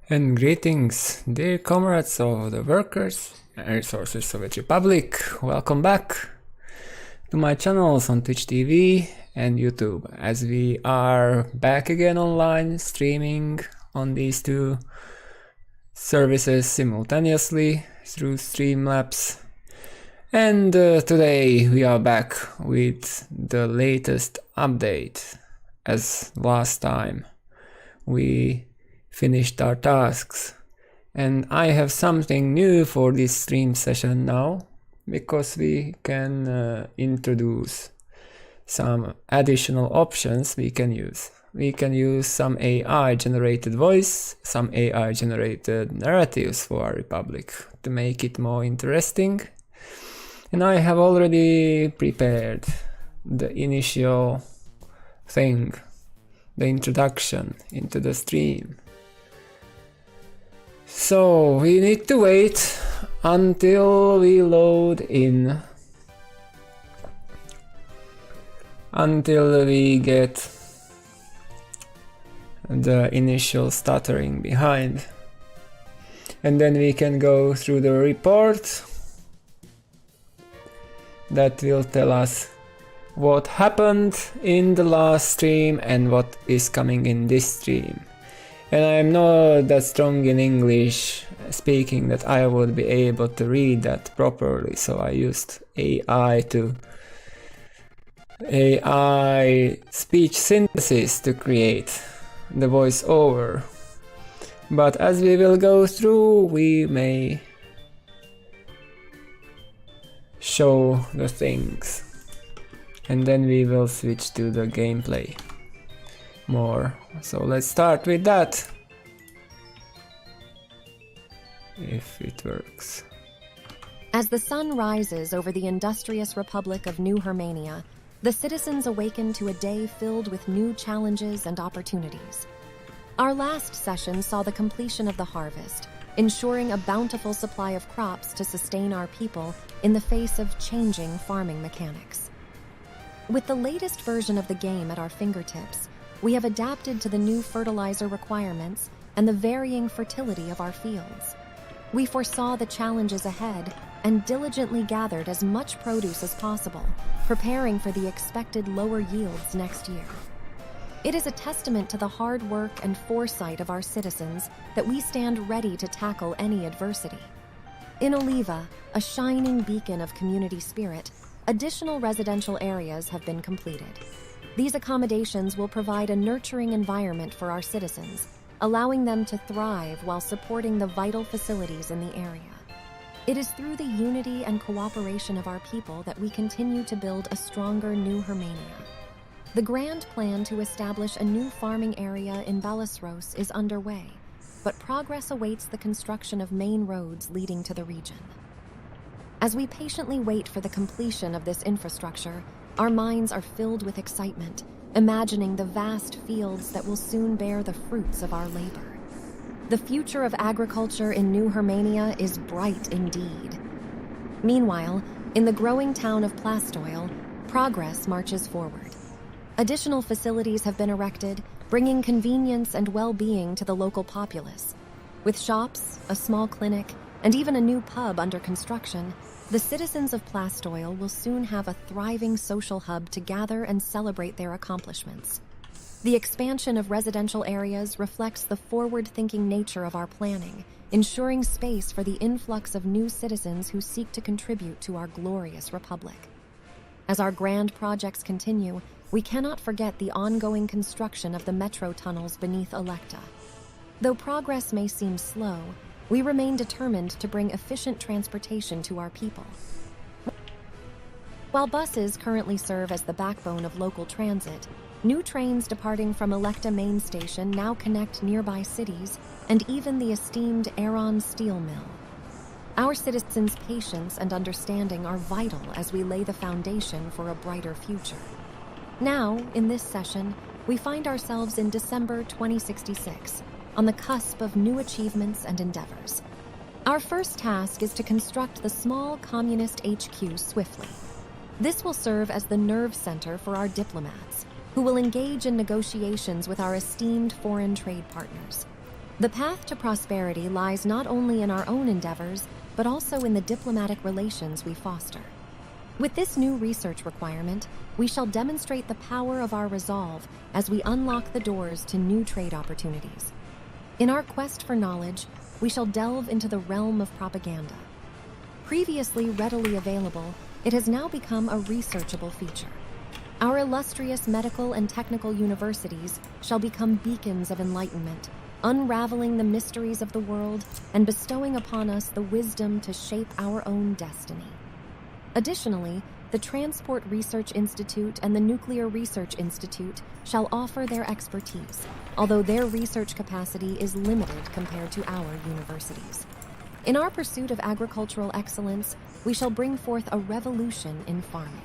And greetings, dear comrades of the workers and resources Soviet Republic. Welcome back to my channels on Twitch TV and YouTube, as we are back again online streaming on these two services simultaneously through Streamlabs. And today we are back with the latest update. As last time we finished our tasks, and I have something new for this stream session now, because we can introduce some additional options we can use. We can use some AI generated voice, some AI generated narratives for our republic to make it more interesting. And I have already prepared the initial thing, the introduction into the stream. So we need to wait until we load in, until we get the initial stuttering behind, and then we can go through the report that will tell us what happened in the last stream and what is coming in this stream. And I'm not that strong in English speaking that I would be able to read that properly, so I used AI speech synthesis to create the voiceover. But as we will go through, we may show the things, and then we will switch to the gameplay more. So let's start with that, if it works. As the sun rises over the industrious Republic of New Hurmania, the citizens awaken to a day filled with new challenges and opportunities. Our last session saw the completion of the harvest, ensuring a bountiful supply of crops to sustain our people in the face of changing farming mechanics. With the latest version of the game at our fingertips, we have adapted to the new fertilizer requirements and the varying fertility of our fields. We foresaw the challenges ahead and diligently gathered as much produce as possible, preparing for the expected lower yields next year. It is a testament to the hard work and foresight of our citizens that we stand ready to tackle any adversity. In Oliva, a shining beacon of community spirit, additional residential areas have been completed. These accommodations will provide a nurturing environment for our citizens, allowing them to thrive while supporting the vital facilities in the area. It is through the unity and cooperation of our people that we continue to build a stronger New Hurmania. The grand plan to establish a new farming area in Balasros is underway, but progress awaits the construction of main roads leading to the region. As we patiently wait for the completion of this infrastructure, our minds are filled with excitement, imagining the vast fields that will soon bear the fruits of our labor. The future of agriculture in New Hurmania is bright indeed. Meanwhile, in the growing town of Plastoil, progress marches forward. Additional facilities have been erected, bringing convenience and well-being to the local populace. With shops, a small clinic, and even a new pub under construction, the citizens of Plastoil will soon have a thriving social hub to gather and celebrate their accomplishments. The expansion of residential areas reflects the forward-thinking nature of our planning, ensuring space for the influx of new citizens who seek to contribute to our glorious republic. As our grand projects continue, we cannot forget the ongoing construction of the metro tunnels beneath Electa. Though progress may seem slow, we remain determined to bring efficient transportation to our people. While buses currently serve as the backbone of local transit, new trains departing from Electa main station now connect nearby cities and even the esteemed Aron steel mill. Our citizens' patience and understanding are vital as we lay the foundation for a brighter future. Now, in this session, we find ourselves in December 2066, on the cusp of new achievements and endeavors. Our first task is to construct the small communist HQ swiftly. This will serve as the nerve center for our diplomats, who will engage in negotiations with our esteemed foreign trade partners. The path to prosperity lies not only in our own endeavors, but also in the diplomatic relations we foster. With this new research requirement, we shall demonstrate the power of our resolve as we unlock the doors to new trade opportunities. In our quest for knowledge, we shall delve into the realm of propaganda. Previously readily available, it has now become a researchable feature. Our illustrious medical and technical universities shall become beacons of enlightenment, unraveling the mysteries of the world and bestowing upon us the wisdom to shape our own destiny. Additionally, the Transport Research Institute and the Nuclear Research Institute shall offer their expertise, although their research capacity is limited compared to our universities. In our pursuit of agricultural excellence, we shall bring forth a revolution in farming.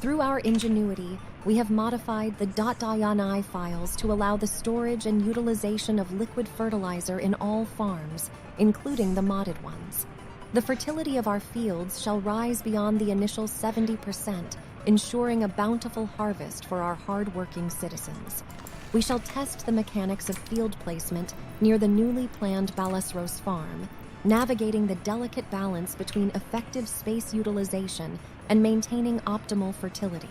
Through our ingenuity, we have modified the .ini files to allow the storage and utilization of liquid fertilizer in all farms, including the modded ones. The fertility of our fields shall rise beyond the initial 70%, ensuring a bountiful harvest for our hard-working citizens. We shall test the mechanics of field placement near the newly planned Balasros farm, navigating the delicate balance between effective space utilization and maintaining optimal fertility.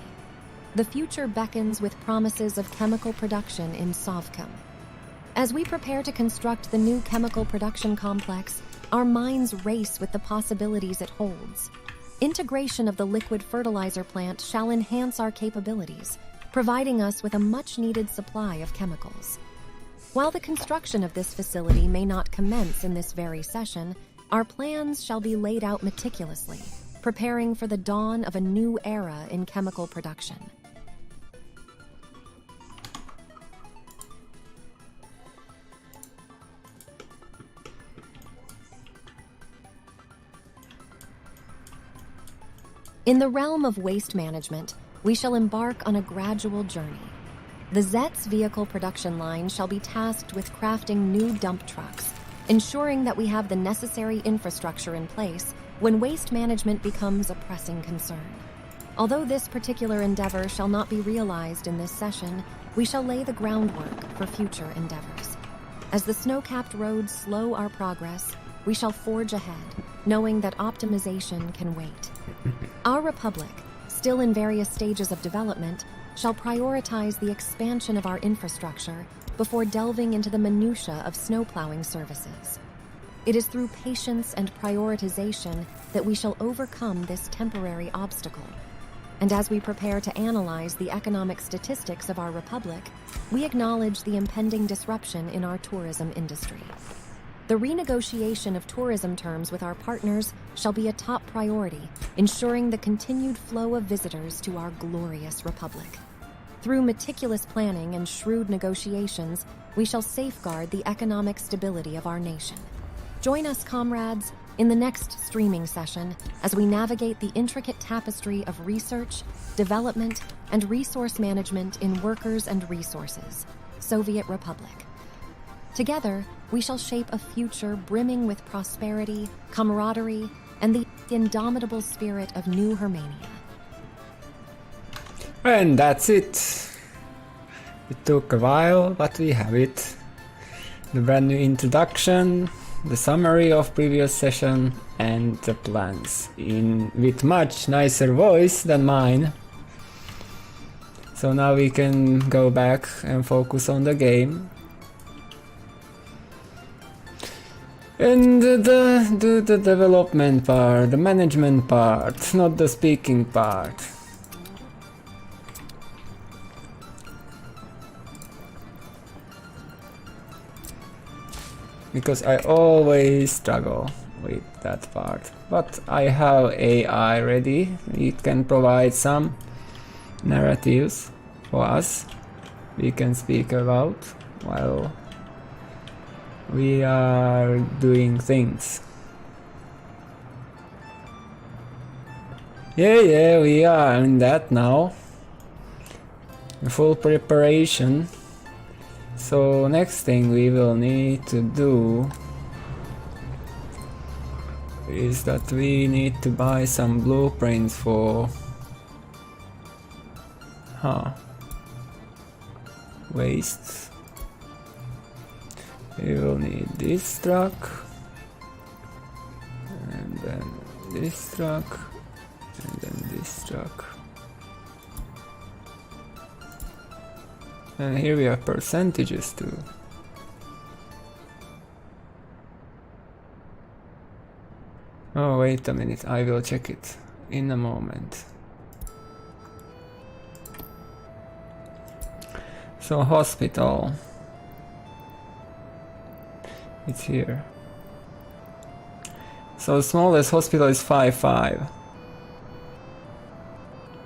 The future beckons with promises of chemical production in Sovcom. As we prepare to construct the new chemical production complex, our minds race with the possibilities it holds. Integration of the liquid fertilizer plant shall enhance our capabilities, providing us with a much-needed supply of chemicals. While the construction of this facility may not commence in this very session, our plans shall be laid out meticulously, preparing for the dawn of a new era in chemical production. In the realm of waste management, we shall embark on a gradual journey. The Zets vehicle production line shall be tasked with crafting new dump trucks, ensuring that we have the necessary infrastructure in place when waste management becomes a pressing concern. Although this particular endeavor shall not be realized in this session, we shall lay the groundwork for future endeavors. As the snow-capped roads slow our progress, we shall forge ahead, knowing that optimization can wait. Our republic, still in various stages of development, shall prioritize the expansion of our infrastructure before delving into the minutiae of snowplowing services. It is through patience and prioritization that we shall overcome this temporary obstacle. And as we prepare to analyze the economic statistics of our republic, we acknowledge the impending disruption in our tourism industry. The renegotiation of tourism terms with our partners shall be a top priority, ensuring the continued flow of visitors to our glorious republic. Through meticulous planning and shrewd negotiations, we shall safeguard the economic stability of our nation. Join us, comrades, in the next streaming session as we navigate the intricate tapestry of research, development, and resource management in Workers and Resources, Soviet Republic. Together, we shall shape a future brimming with prosperity, camaraderie, and the indomitable spirit of New Hurmania. And that's it. It took a while, but we have it. The brand new introduction, the summary of previous session, and the plans with much nicer voice than mine. So now we can go back and focus on the game. And do the development part, the management part, not the speaking part. Because I always struggle with that part. But I have AI ready. It can provide some narratives for us we can speak about while we are doing things. Yeah, we are in that now. Full preparation. So next thing we will need to do is that we need to buy some blueprints for waste. You will need this truck, and then this truck, and then this truck. And here we have percentages too. Oh, wait a minute, I will check it in a moment. So hospital, it's here. So the smallest hospital is 5.5.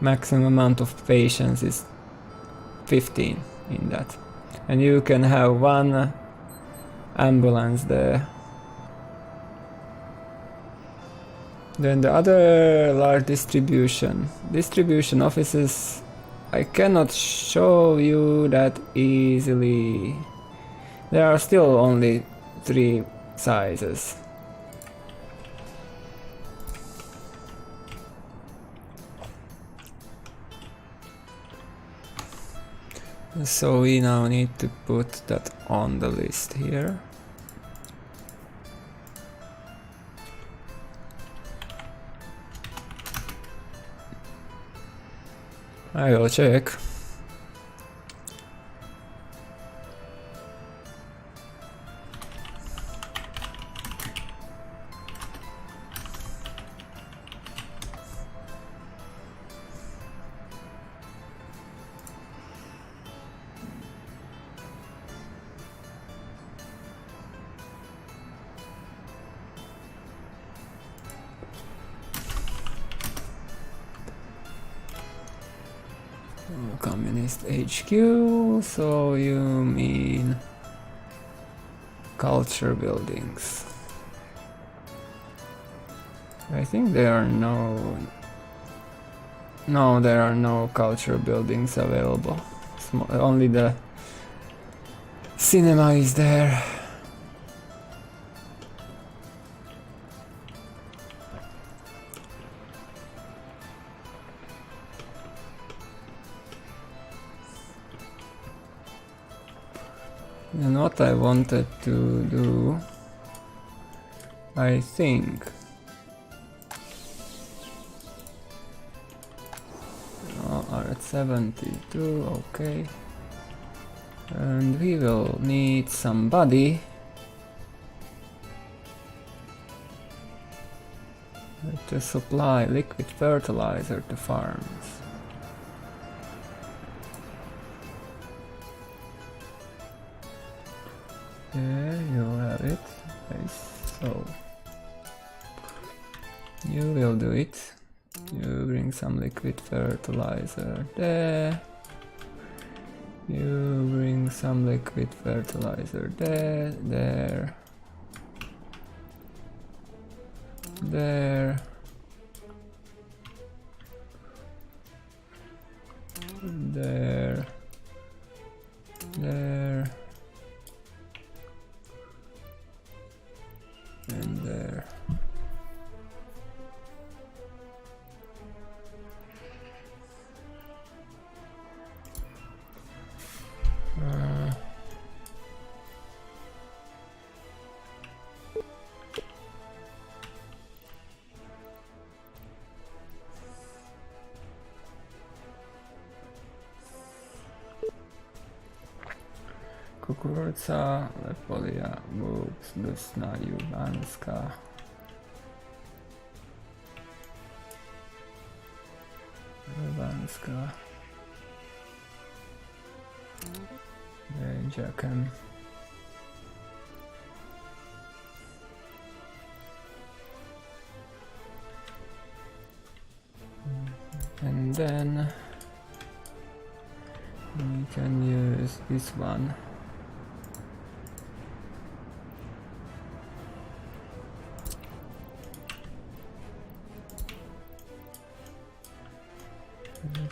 Maximum amount of patients is 15 in that. And you can have one ambulance there. Then the other large distribution offices, I cannot show you that easily. There are still only 3 sizes. So we now need to put that on the list here. I will check. Communist HQ, so you mean culture buildings. I think there are no culture buildings available. Only the cinema is there. And what I wanted to do, I think, are at 72, okay. And we will need somebody to supply liquid fertilizer to farms. There you have it. Okay, so you will do it. You bring some liquid fertilizer there. You bring some liquid fertilizer there, there, there, there, there, and there. Kukurydza, Lepolia, Books, Dusna, Jubanska. Jubanska. Jakem. And then we can use this one.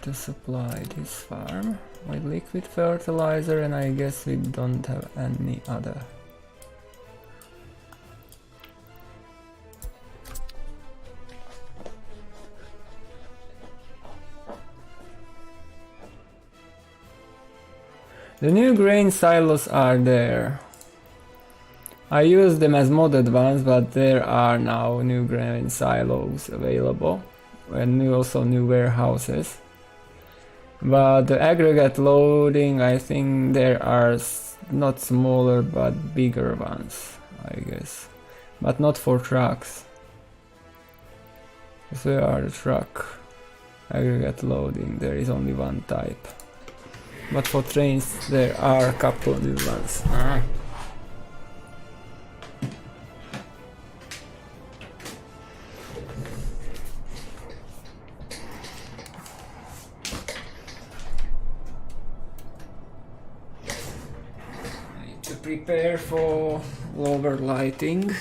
To supply this farm with liquid fertilizer, and I guess we don't have any other. The new grain silos are there. I use them as modded ones, but there are now new grain silos available and also new warehouses. But the aggregate loading, I think there are not smaller but bigger ones, I guess. But not for trucks. So there are the truck aggregate loading, there is only one type. But for trains there are a couple new ones. Prepare for lower lighting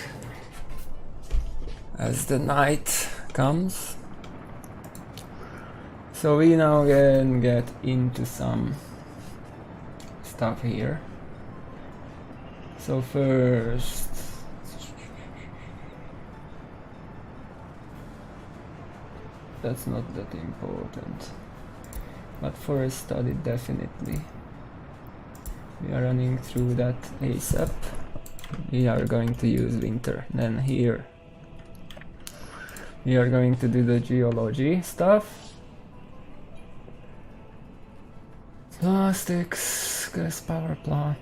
as the night comes. So we now can get into some stuff here. So first, that's not that important, but for a study definitely. We are running through that ASAP. We are going to use winter. Then here we are going to do the geology stuff. Plastics, gas power plant.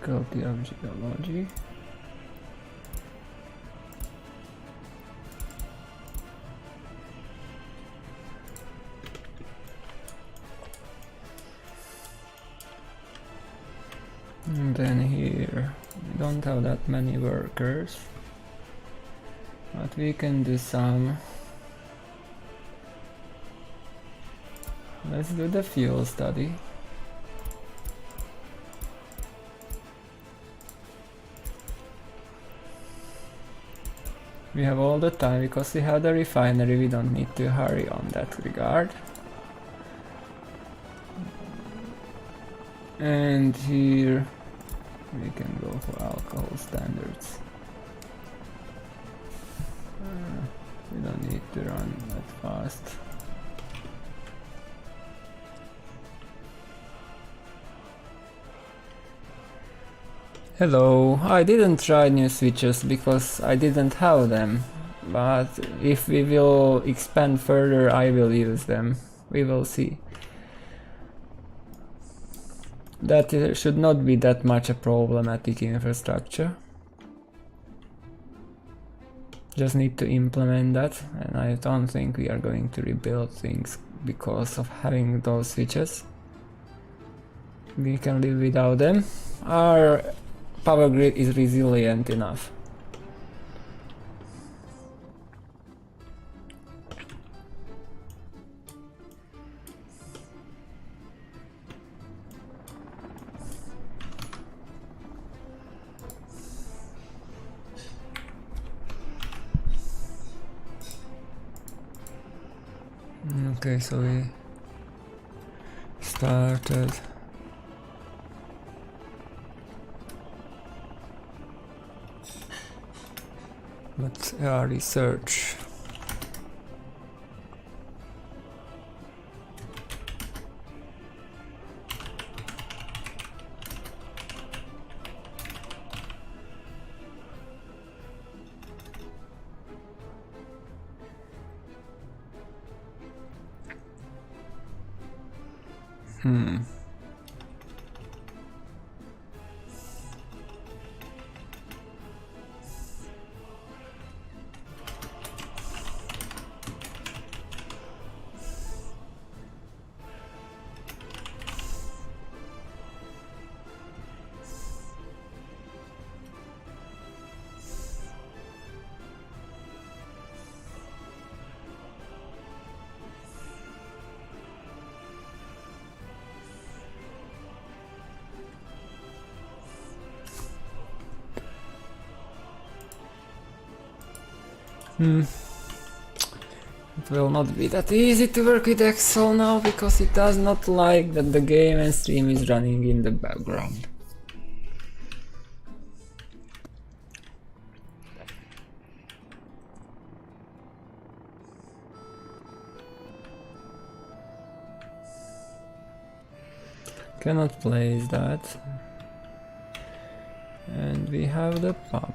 Faculty of Geology. And then here we don't have that many workers, but we can do some. Let's do the fuel study. We have all the time because we have the refinery, we don't need to hurry on that regard. And here we can go for alcohol standards. We don't need to run that fast. Hello, I didn't try new switches because I didn't have them, but if we will expand further I will use them. We will see. That should not be that much a problematic infrastructure. Just need to implement that, and I don't think we are going to rebuild things because of having those switches. We can live without them. Our power grid is resilient enough. Okay, so we started. Let's research. It will not be that easy to work with Excel now because it does not like that the game and stream is running in the background. Cannot place that. And we have the pub.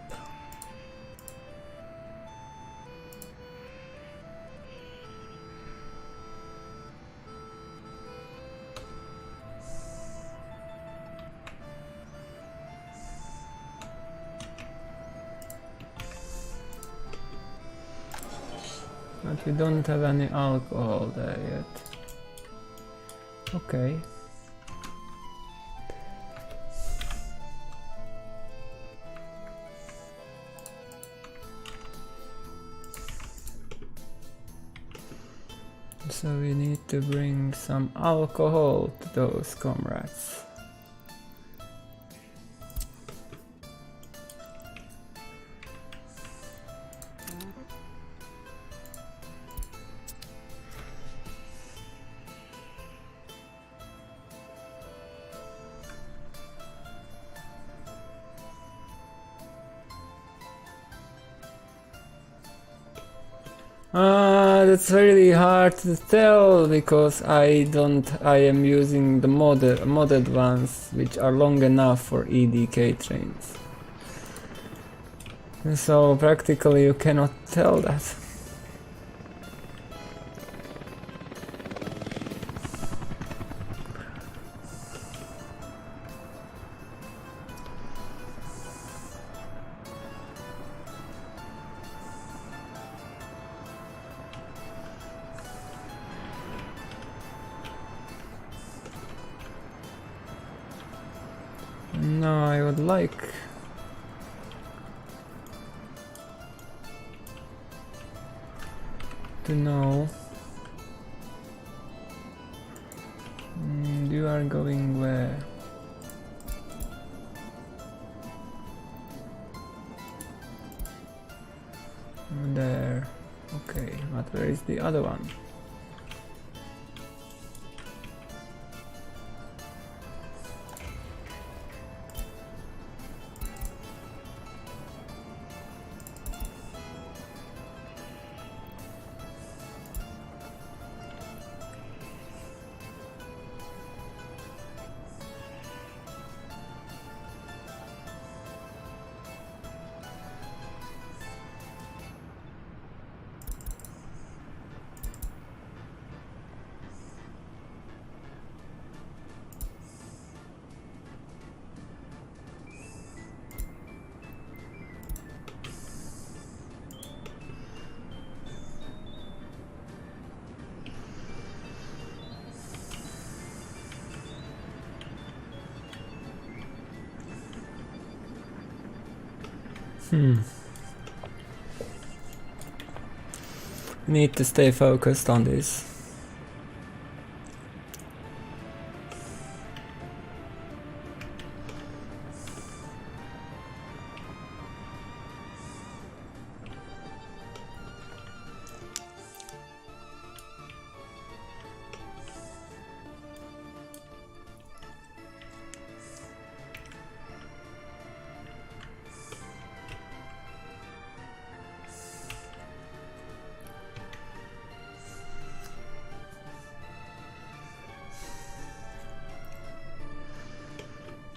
But we don't have any alcohol there yet. Okay. So we need to bring some alcohol to those comrades. That's really hard to tell because I am using the modded ones which are long enough for EDK trains. So practically you cannot tell that. No, I would like to know. You are going where? There. Okay, but where is the other one? Need to stay focused on this.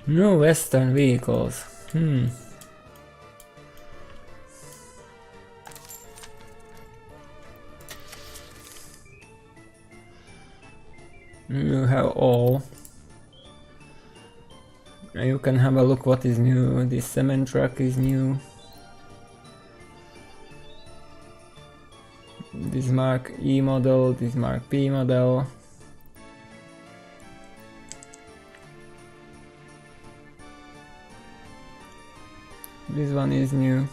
No Western vehicles. You have all. You can have a look what is new. This cement truck is new. This Mark E model, this Mark P model. This one is new.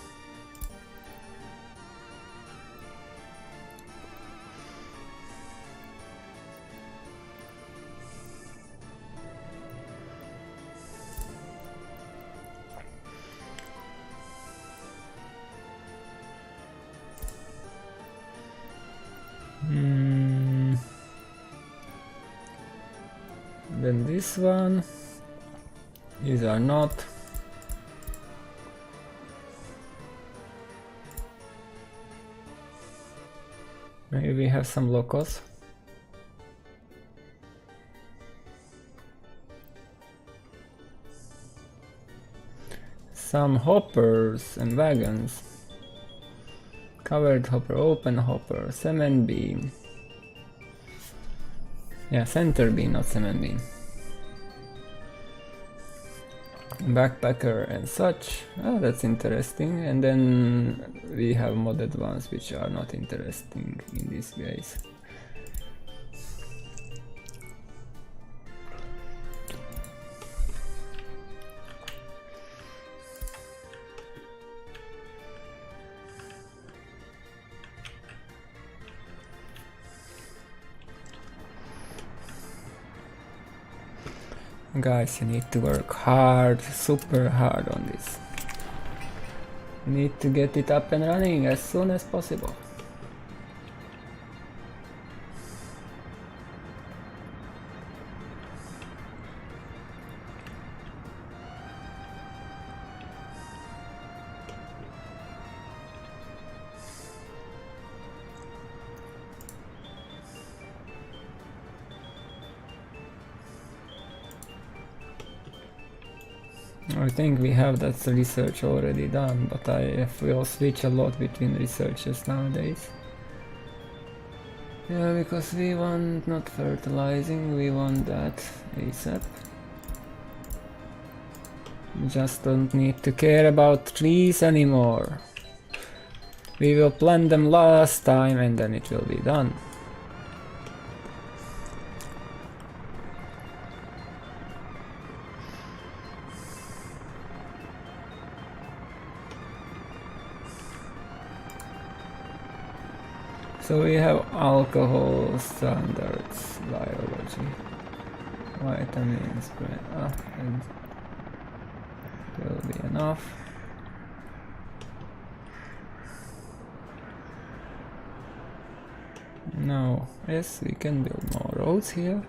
Then this one. These are not. Maybe we have some locals. some hoppers and wagons. Covered hopper, open hopper, cement beam. Yeah, center beam, not cement beam. Backpacker and such. Oh, that's interesting. And then we have modded ones which are not interesting in this case. Guys, you need to work hard, super hard on this. You need to get it up and running as soon as possible. I think we have that research already done, but I will switch a lot between researches nowadays. Yeah, because we want not fertilizing, we want that ASAP. We just don't need to care about trees anymore. We will plant them last time and then it will be done. So we have alcohol, standards, biology, vitamins, and it will be enough. Now, yes, we can build more roads here.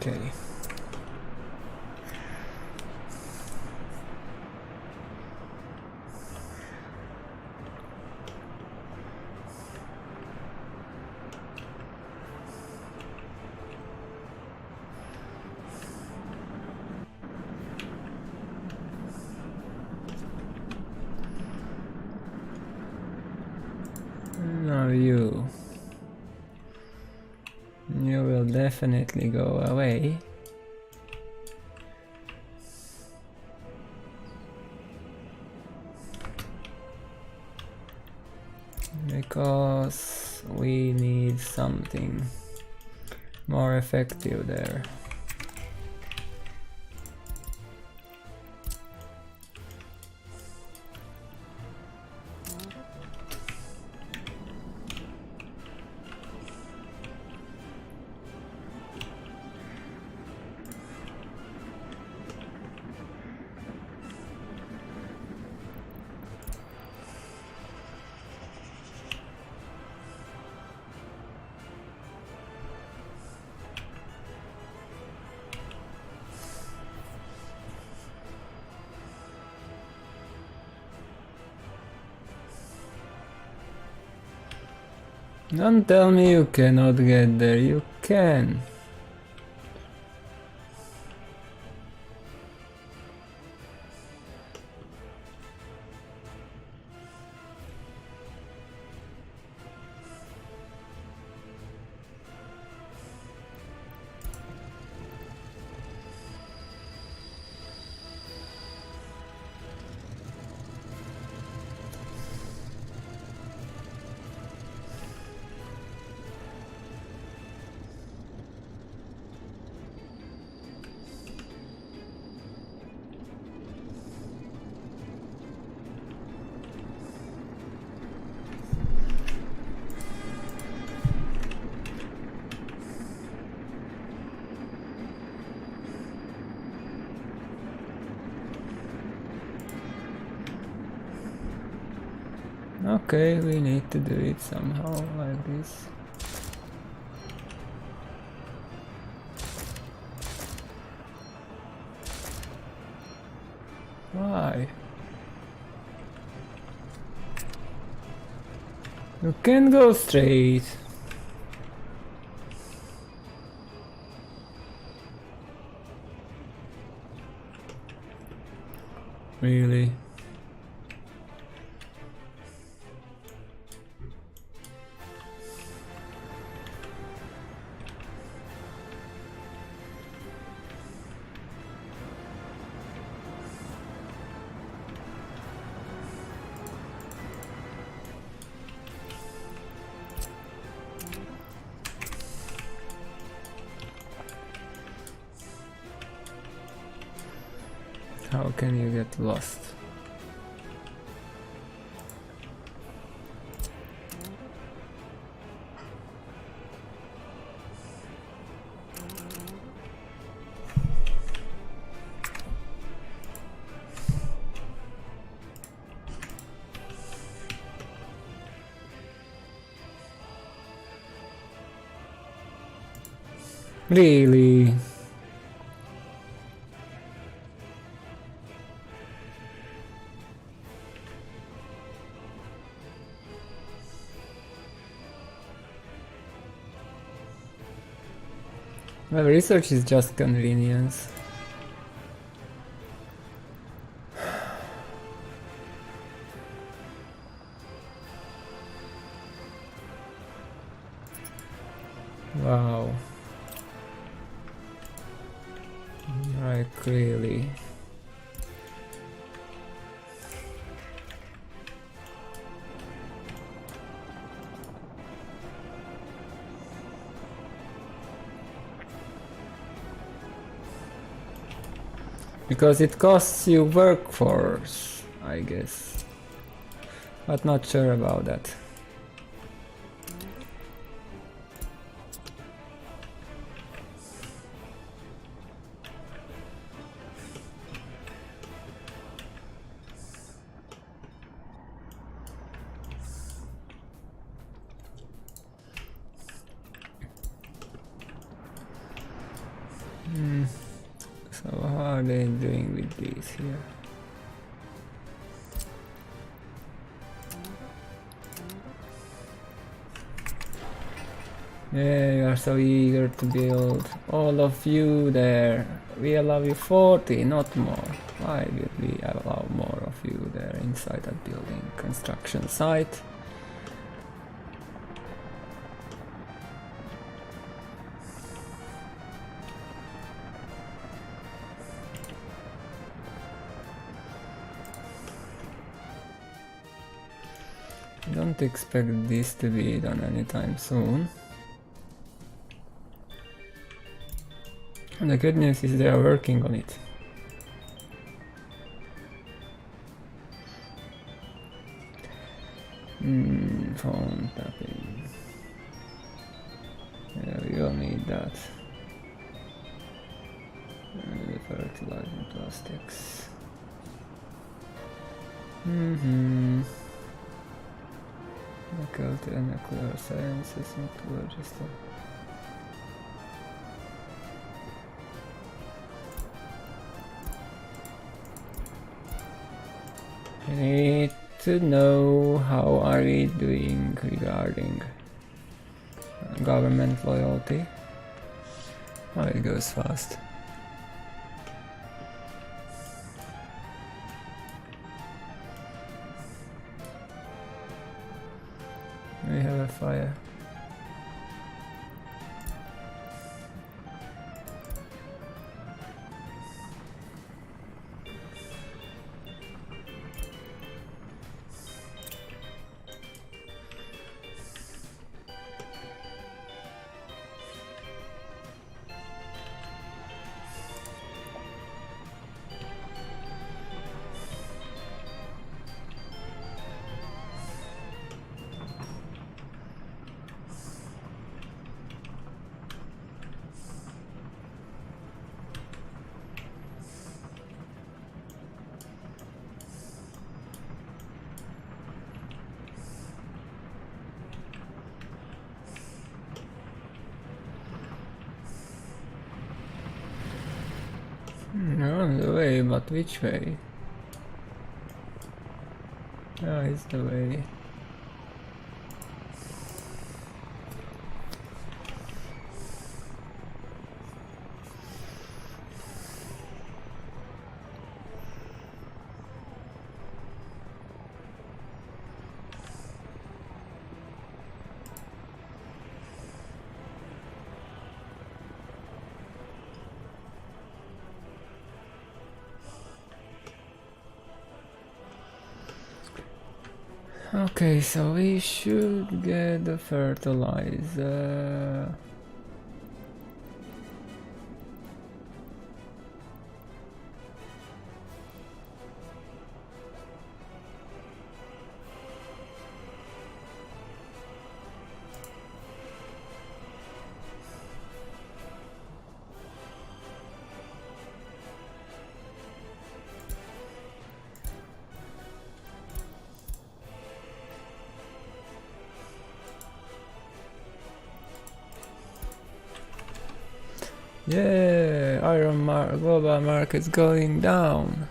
Okay. Now you will definitely go away. Because we need something more effective there. Don't tell me you cannot get there, you can. Okay, we need to do it somehow like this. Why? You can go straight. Really? How can you get lost? Really? Well, research is just convenience. Wow. Like, really? Because it costs you workforce, I guess. But not sure about that. So how are they doing with these here? Yeah, you are so eager to build. All of you there. We allow you 40, not more. Why will we allow more of you there inside that building construction site? Don't expect this to be done anytime soon. And the good news is they are working on it. Phone tapping. Yeah, we will need that. Fertilizing plastics. Faculty and nuclear sciences, metallurgy. I need to know how are we doing regarding government loyalty. Oh, it goes fast. We have a fire. On the way, but which way? Oh, it's the way. Okay, so we should get the fertilizer. Yeah, global market's going down.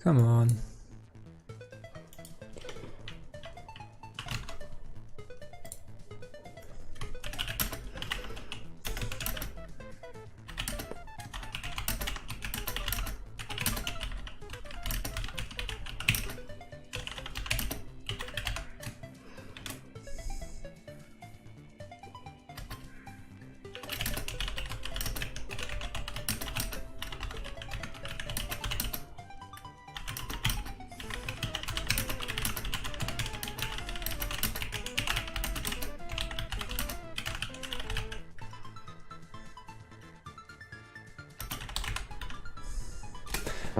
Come on.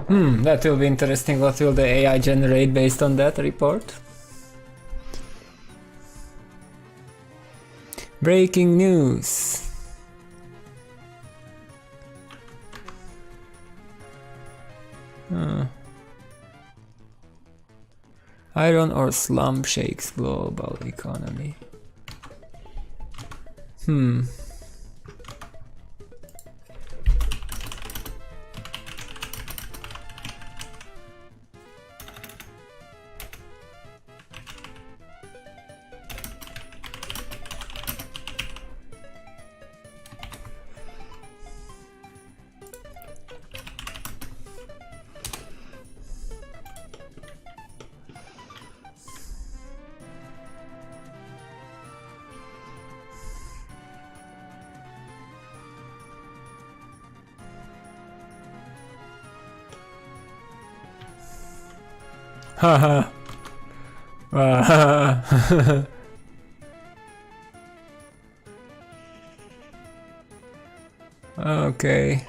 That will be interesting. What will the AI generate based on that report? Breaking news. Iron ore slump shakes global economy. Haha. Okay.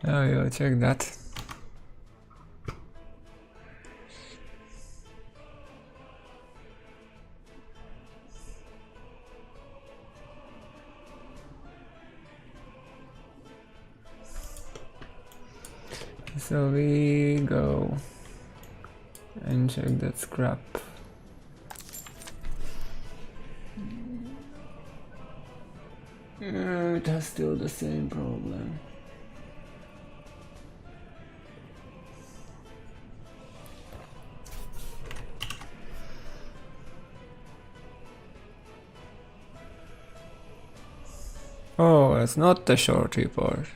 Oh, yeah, check that. So we go and check that scrap. It has still the same problem. Oh, it's not the short report.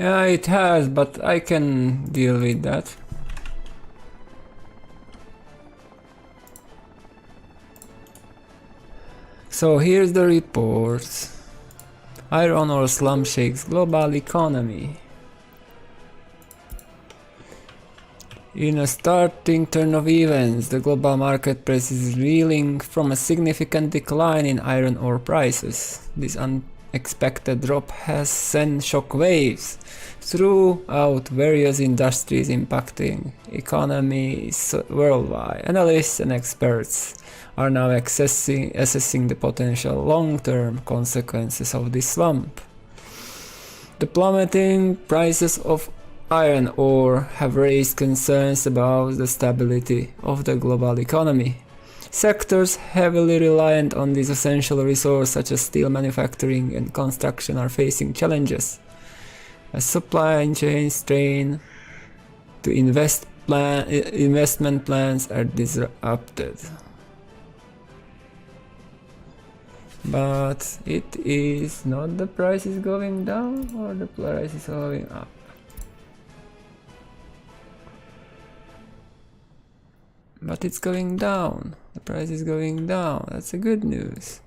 Yeah, it has, but I can deal with that. So here's the report. Iron ore slump shakes global economy. In a starting turn of events, the global market price is reeling from a significant decline in iron ore prices. This unexpected drop has sent shockwaves throughout various industries, impacting economies worldwide. Analysts and experts are now assessing the potential long-term consequences of this slump. The plummeting prices of iron ore have raised concerns about the stability of the global economy. Sectors heavily reliant on this essential resource, such as steel manufacturing and construction, are facing challenges as supply chains strain to investment plans are disrupted. But it is not the price is going down or the price is going up. But it's going down. The price is going down. That's a good news.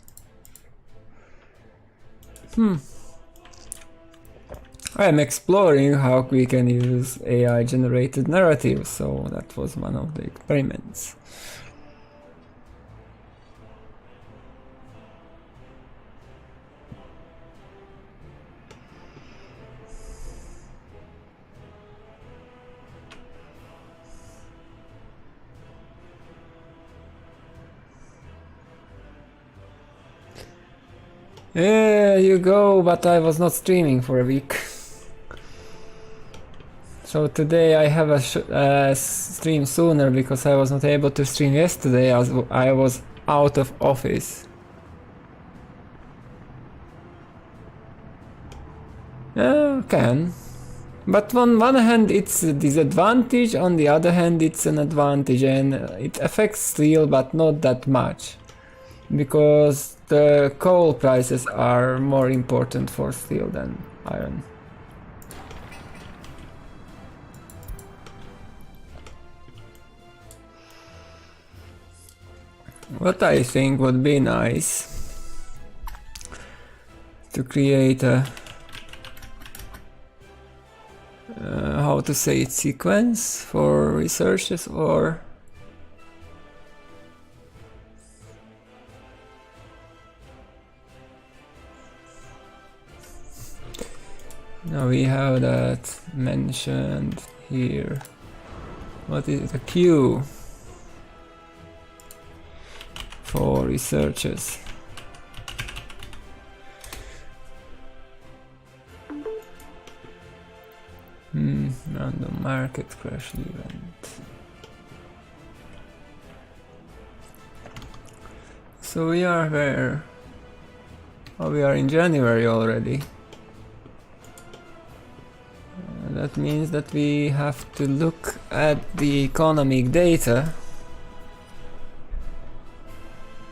I am exploring how we can use AI generated narratives, so that was one of the experiments. Yeah, you go, but I was not streaming for a week. So today I have a stream sooner because I was not able to stream yesterday as I was out of office. Can. But on one hand it's a disadvantage, on the other hand it's an advantage, and it affects steel but not that much. Because the coal prices are more important for steel than iron. What I think would be nice to create a how to say it, sequence for researches, or now we have that mentioned here. What is the queue for researchers? Random market crash event. So we are where? Oh, we are in January already. That means that we have to look at the economic data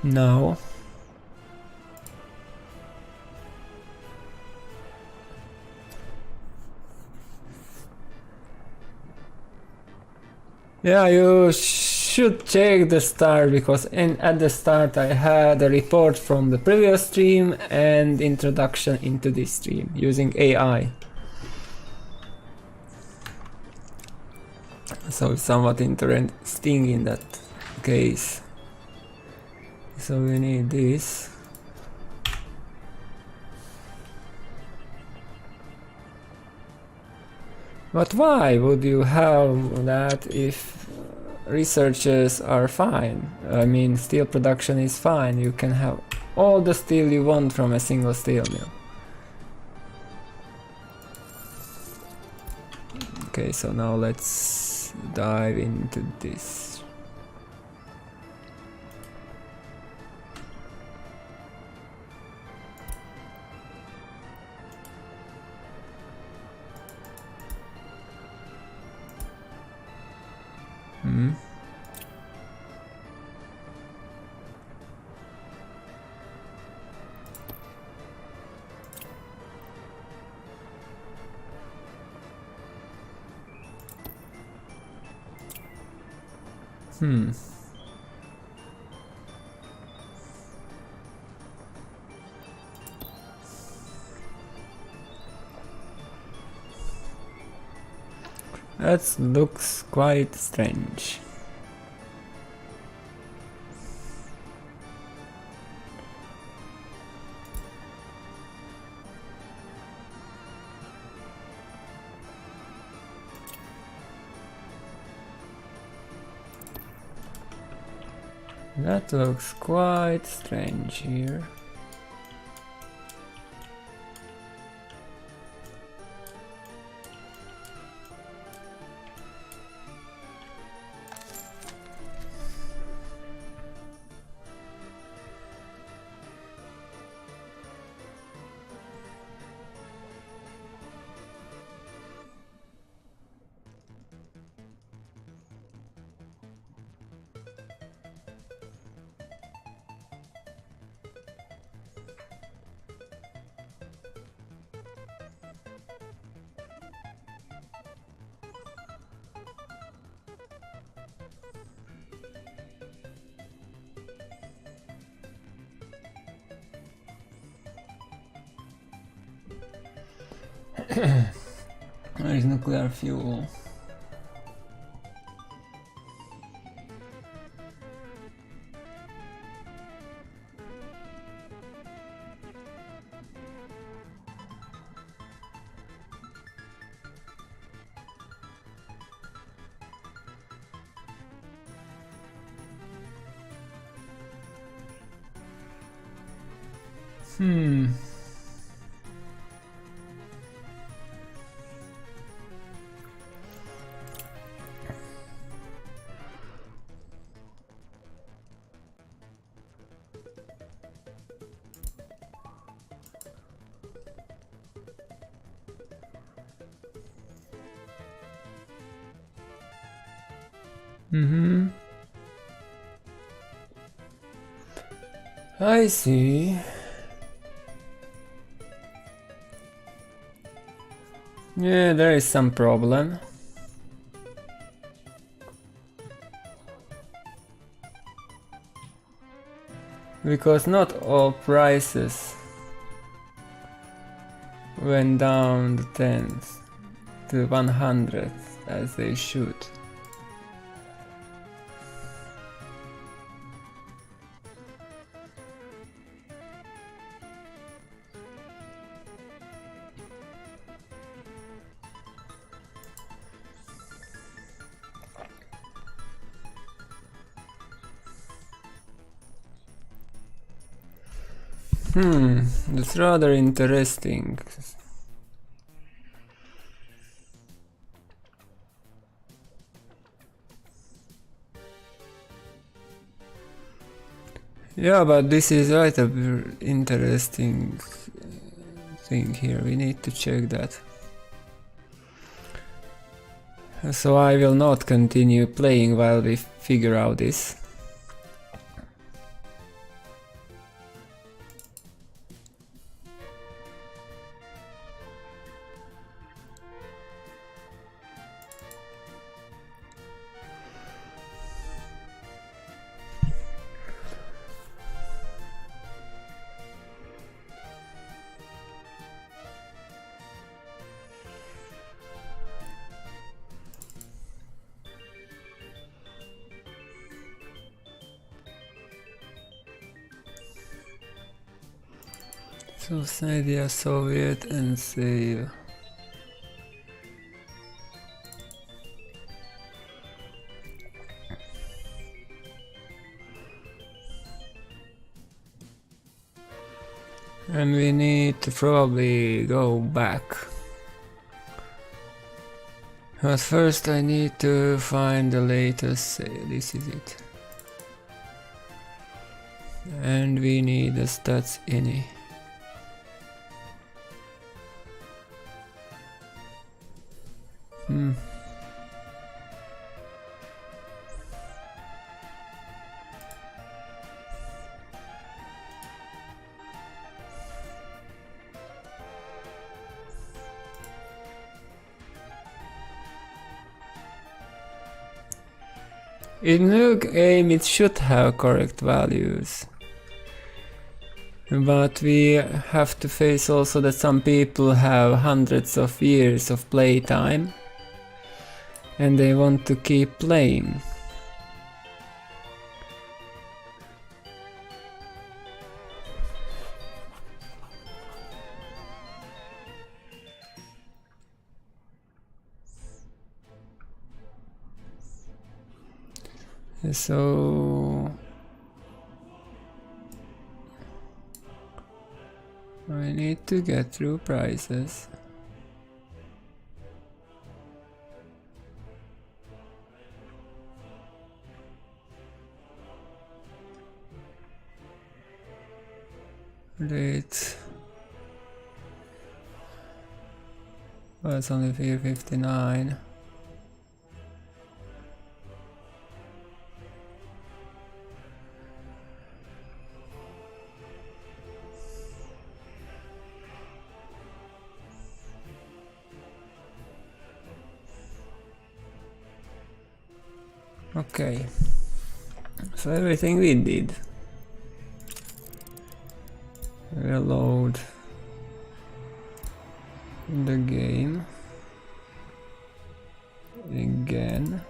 now. Yeah, you should check the start, because at the start I had a report from the previous stream and introduction into this stream using AI. So it's somewhat interesting in that case. So we need this. But why would you have that if researchers are fine? I mean, steel production is fine. You can have all the steel you want from a single steel mill. Okay, so now let's dive into this. That looks quite strange. That looks quite strange here. Where is nuclear fuel? I see. Yeah, there is some problem. Because not all prices went down the tens to 100 as they should. That's rather interesting. Yeah, but this is quite a interesting thing here. We need to check that. So I will not continue playing while we figure out this. So say Soviet and say and we need to probably go back. But first I need to find the latest sale. This is it. And we need the stats ini. In new game it should have correct values. But we have to face also that some people have hundreds of years of playtime. and they want to keep playing. So I need to get through prices. Rate. Oh, it's only 459. Okay, so everything we did. Reload the game again.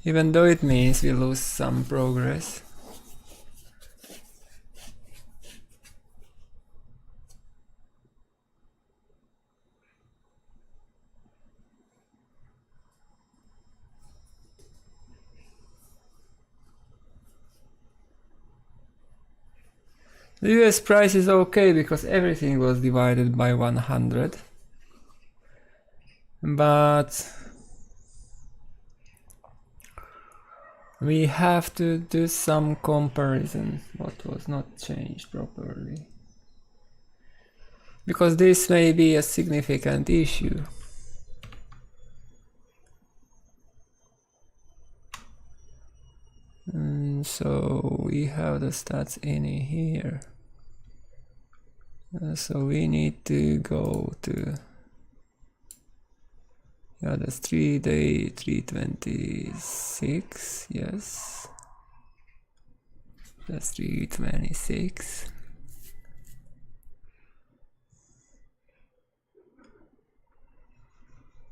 Even though it means we lose some progress. The US price is okay because everything was divided by 100. But we have to do some comparison what was not changed properly. Because this may be a significant issue. And so we have the stats in here. So we need to go to, yeah, that's 3 day 326, yes, that's 326.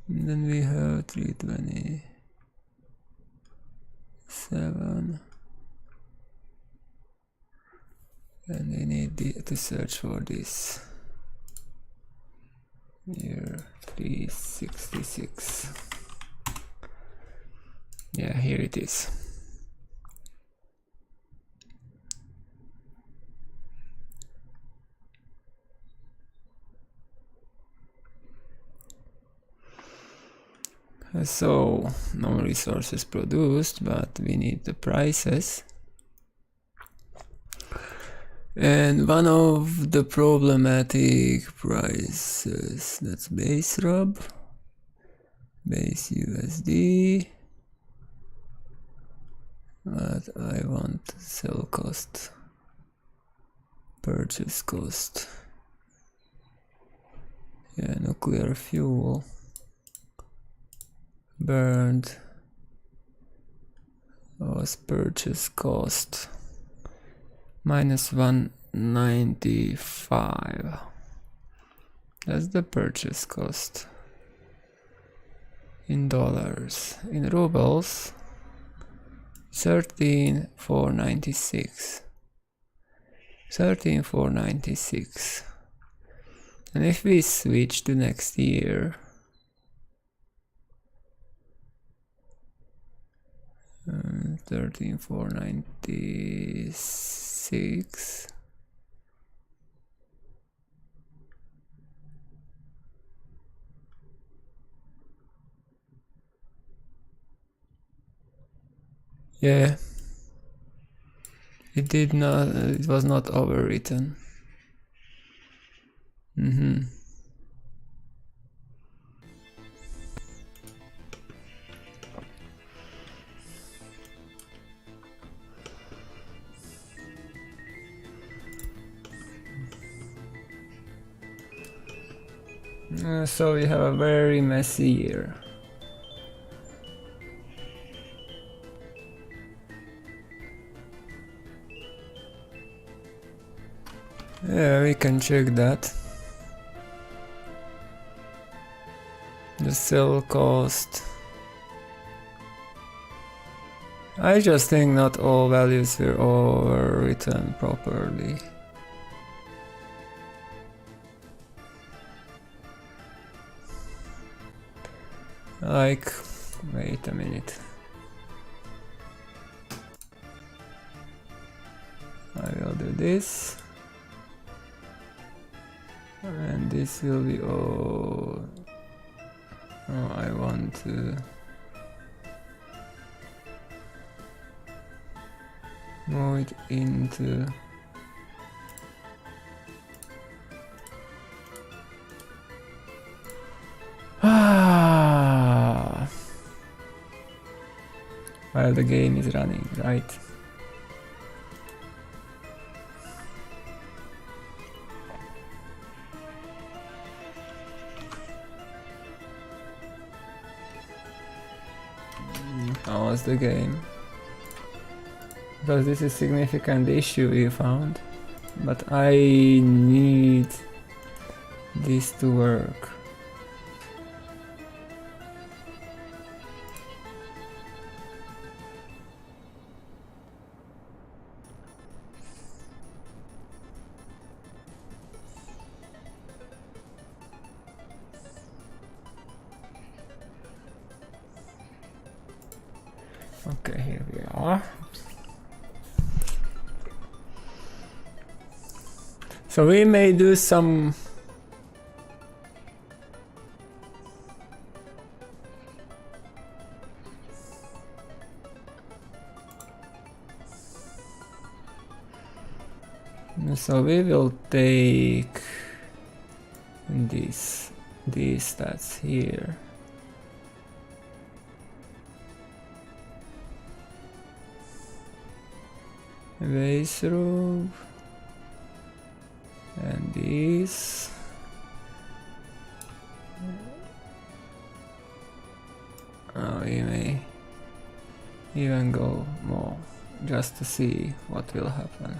And then we have 327. And we need to search for this. Here, 366. Yeah, here it is. So, no resources produced, but we need the prices. And one of the problematic prices, that's base RUB, base USD, but I want sell cost, purchase cost. Yeah, nuclear fuel burned was purchase cost minus 195. That's the purchase cost in dollars. In rubles, 13,496. 13,496. And if we switch to next year, 13,496. Yeah, it did not. It was not overwritten. So we have a very messy year. Yeah, we can check that. The sell cost. I just think not all values were overwritten properly. Like, wait a minute. I will do this. And this will be all. Oh, I want to move it into while the game is running, right? How was the game? Because this is a significant issue we found, but I need this to work. Okay, here we are. So we may do some so we will take these stats here. Base roof and these. We may even go more just to see what will happen.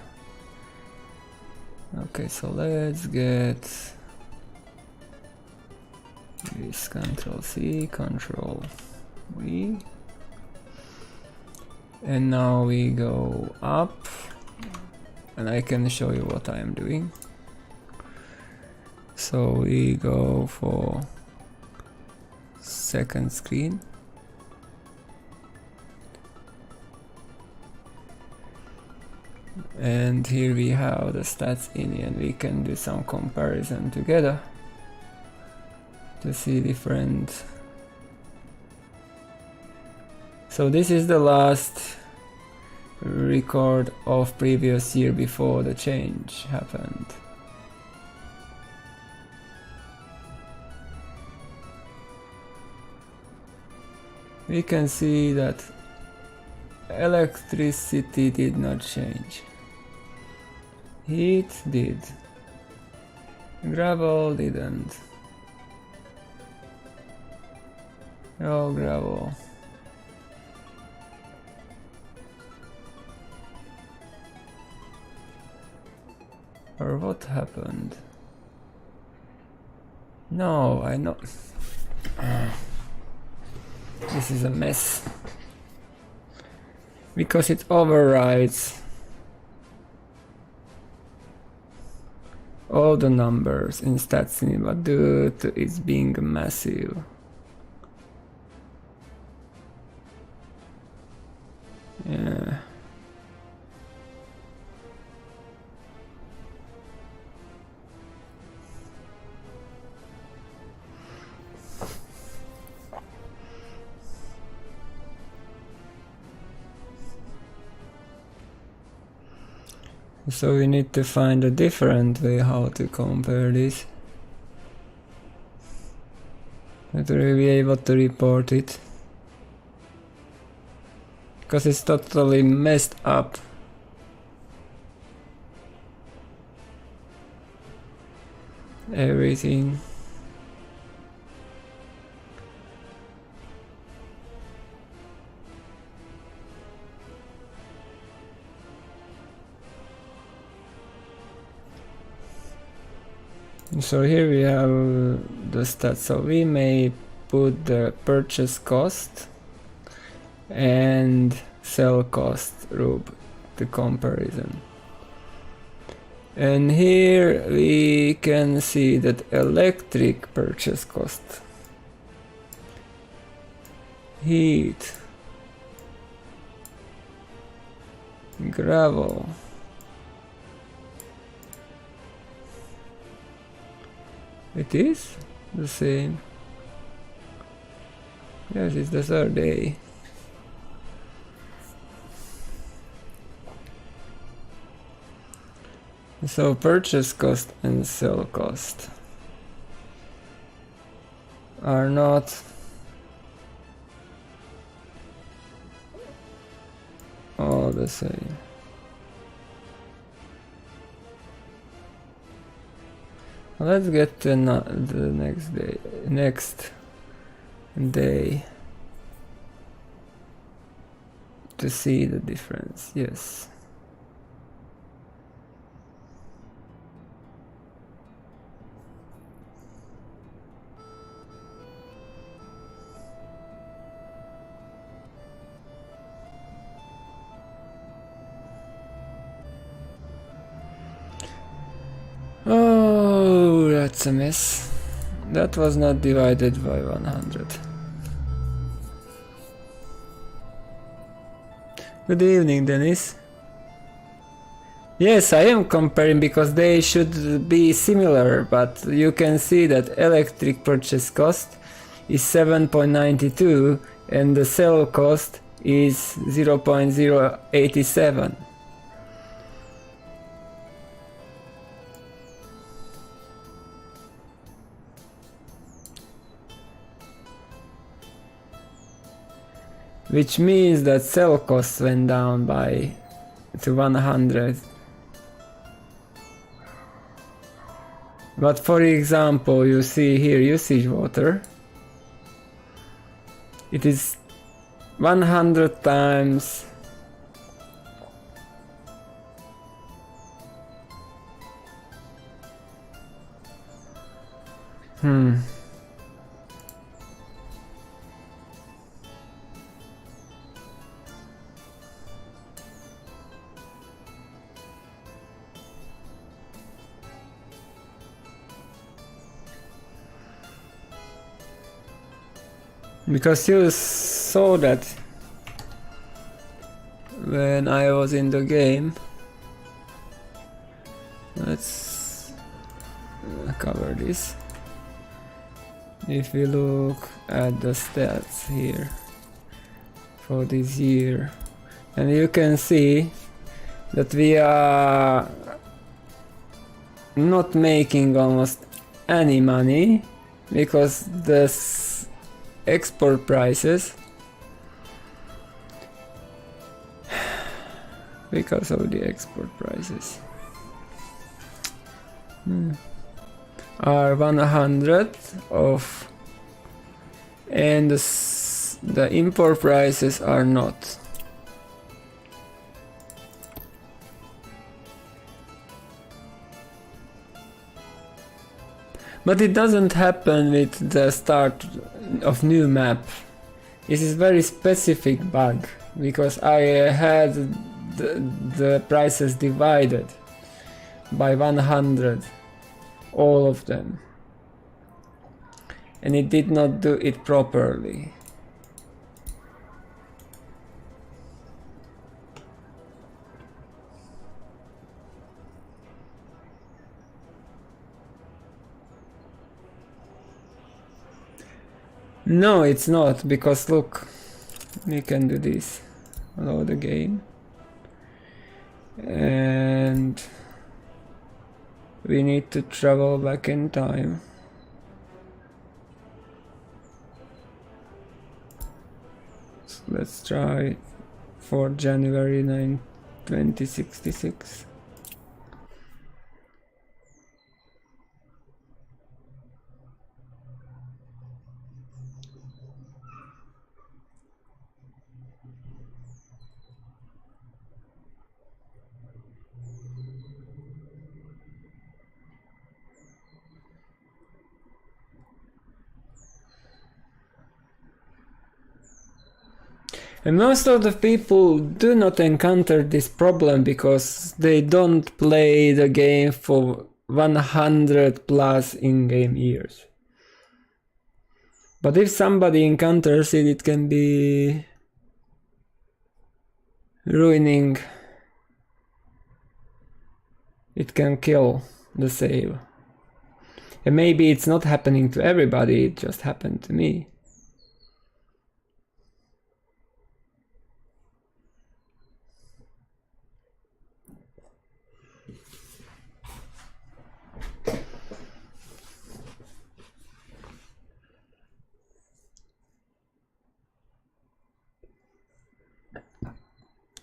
Okay, so let's get this Control-C, Control-V. And now we go up, and I can show you what I am doing. So we go for second screen. And here we have the stats in, and we can do some comparison together to see different. So this is the last record of previous year before the change happened. We can see that electricity did not change. Heat did. Gravel didn't. Oh, gravel. Or what happened? No, I know. This is a mess. Because it overrides all the numbers in StatCine, but due to its being massive. Yeah. So we need to find a different way how to compare this. To be able to report it. Because it's totally messed up. Everything. So here we have the stats, so we may put the purchase cost and sell cost rub the comparison. And here we can see that electric purchase cost, heat, gravel, it is the same. Yes, it's the third day. So purchase cost and sell cost are not all the same. Let's get to the next day to see the difference. Yes. Oh, that's a mess. That was not divided by 100. Good evening, Dennis. Yes, I am comparing because they should be similar, but you can see that electric purchase cost is 7.92 and the sell cost is 0.087. Which means that sell costs went down to 100. But for example, you see here usage water. It is 100 times because you saw that when I was in the game. Let's cover this. If we look at the stats here for this year, and you can see that we are not making almost any money because the export prices, because of the export prices are 100 of, and the import prices are not. But it doesn't happen with the start of new map. This is very specific bug because I had the prices divided by 100, all of them, and it did not do it properly. No, it's not, because look, we can do this, load the game, and we need to travel back in time. So let's try for January 9, 2066. And most of the people do not encounter this problem because they don't play the game for 100 plus in-game years. But if somebody encounters it, it can be ruining. It can kill the save. And maybe it's not happening to everybody, it just happened to me.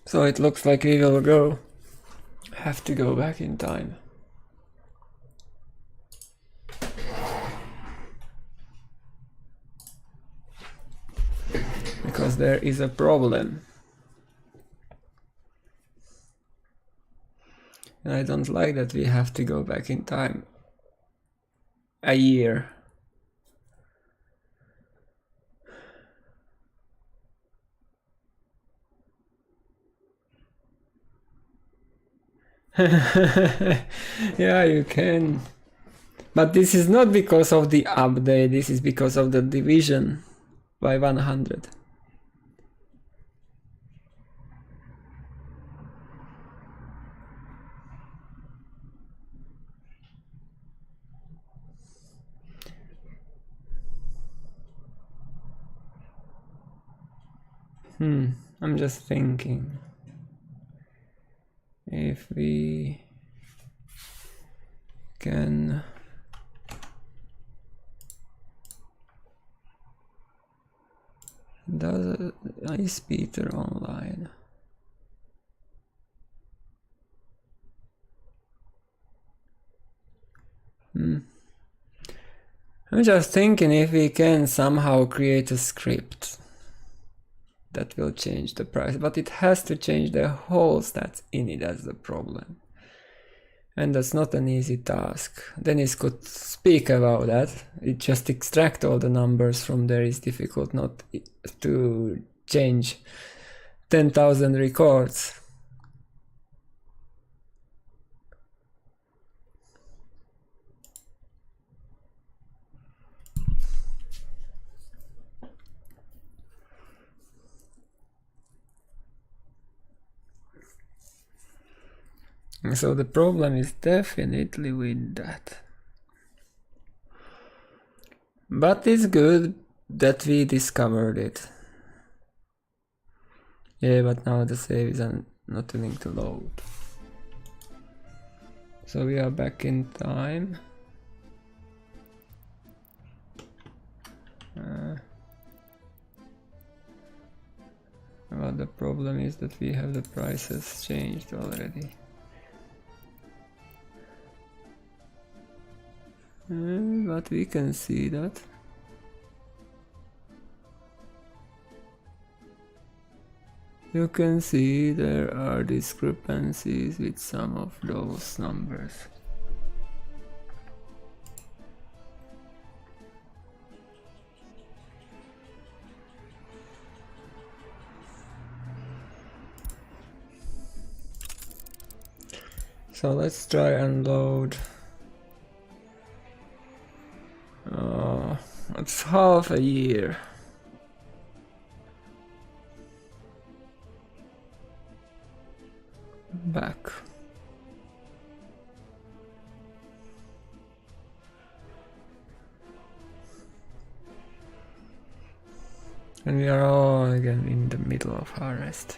So it looks like we will have to go back in time. Because there is a problem. And I don't like that we have to go back in time a year. Yeah, you can. But this is not because of the update, this is because of the division by 100. I'm just thinking. If we can does Ice Peter online? I'm just thinking if we can somehow create a script that will change the price, but it has to change the whole stats in it, that's the problem. And that's not an easy task. Dennis could speak about that. It just extract all the numbers from there is difficult, not to change 10,000 records. So the problem is definitely with that. But it's good that we discovered it. Yeah, but now the save is not willing to load. So we are back in time. Well, the problem is that we have the prices changed already. But we can see that. You can see there are discrepancies with some of those numbers. So let's try and load. It's half a year. Back. And we are all again in the middle of harvest.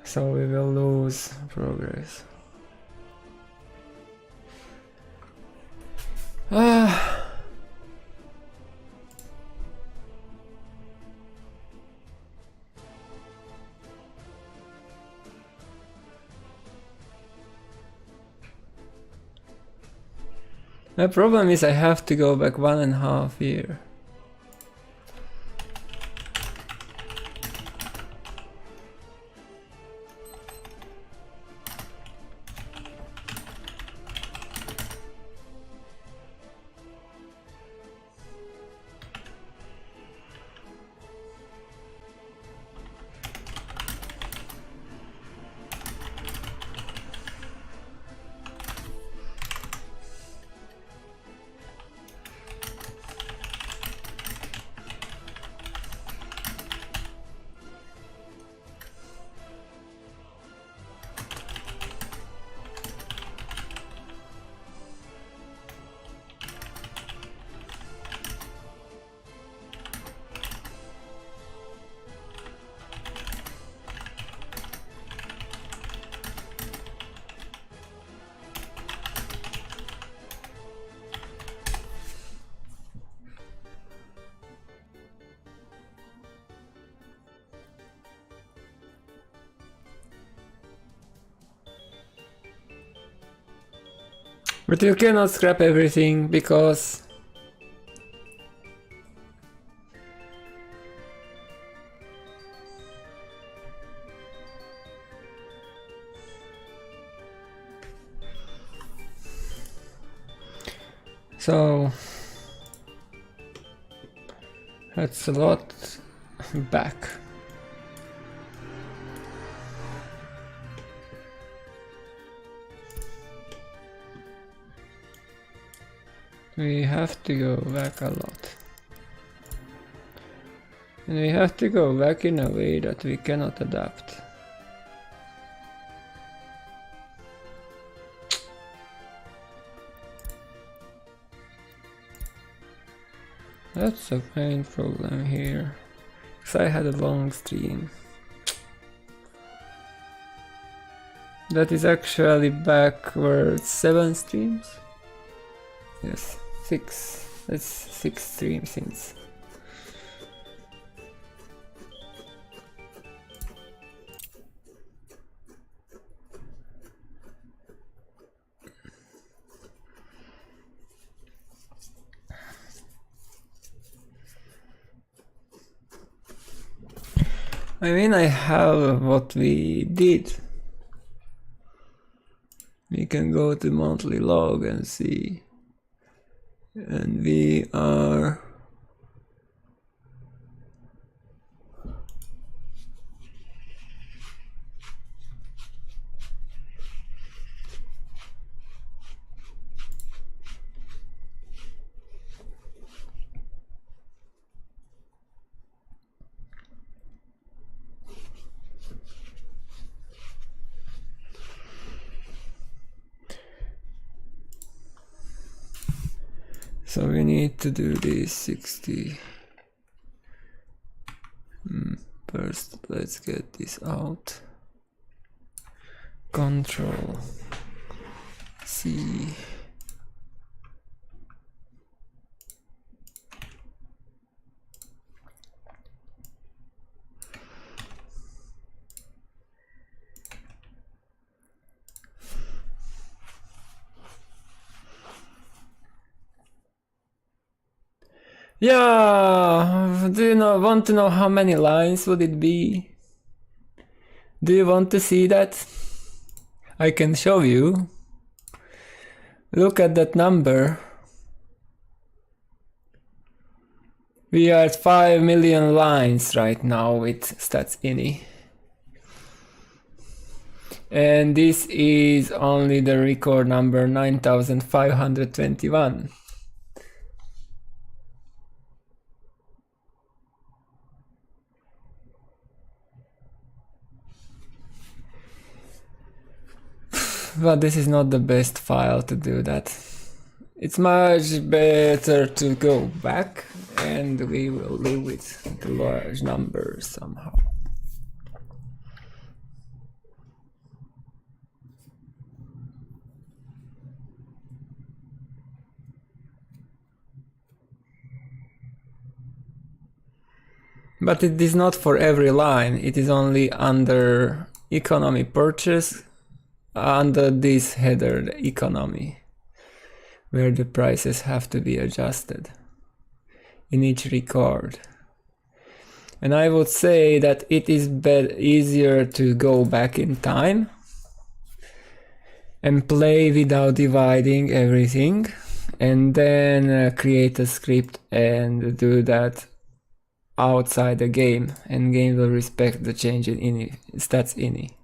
So we will lose progress. The problem is I have to go back 1.5 years. But you cannot scrap everything because so that's a lot back. We have to go back a lot. And we have to go back in a way that we cannot adapt. That's the main problem here. Because I had a long stream. That is actually backwards 7 streams? Yes, 6. That's 6 streams since. I mean, I have what we did. We can go to monthly log and see. And we are so we need to do this 60. First, let's get this out. Control C. Yeah, do you want to know how many lines would it be? Do you want to see that? I can show you. Look at that number. We are at 5 million lines right now with stats.ini. And this is only the record number 9521. But this is not the best file to do that. It's much better to go back and we will live with the large numbers somehow. But it is not for every line, it is only under economy purchase, under this header, the economy, where the prices have to be adjusted in each record. And I would say that it is easier to go back in time and play without dividing everything, and then create a script and do that outside the game, and game will respect the change in stats.ini.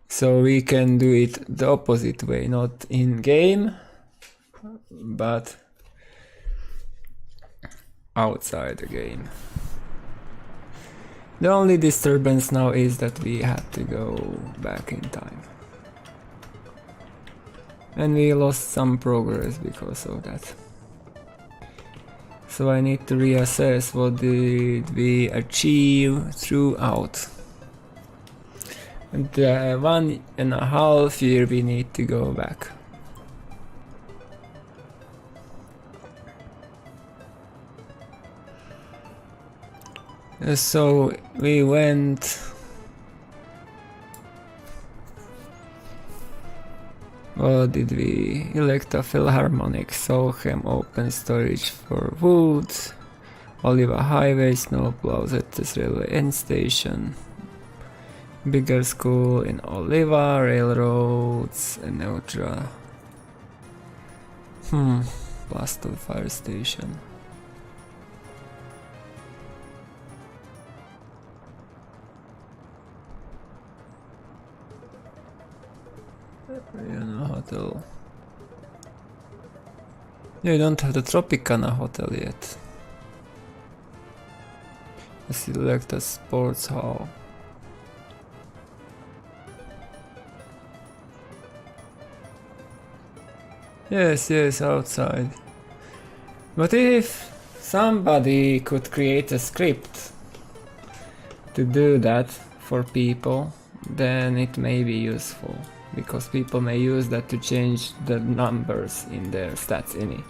So we can do it the opposite way, not in game, but outside the game. The only disturbance now is that we had to go back in time. And we lost some progress because of that. So I need to reassess what did we achieve throughout. And 1.5 years we need to go back. So we went What did we elect? A Philharmonic, Solheim, open storage for wood, Oliva Highway, snowplows at this railway end station, bigger school in Oliva, railroads, and Neutra. Blasted fire station. Vienna hotel. You don't have the Tropicana hotel yet. Select a sports hall. Yes, outside. But if somebody could create a script to do that for people, then it may be useful, because people may use that to change the numbers in their stats ini.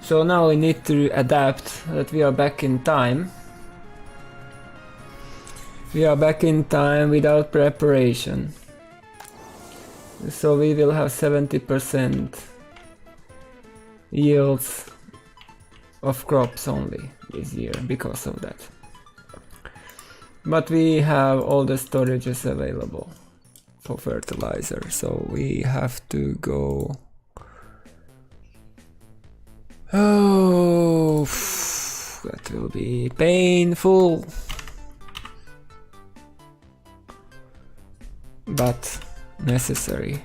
So now we need to adapt that we are back in time. We are back in time without preparation. So we will have 70% yields of crops only this year because of that. But we have all the storages available for fertilizer, so we have to go. Oh, that will be painful, but necessary.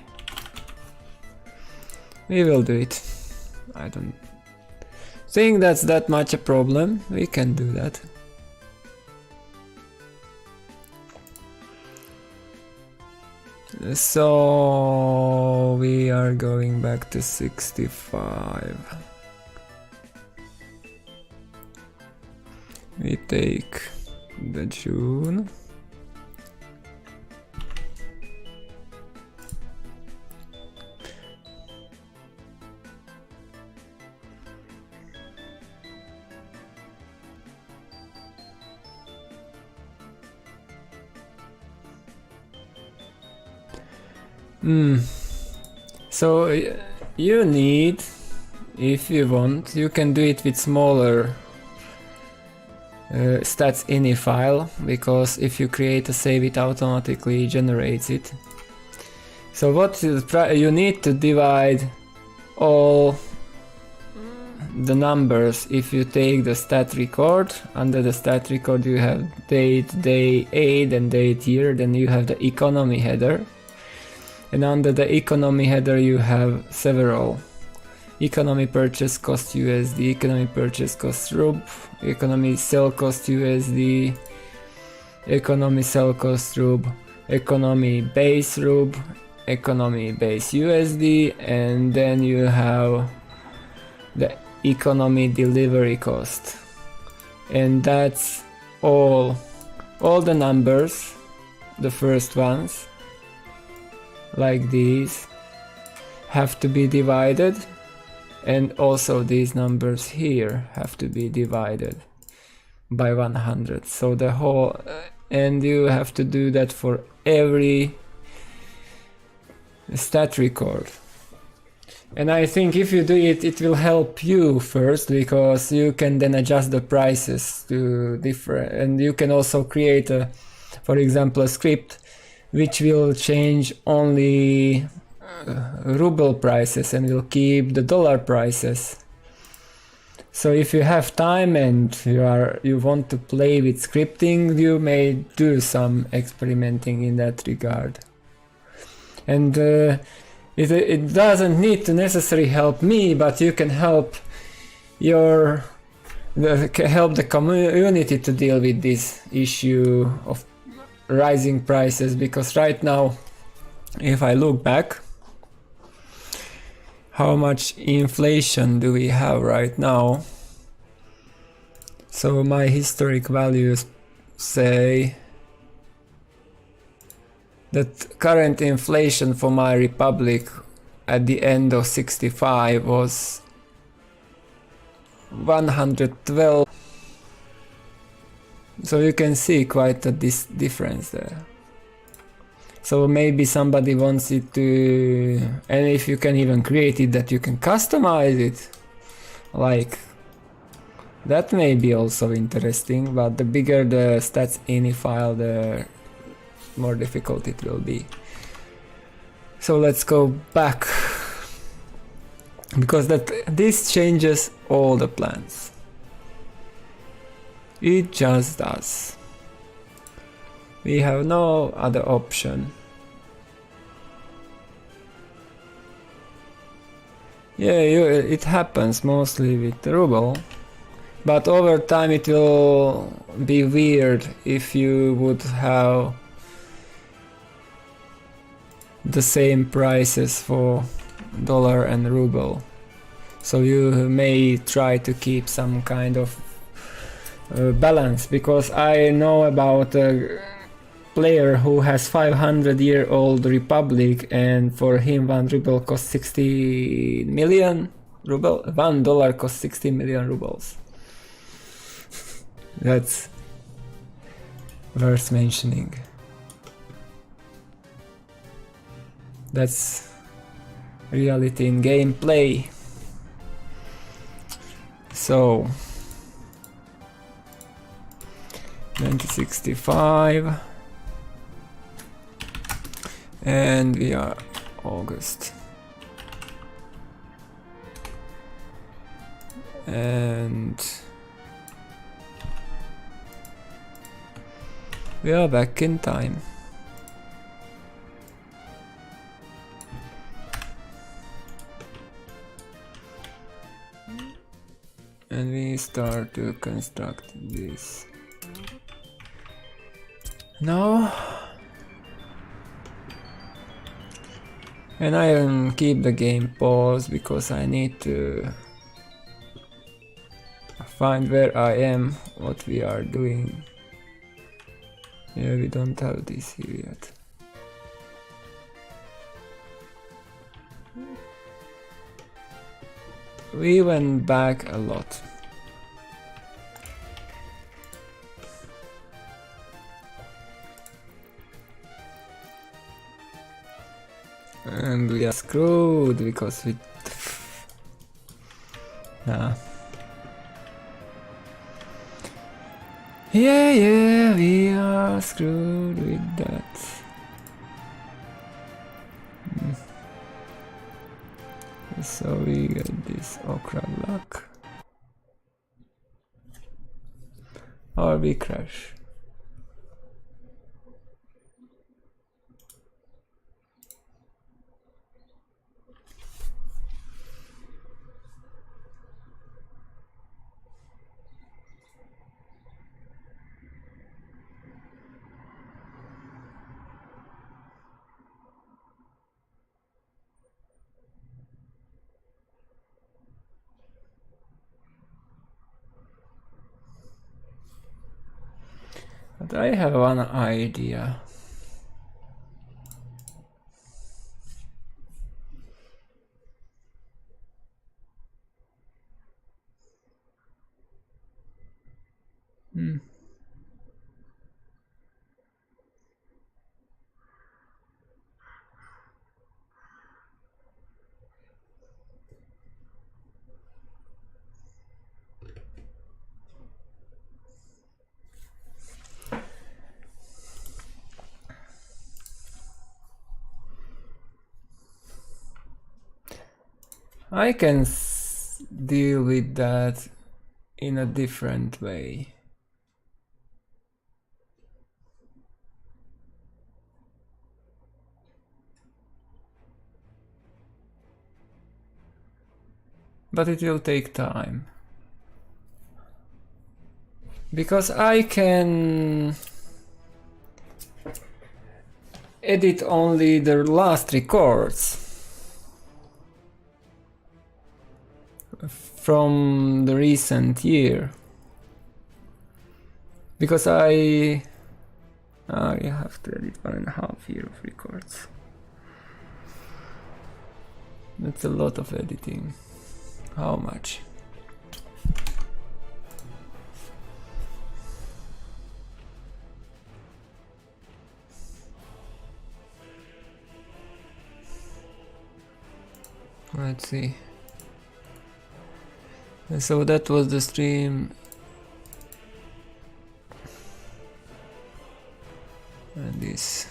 We will do it. I don't think that's that much a problem. We can do that. So we are going back to 65. We take the June. So you need, if you want, you can do it with smaller stats ini file, because if you create a save, it automatically generates it. So what you need to divide all the numbers. If you take the stat record, under the stat record you have date, day, age and date year, then you have the economy header. And under the economy header you have several. Economy purchase cost USD, economy purchase cost RUB, economy sell cost USD, economy sell cost RUB, economy base RUB, economy base USD, and then you have the economy delivery cost. And that's all the numbers, the first ones, like these, have to be divided, and also these numbers here have to be divided by 100. So the whole, and you have to do that for every stat record. And I think if you do it, it will help you first, because you can then adjust the prices to different, and you can also create a, for example, a script which will change only ruble prices and will keep the dollar prices. So if you have time and you want to play with scripting, you may do some experimenting in that regard. And it doesn't need to necessarily help me, but you can help help the community to deal with this issue of rising prices, because right now, if I look back, how much inflation do we have right now? So my historic values say that current inflation for my republic at the end of 65 was 112. So you can see quite a difference there. So maybe somebody wants it to, and if you can even create it that you can customize it, like that may be also interesting, but the bigger the stats ini file, the more difficult it will be. So let's go back, because this changes all the plans. It just does. We have no other option. Yeah, it happens mostly with ruble, but over time it will be weird if you would have the same prices for dollar and ruble. So you may try to keep some kind of balance, because I know about a player who has 500-year-old republic, and for him 1 ruble costs 60 million ruble. $1 costs 60 million rubles. That's worth mentioning. That's reality in gameplay. So 2065, and we are August, and we are back in time. And we start to construct this. No. And I keep the game paused because I need to find where I am, what we are doing. Yeah, we don't have this here yet. We went back a lot. And we are screwed because we... Nah. Yeah, we are screwed with that. So we get this okra block. Or we crash. But I have one idea. I can deal with that in a different way. But it will take time. Because I can edit only the last records from the recent year, because I have to edit 1.5 years of records. That's a lot of editing. How much? Let's see. And so that was the stream. And this.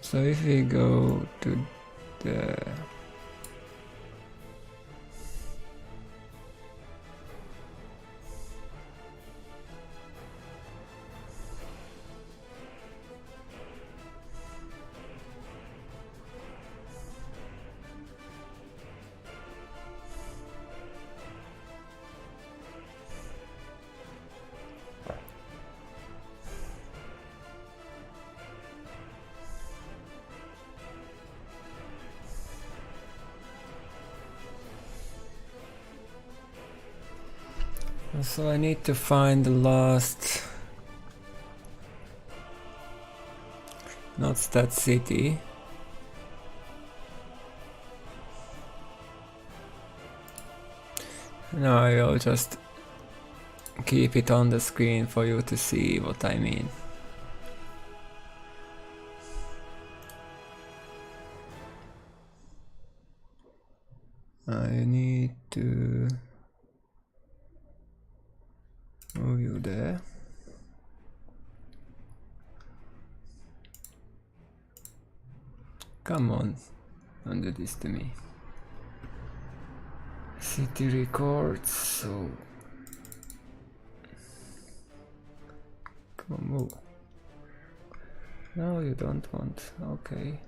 So if we go to the so I need to find the last, not that city. No, I will just keep it on the screen for you to see what I mean. I need to move you there. Come on, don't do this to me. City records, so come on, move. No, you don't want, okay.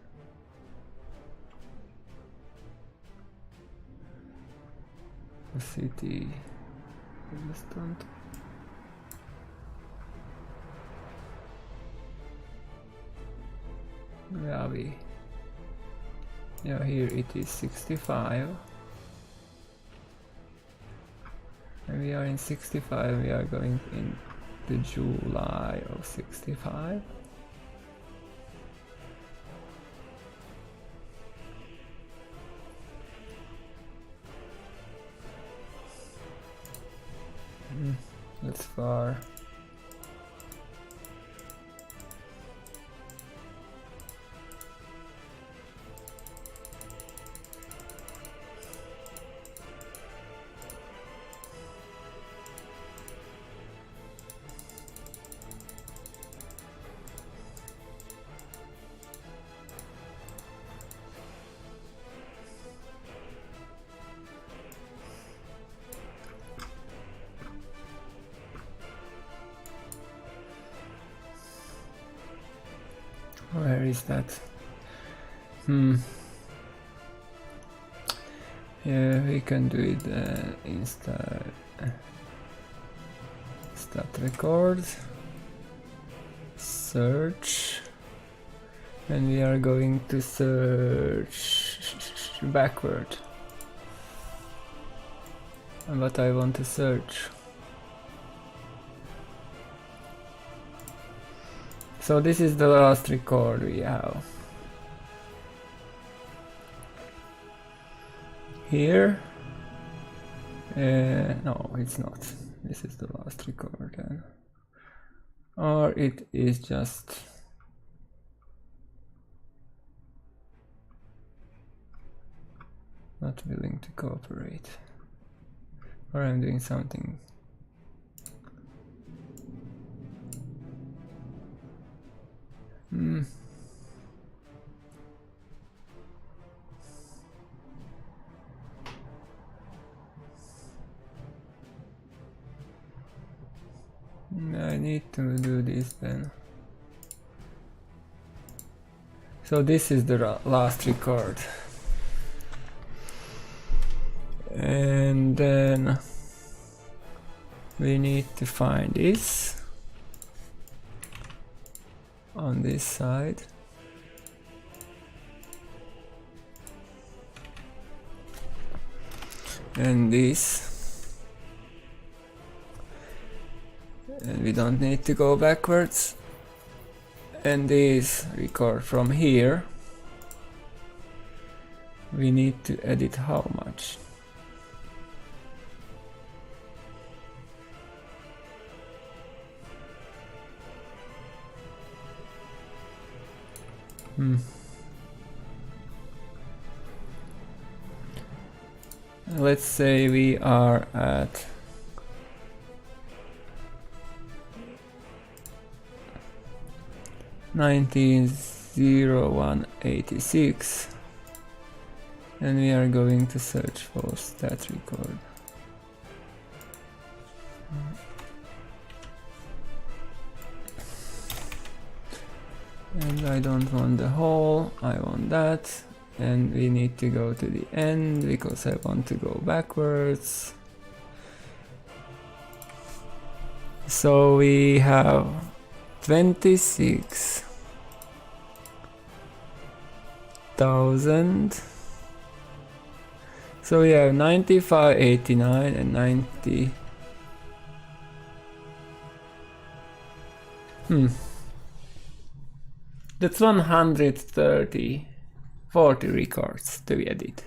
The city, understand? Where are we? Yeah, here it is 65. And we are in 65, we are going into July of 65. That's far. Where is that? Yeah, we can do it in start record, search, and we are going to search backward. And what I want to search. So this is the last record we have. Here? No, it's not. This is the last record then. Or it is just... not willing to cooperate. Or I'm doing something. I need to do this then. So this is the last record. And then we need to find this on this side. And this. And we don't need to go backwards. And this record from here. We need to edit how much? Let's say we are at 190186 and we are going to search for stat record. And I don't want the whole, I want that. And we need to go to the end because I want to go backwards. So we have 26,000. So we have 95, 89 and 90. That's 130, 40 records to be added.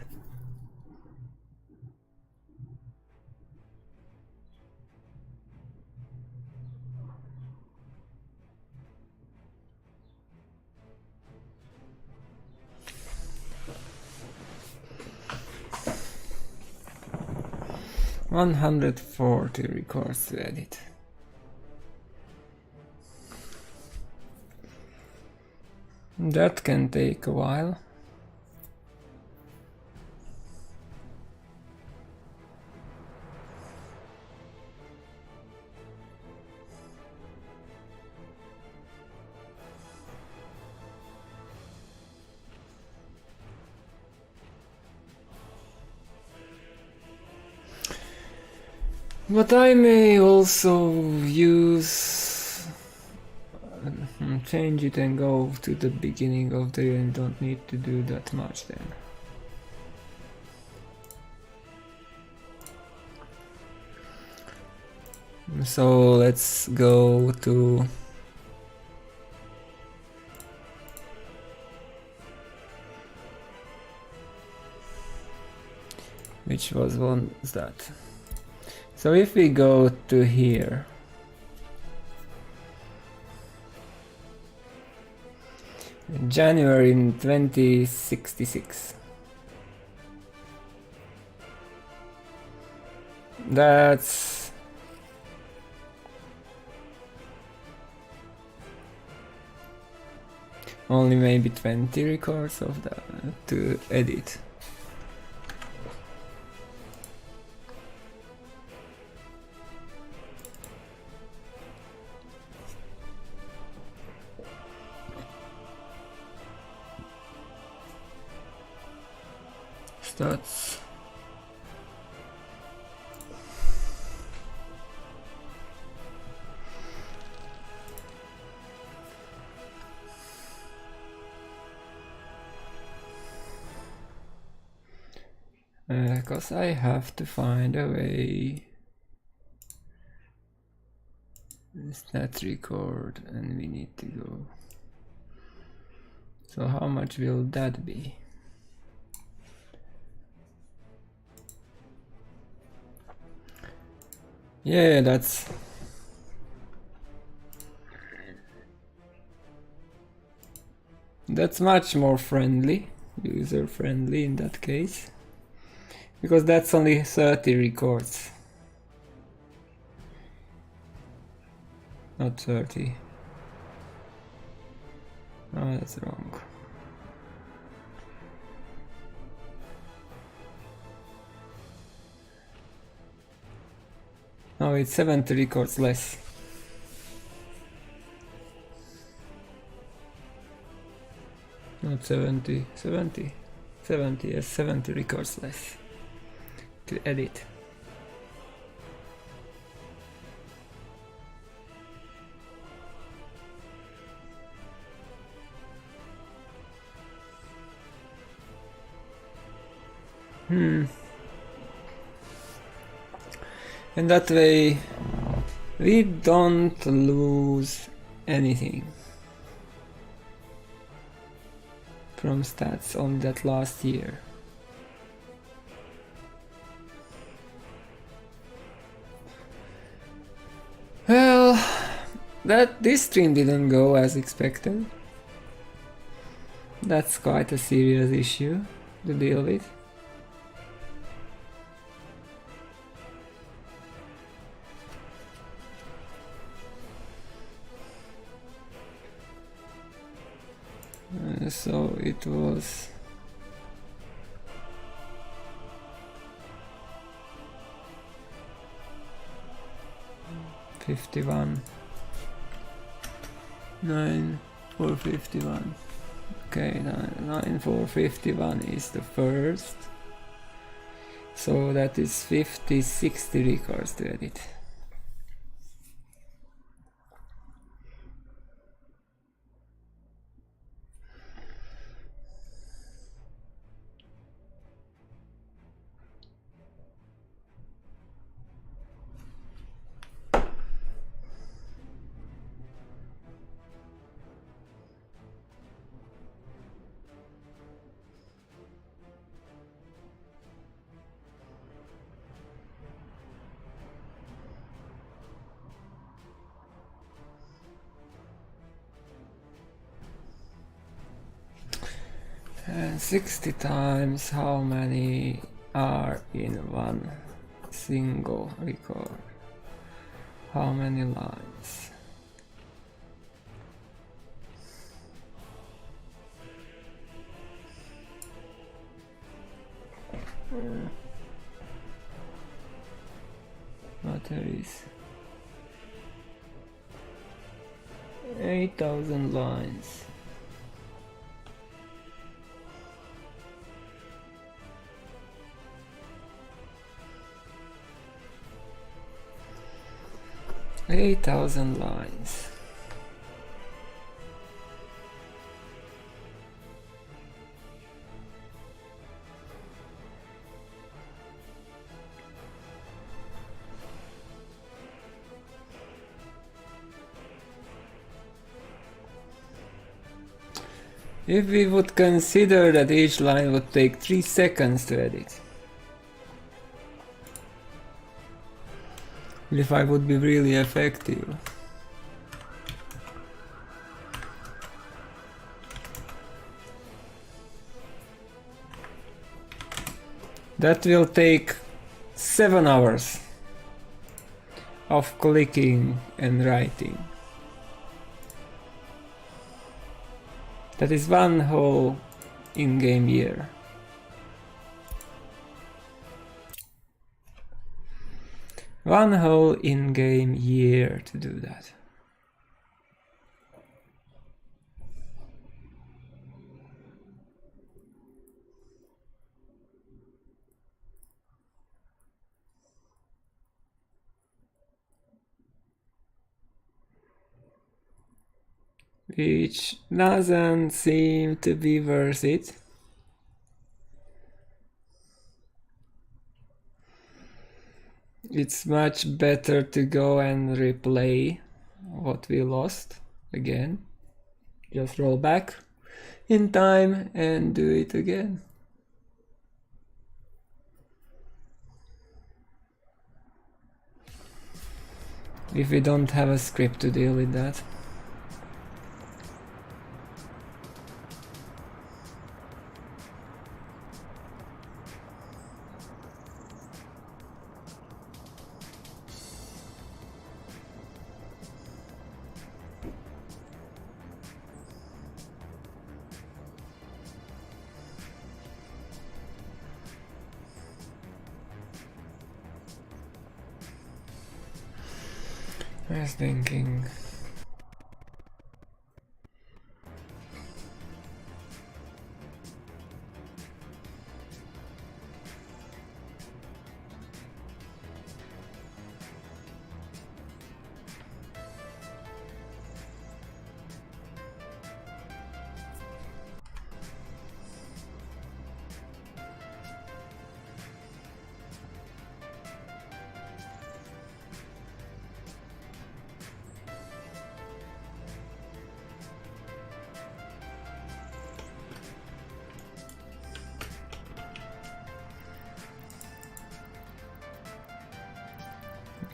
$140 records to edit. That can take a while. But I may also change it and go to the beginning of the year and don't need to do that much then. So let's go to which one is that? So if we go to here, January in 2066, that's only maybe 20 records of that to edit. Stats. Because I have to find a way. Stat record, and we need to go. So how much will that be? Yeah, that's much more friendly, user friendly in that case, because that's only 30 records, not 30. Oh, that's wrong. Oh, it's 70 records less. Not 70, 70, 70, yes, 70 records less to edit. And that way we don't lose anything from stats on that last year. Well, this stream didn't go as expected. That's quite a serious issue to deal with. So it was 51, 9 for 51. Okay, 9 for 51 is the first. So that is 50, 60 records to edit. And 60 times how many are in one single record? How many lines? What there is 8,000 lines. Eight thousand lines. If we would consider that each line would take 3 seconds to edit, if I would be really effective. That will take 7 hours of clicking and writing. That is one whole in-game year. One whole in-game year to do that. Which doesn't seem to be worth it. It's much better to go and replay what we lost again. Just roll back in time and do it again. If we don't have a script to deal with that. I was thinking.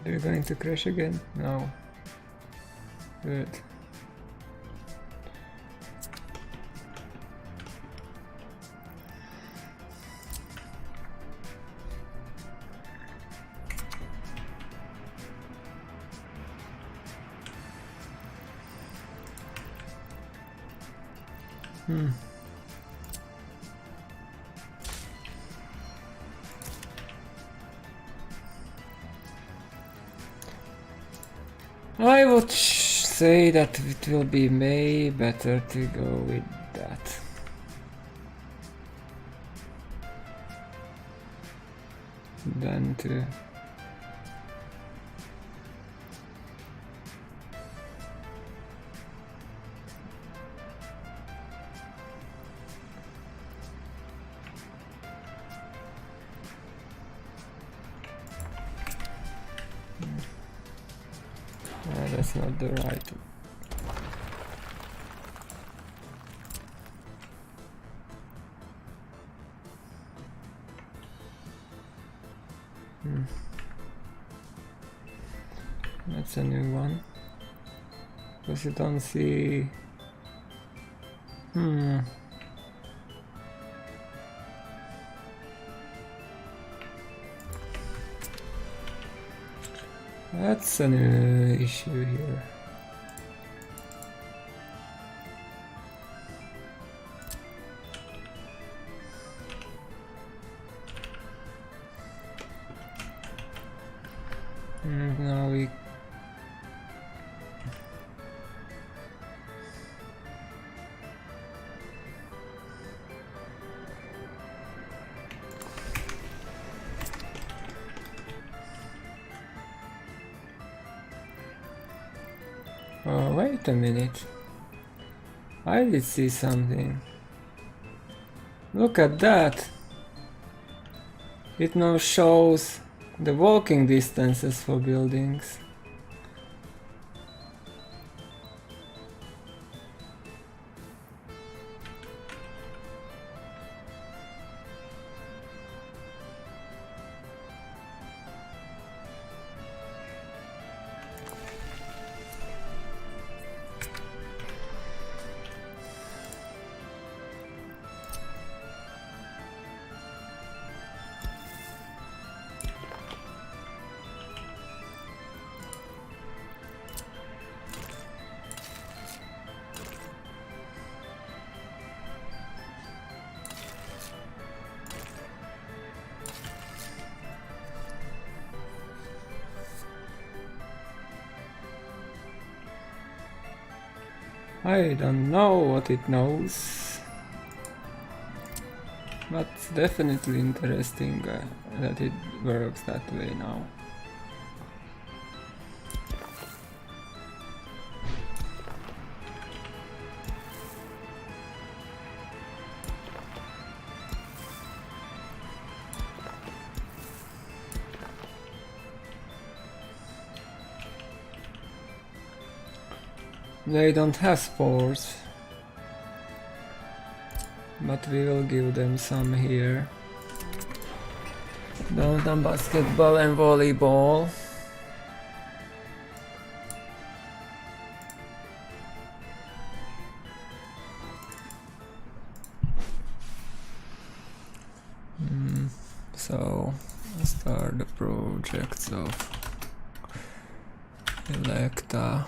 Are you going to crash again? No. Good. I would say that it will be way better to go with that. Than to... that's not the right. That's a new one. Because you don't see. That's an issue here. Now we oh, wait a minute. I did see something. Look at that. It now shows the walking distances for buildings. I don't know what it knows, but it's definitely interesting that it works that way now. They don't have spores, but we will give them some here. Downtown basketball and volleyball. So let's start the projects of Electa.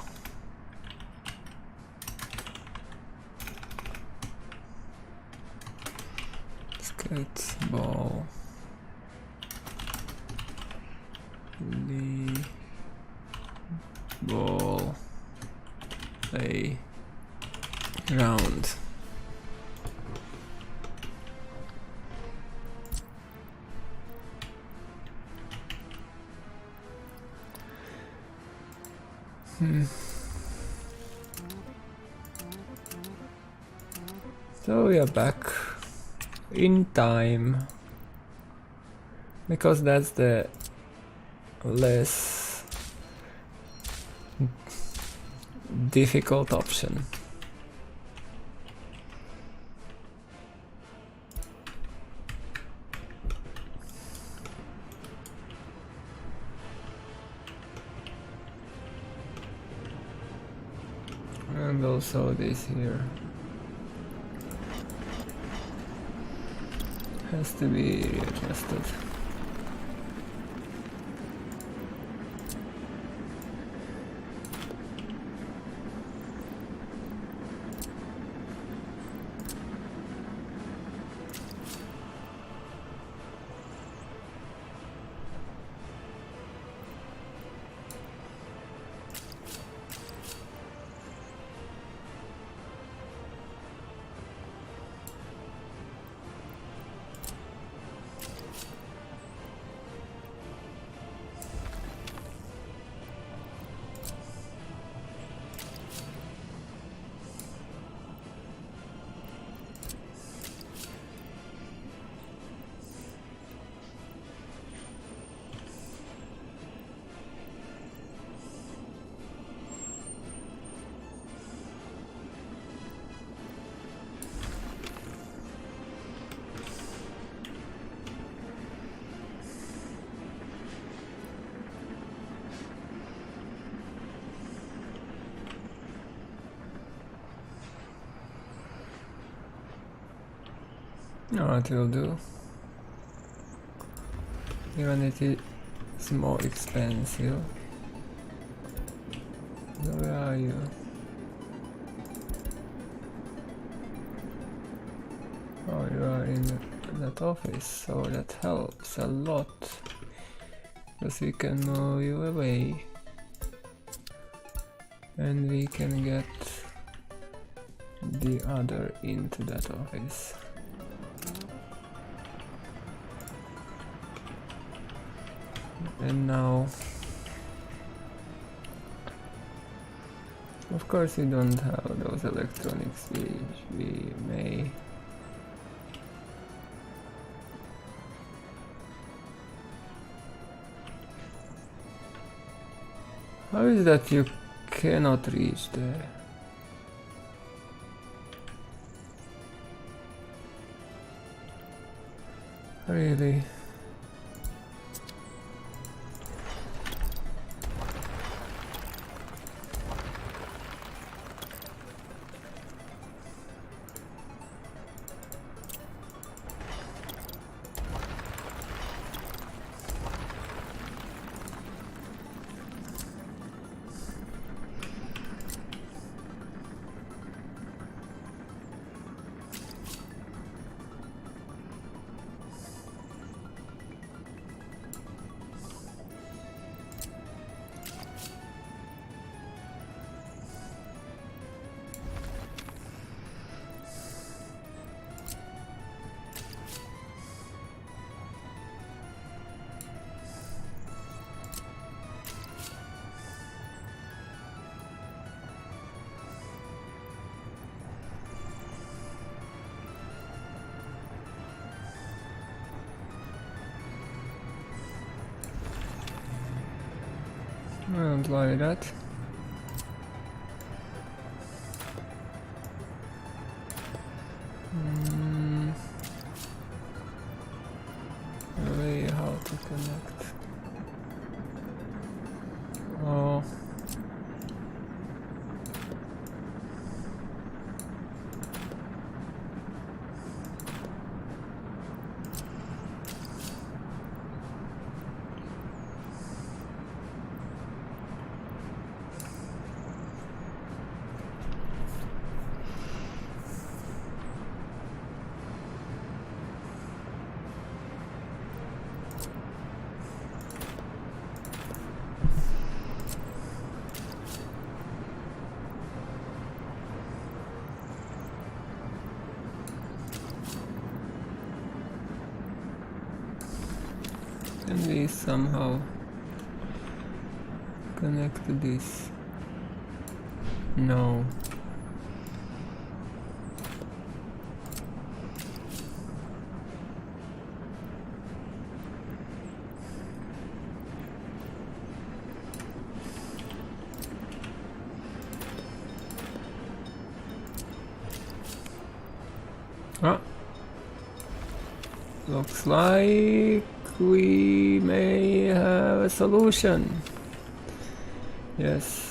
Ball, the ball, play round. So we are back in time, because that's the less difficult option. And also this here has to be adjusted. No, it will do. Even if it's more expensive. So where are you? Oh, you are in that office, so that helps a lot. Because we can move you away. And we can get the other into that office. And now, of course, we don't have those electronics, which we may. How is that you cannot reach there? Really? I don't like that. Way how to connect. Oh. Can we somehow connect to this? No. Ah. Looks like we may have a solution. Yes.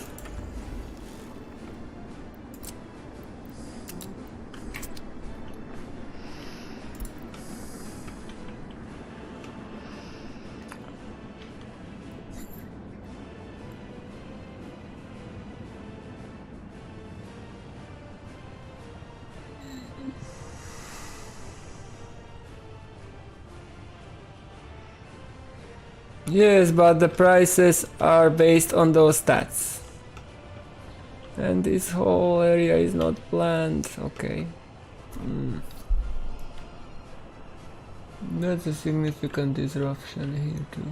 Yes, but the prices are based on those stats. And this whole area is not planned. Okay. That's a significant disruption here too.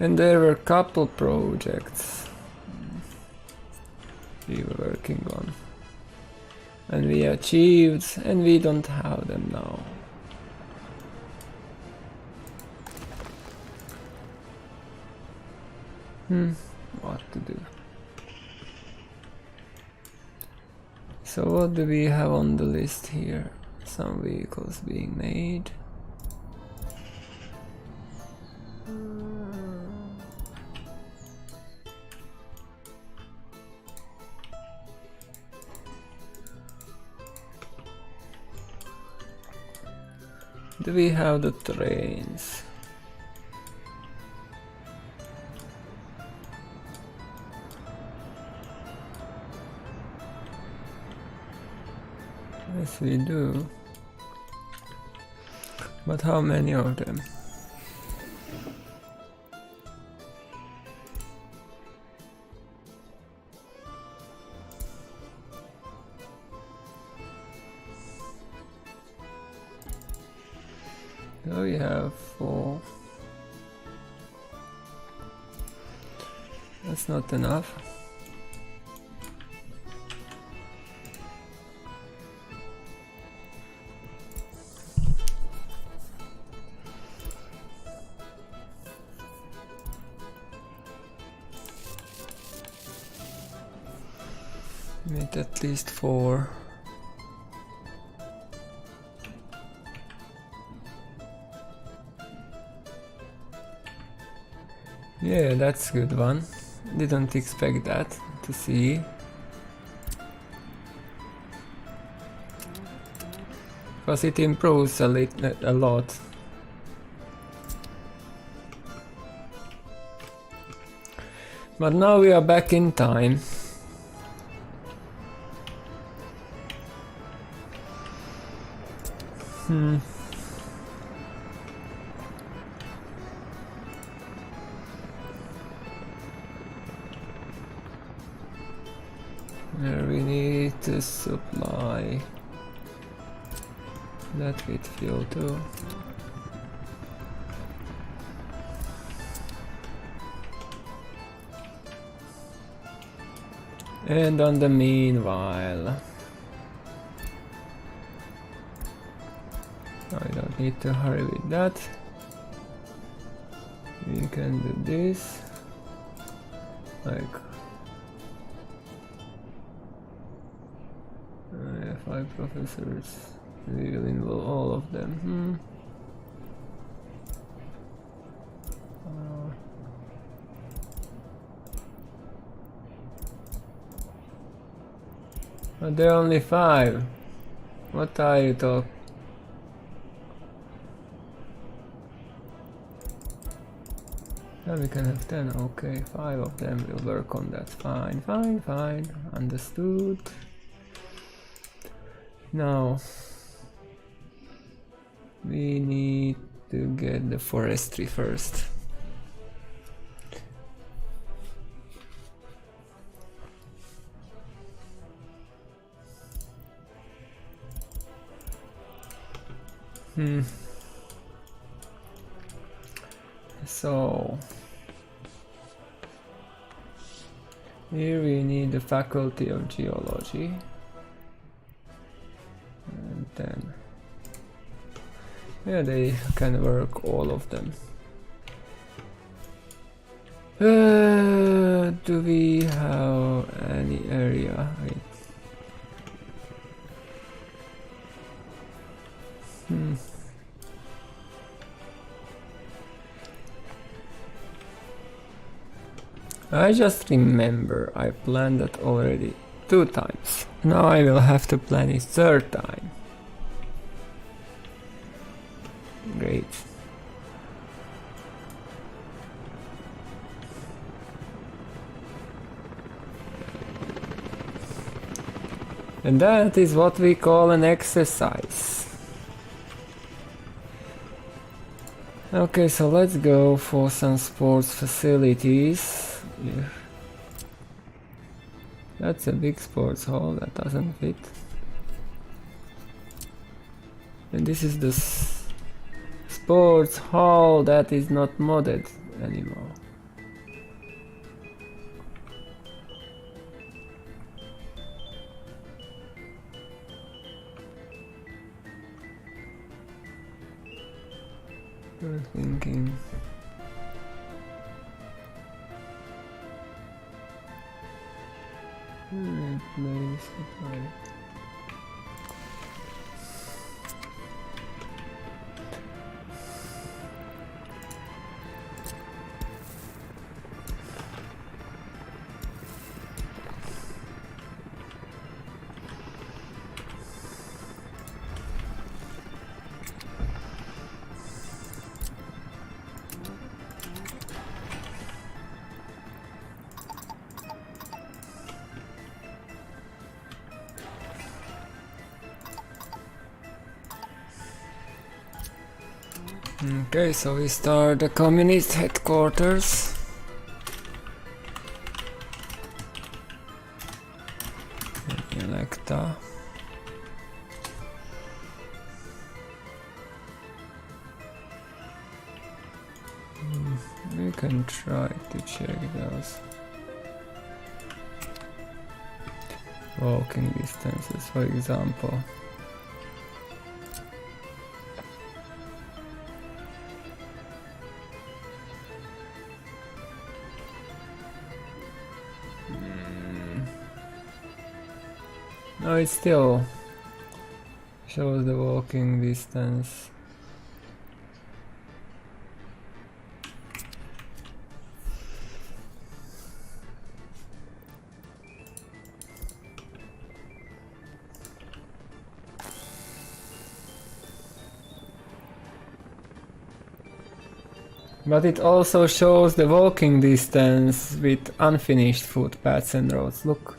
And there were a couple projects we were working on. And we achieved, and we don't have them now. What to do? So what do we have on the list here? Some vehicles being made. Do we have the trains? Yes, we do. But how many of them? So we have 4. That's not enough. Need at least 4. Yeah, that's a good one. Didn't expect that to see. Because it improves a lot. But now we are back in time. Where we need to supply that with fuel too. And on the meanwhile, I don't need to hurry with that. We can do this, like 5 professors. We will involve all of them. But there are only 5. What are you talking? Yeah, we can have 10. Okay, 5 of them will work on that. Fine, fine, fine. Understood. Now we need to get the forestry first. So here we need the faculty of geology. And then, yeah, they can work all of them. Do we have any area? I just remember I planned that already 2 times. Now I will have to plan it 3rd time. Great. And that is what we call an exercise. Okay, so let's go for some sports facilities. Yeah. That's a big sports hall, that doesn't fit. And this is the sports hall that is not modded anymore. I'm thinking. Place supply. Okay, so we start the communist headquarters. Electa. We can try to check those walking distances, for example. No, it still shows the walking distance. But it also shows the walking distance with unfinished footpaths and roads. Look.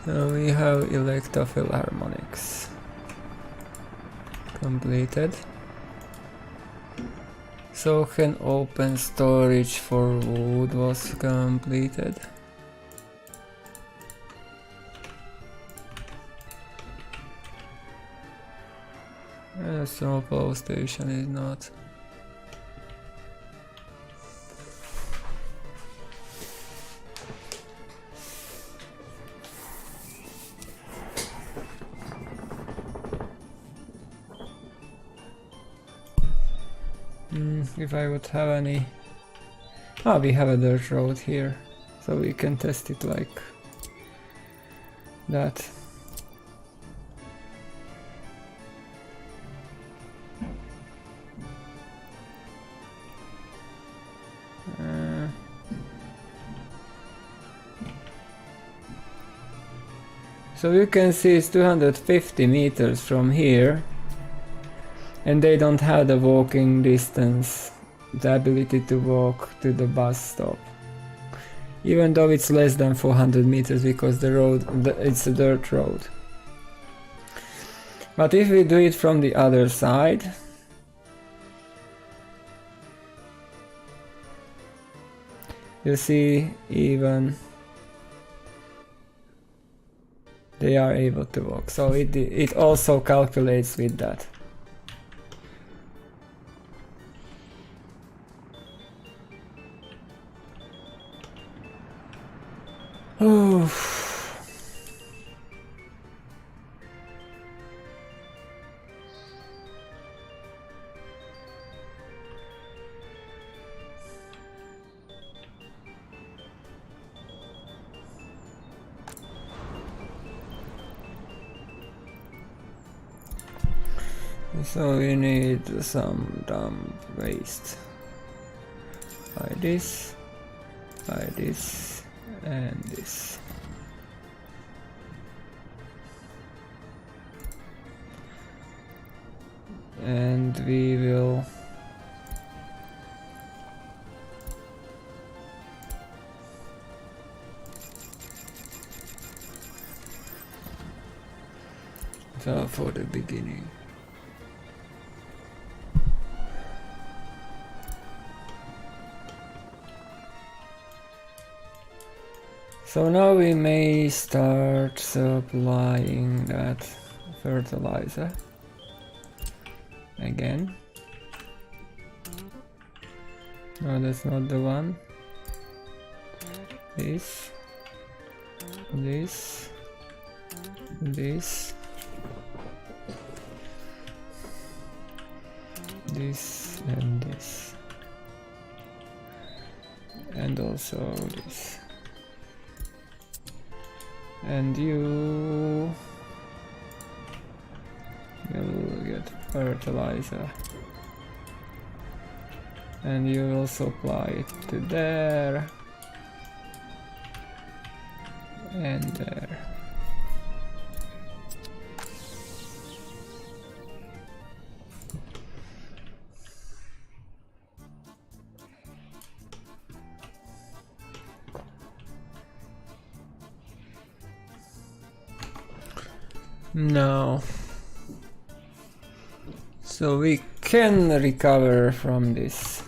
So we have Electa Philharmonics completed. So can open storage for wood was completed. Snowplow station is not. If I would have any... Ah, we have a dirt road here, so we can test it like that. So you can see it's 250 meters from here. And they don't have the walking distance, the ability to walk to the bus stop. Even though it's less than 400 meters because the road, it's a dirt road. But if we do it from the other side, you see even they are able to walk. So it also calculates with that. Oh. So we need some dump waste. By this, and this. And we will so for the beginning. So now we may start supplying that fertilizer again. No, that's not the one. This, this, this, this, and this, and also this. And you will get fertilizer, and you will supply it to there and there. No. So we can recover from this.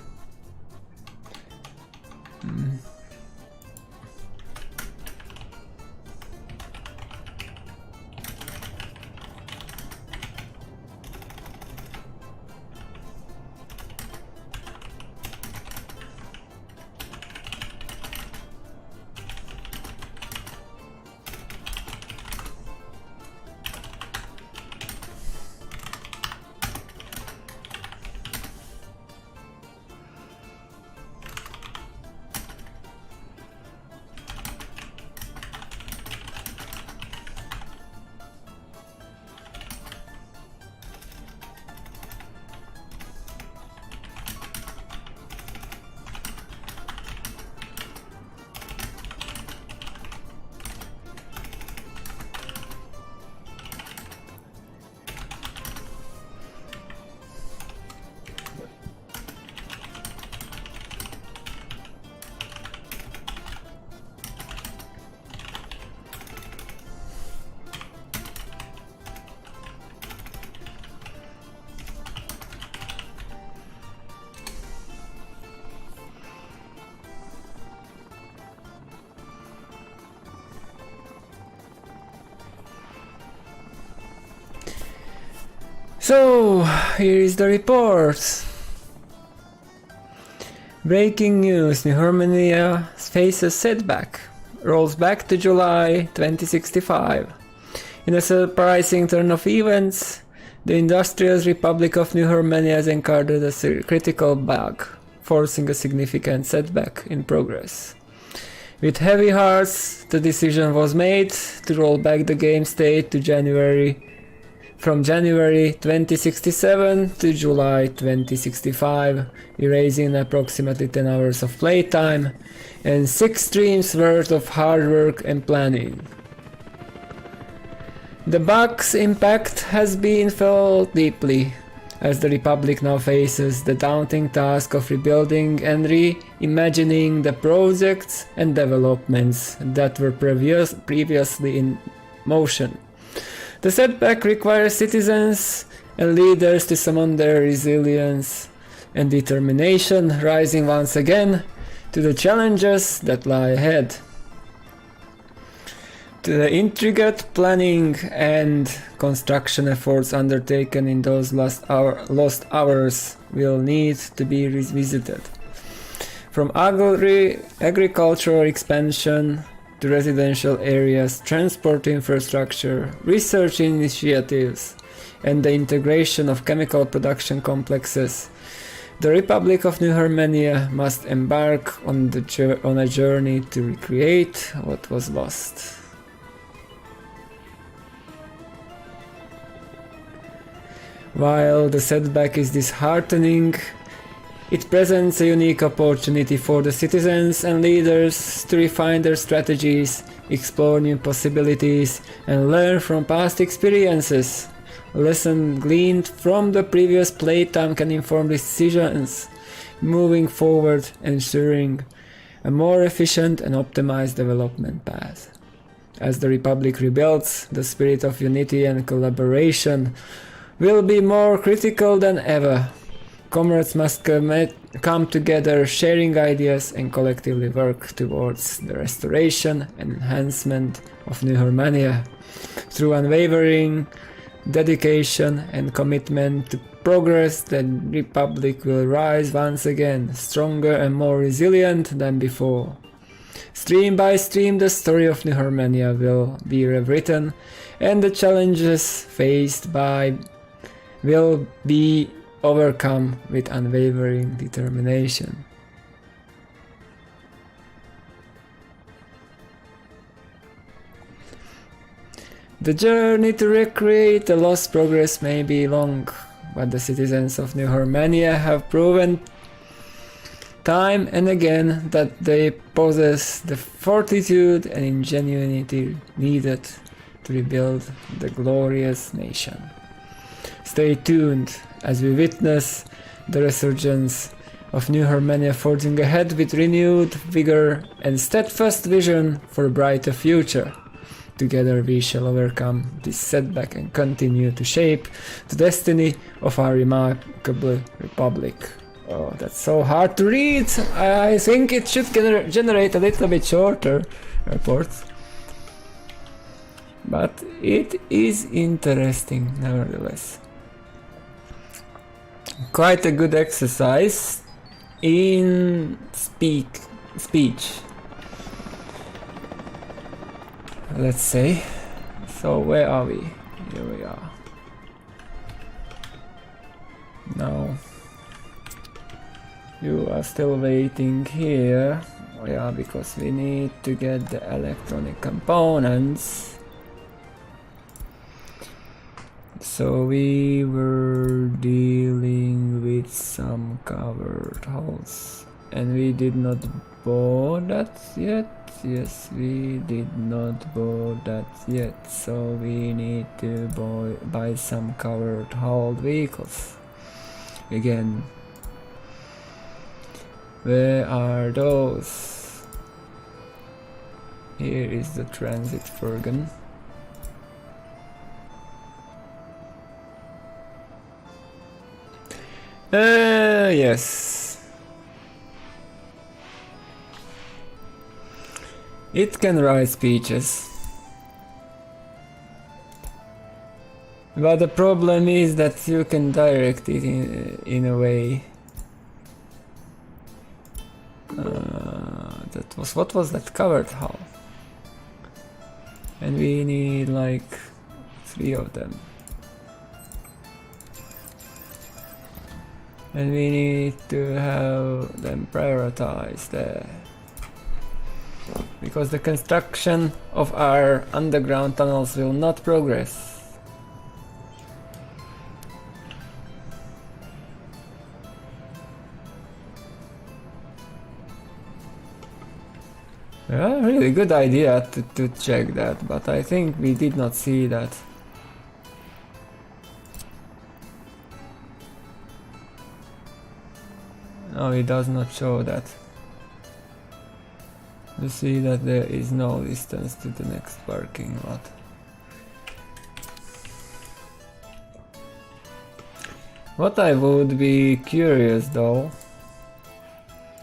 So, here is the report. Breaking news, New Hurmania faces setback. Rolls back to July 2065. In a surprising turn of events, the Industrious Republic of New Hurmania has encountered a critical bug, forcing a significant setback in progress. With heavy hearts, the decision was made to roll back the game state to from January 2067 to July 2065, erasing approximately 10 hours of playtime and 6 streams worth of hard work and planning. The bug's impact has been felt deeply, as the Republic now faces the daunting task of rebuilding and reimagining the projects and developments that were previously in motion. The setback requires citizens and leaders to summon their resilience and determination, rising once again to the challenges that lie ahead. The intricate planning and construction efforts undertaken in those lost hours will need to be revisited. From agricultural expansion to residential areas, transport infrastructure, research initiatives, and the integration of chemical production complexes, the Republic of New Hurmania must embark on a journey to recreate what was lost. While the setback is disheartening, it presents a unique opportunity for the citizens and leaders to refine their strategies, explore new possibilities, and learn from past experiences. Lessons gleaned from the previous playtime can inform decisions moving forward, ensuring a more efficient and optimized development path. As the Republic rebuilds, the spirit of unity and collaboration will be more critical than ever. Comrades must come together, sharing ideas and collectively work towards the restoration and enhancement of New Hurmania. Through unwavering dedication and commitment to progress, the Republic will rise once again, stronger and more resilient than before. Stream by stream, the story of New Hurmania will be rewritten, and the challenges faced will be overcome with unwavering determination. The journey to recreate the lost progress may be long, but the citizens of New Hurmania have proven time and again that they possess the fortitude and ingenuity needed to rebuild the glorious nation. Stay tuned as we witness the resurgence of New Hurmania forging ahead with renewed vigor and steadfast vision for a brighter future. together we shall overcome this setback and continue to shape the destiny of our remarkable republic. Oh, that's so hard to read. I think it should generate a little bit shorter reports. But it is interesting nevertheless. Quite a good exercise in speech. Let's say. So where are we? Here we are. Now you are still waiting here. Oh, yeah, because we need to get the electronic components. So we were dealing with some covered holes, and we did not board that yet. Yes, we did not board that yet, so we need to buy some covered hauled vehicles. Again, where are those? Here is the transit furgon. Yes. It can write speeches. But the problem is that you can direct it in a way. What was that covered hull? And we need like 3 of them. And we need to have them prioritized there. Because the construction of our underground tunnels will not progress. Yeah, really good idea to check that, but I think we did not see that. No, it does not show that. You see that there is no distance to the next parking lot. What I would be curious though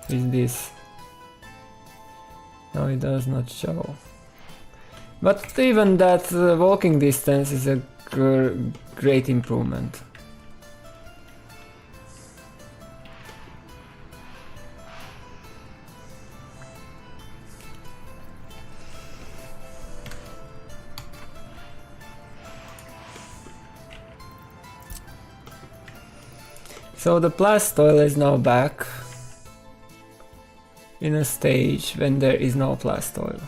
is this. No, it does not show. But even that walking distance is a great improvement. So the Plastoil is now back in a stage when there is no Plastoil.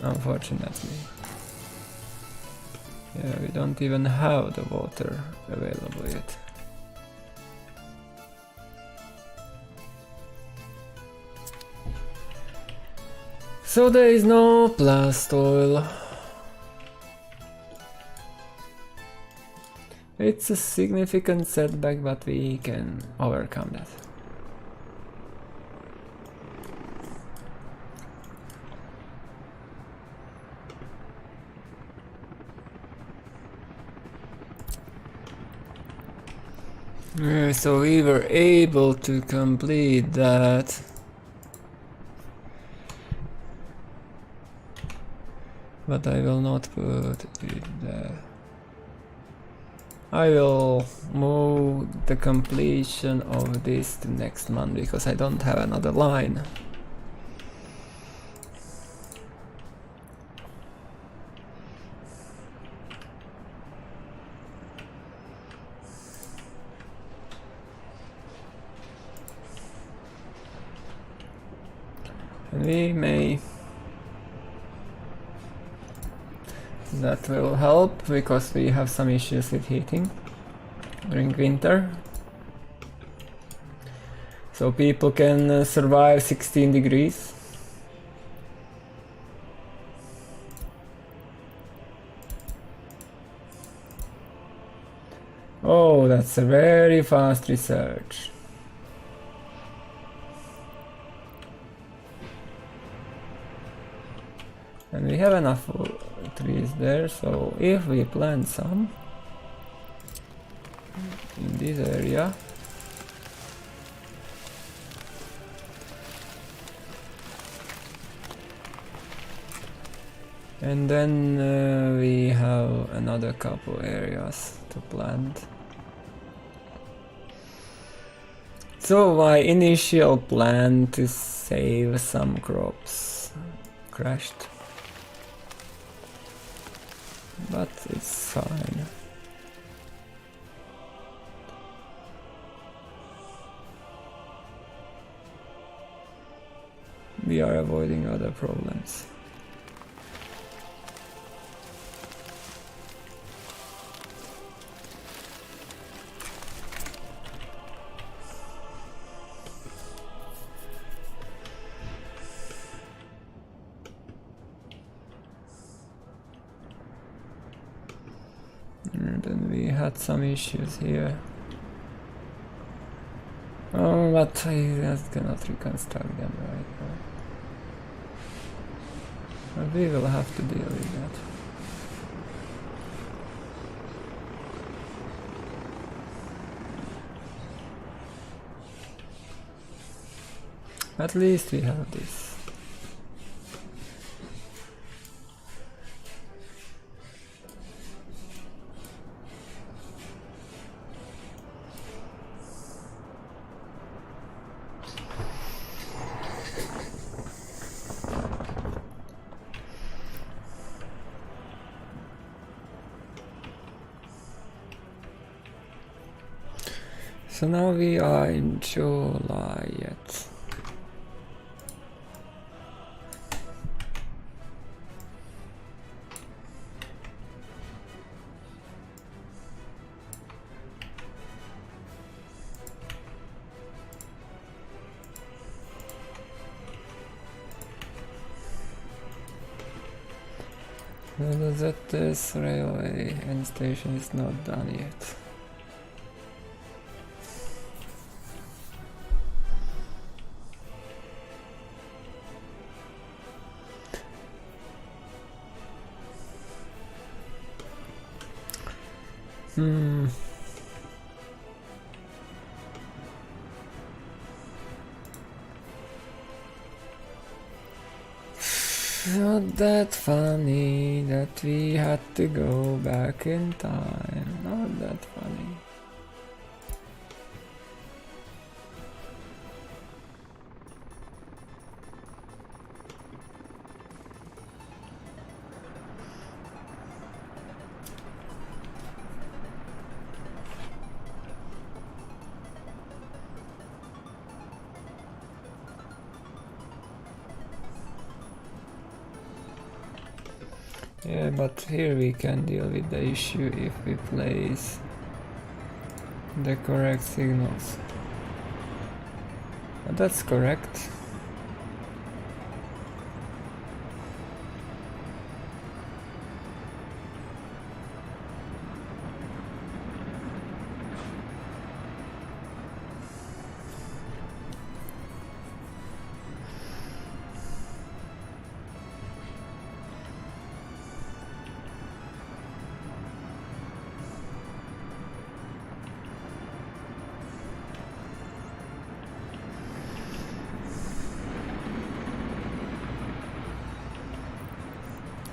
Unfortunately. Yeah, we don't even have the water available yet. So there is no Plastoil. It's a significant setback, but we can overcome that. So we were able to complete that. But I will not put it there. I will move the completion of this to next month because I don't have another line. And we may... That will help because we have some issues with heating during winter. So people can survive 16 degrees. Oh, that's a very fast research. And we have enough trees there, so if we plant some in this area, and then we have another couple areas to plant. So my initial plan to save some crops crashed, but it's fine. We are avoiding other problems. And then we had some issues here. Oh, but I just cannot reconstruct them right now. But we will have to deal with that. At least we have this. So now we are in July yet. The ZS railway end station is not done yet. Not that funny that we had to go back in time. Not that funny. Yeah, but here we can deal with the issue if we place the correct signals. But that's correct.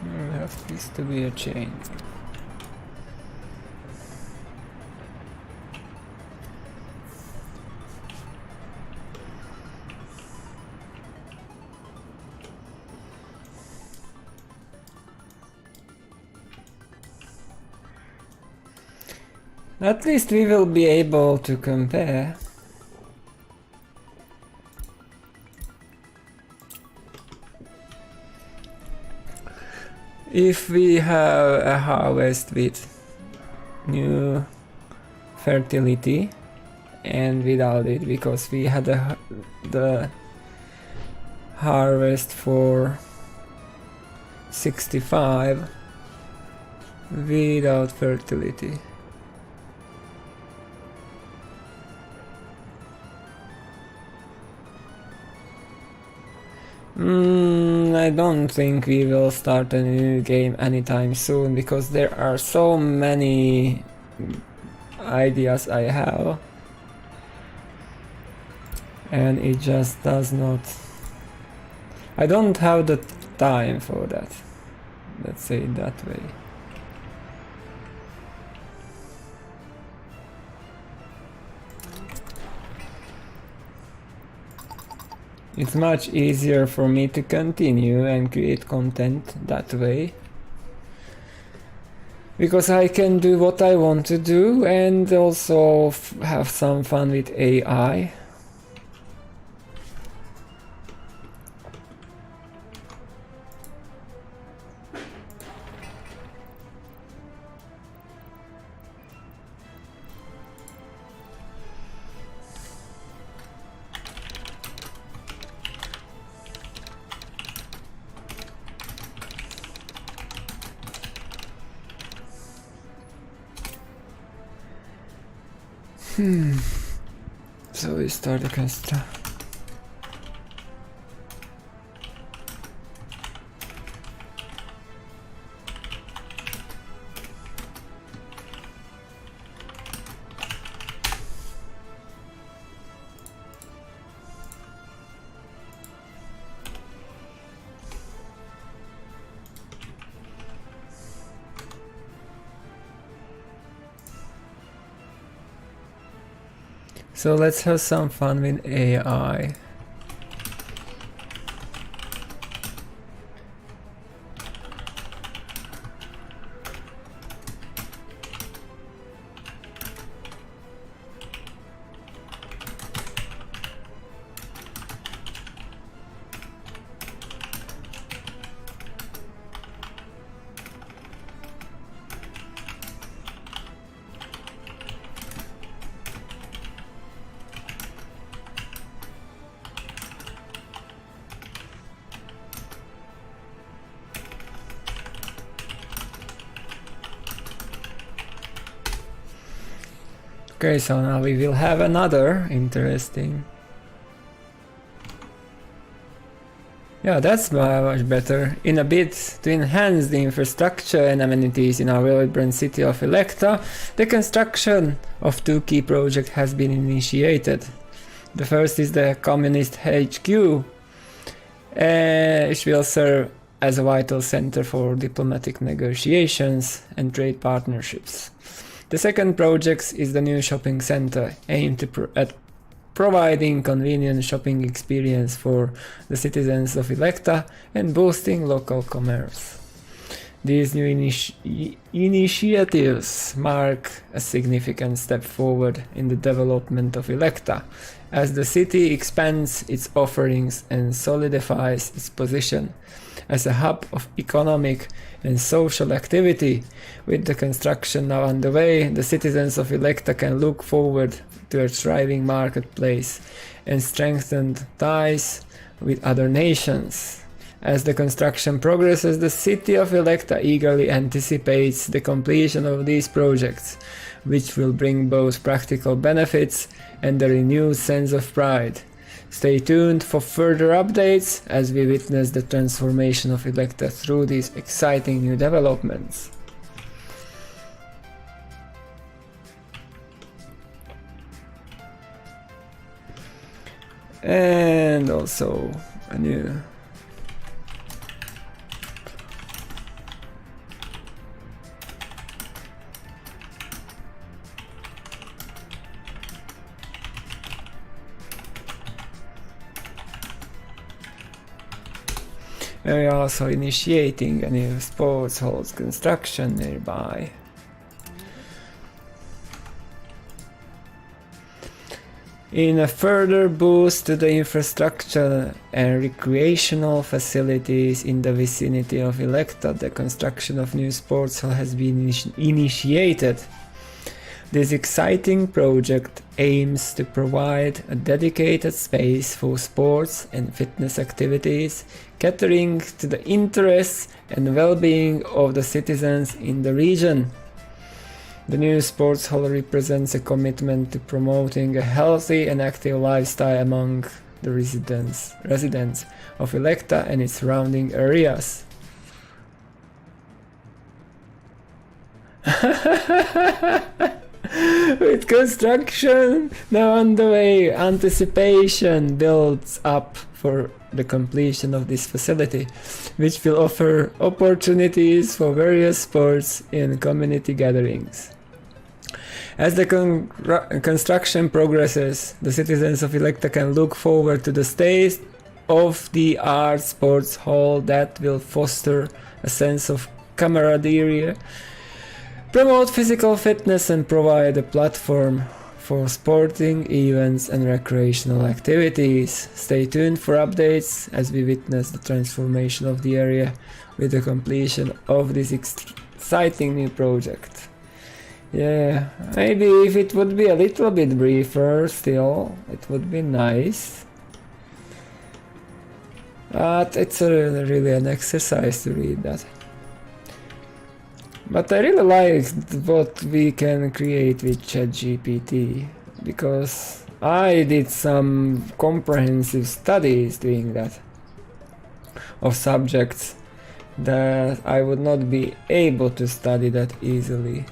We have this to be a chain. At least we will be able to compare. If we have a harvest with new fertility and without it, because we had the harvest for 65 without fertility. I don't think we will start a new game anytime soon, because there are so many ideas I have, and it just does not... I don't have the time for that, let's say it that way. It's much easier for me to continue and create content that way, because I can do what I want to do and also have some fun with AI. So we start the construction. So let's have some fun with AI. Okay, so now we will have another interesting... Yeah, that's much better. In a bid to enhance the infrastructure and amenities in our vibrant city of Electa, the construction of two key projects has been initiated. The first is the Communist HQ, which will serve as a vital center for diplomatic negotiations and trade partnerships. The second project is the new shopping center, aimed at providing convenient shopping experience for the citizens of Electa and boosting local commerce. These new initiatives mark a significant step forward in the development of Electa, as the city expands its offerings and solidifies its position as a hub of economic and social activity. With the construction now underway, the citizens of Electa can look forward to a thriving marketplace and strengthened ties with other nations. As the construction progresses, the city of Electa eagerly anticipates the completion of these projects, which will bring both practical benefits and a renewed sense of pride. Stay tuned for further updates as we witness the transformation of Electa through these exciting new developments. And also a new we are also initiating a new sports hall's construction nearby. In a further boost to the infrastructure and recreational facilities in the vicinity of Electa, the construction of new sports hall has been initiated. This exciting project aims to provide a dedicated space for sports and fitness activities, catering to the interests and well-being of the citizens in the region. The new sports hall represents a commitment to promoting a healthy and active lifestyle among the residents of Electa and its surrounding areas. With construction now underway, anticipation builds up for the completion of this facility, which will offer opportunities for various sports and community gatherings. As the construction progresses, the citizens of Electa can look forward to the state-of-the-art sports hall that will foster a sense of camaraderie, promote physical fitness, and provide a platform for sporting events and recreational activities. Stay tuned for updates as we witness the transformation of the area with the completion of this exciting new project. Yeah, maybe if it would be a little bit briefer still, it would be nice. But it's really an exercise to read that. But I really like what we can create with ChatGPT, because I did some comprehensive studies doing that, of subjects that I would not be able to study that easily.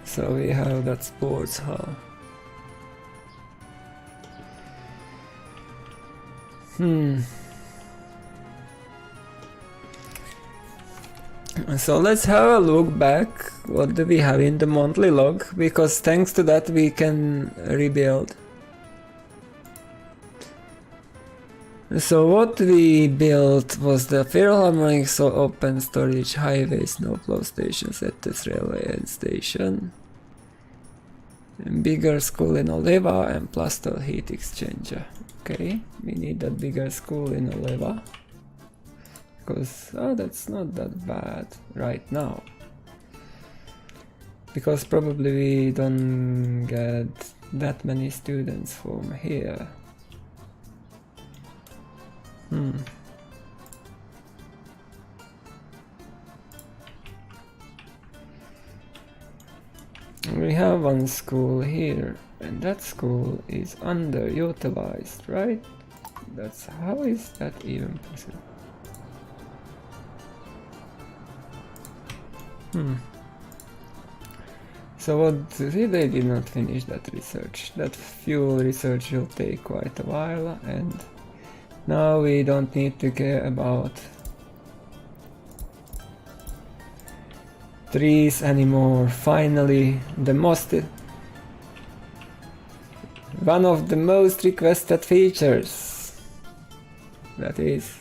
So we have that sports hall. So let's have a look back. What do we have in the monthly log? Because thanks to that we can rebuild. So what we built was the Philharmonic open storage, highway, snowplow station, Settes railway and station, and bigger school in Oliva, and Plastel heat exchanger. Okay, we need that bigger school in Oliva, because that's not that bad right now, because probably we don't get that many students from here. We have one school here, and that school is underutilized, right? How is that even possible? So what, see, they did not finish that research. That fuel research will take quite a while, and now we don't need to care about trees anymore. Finally, one of the most requested features, that is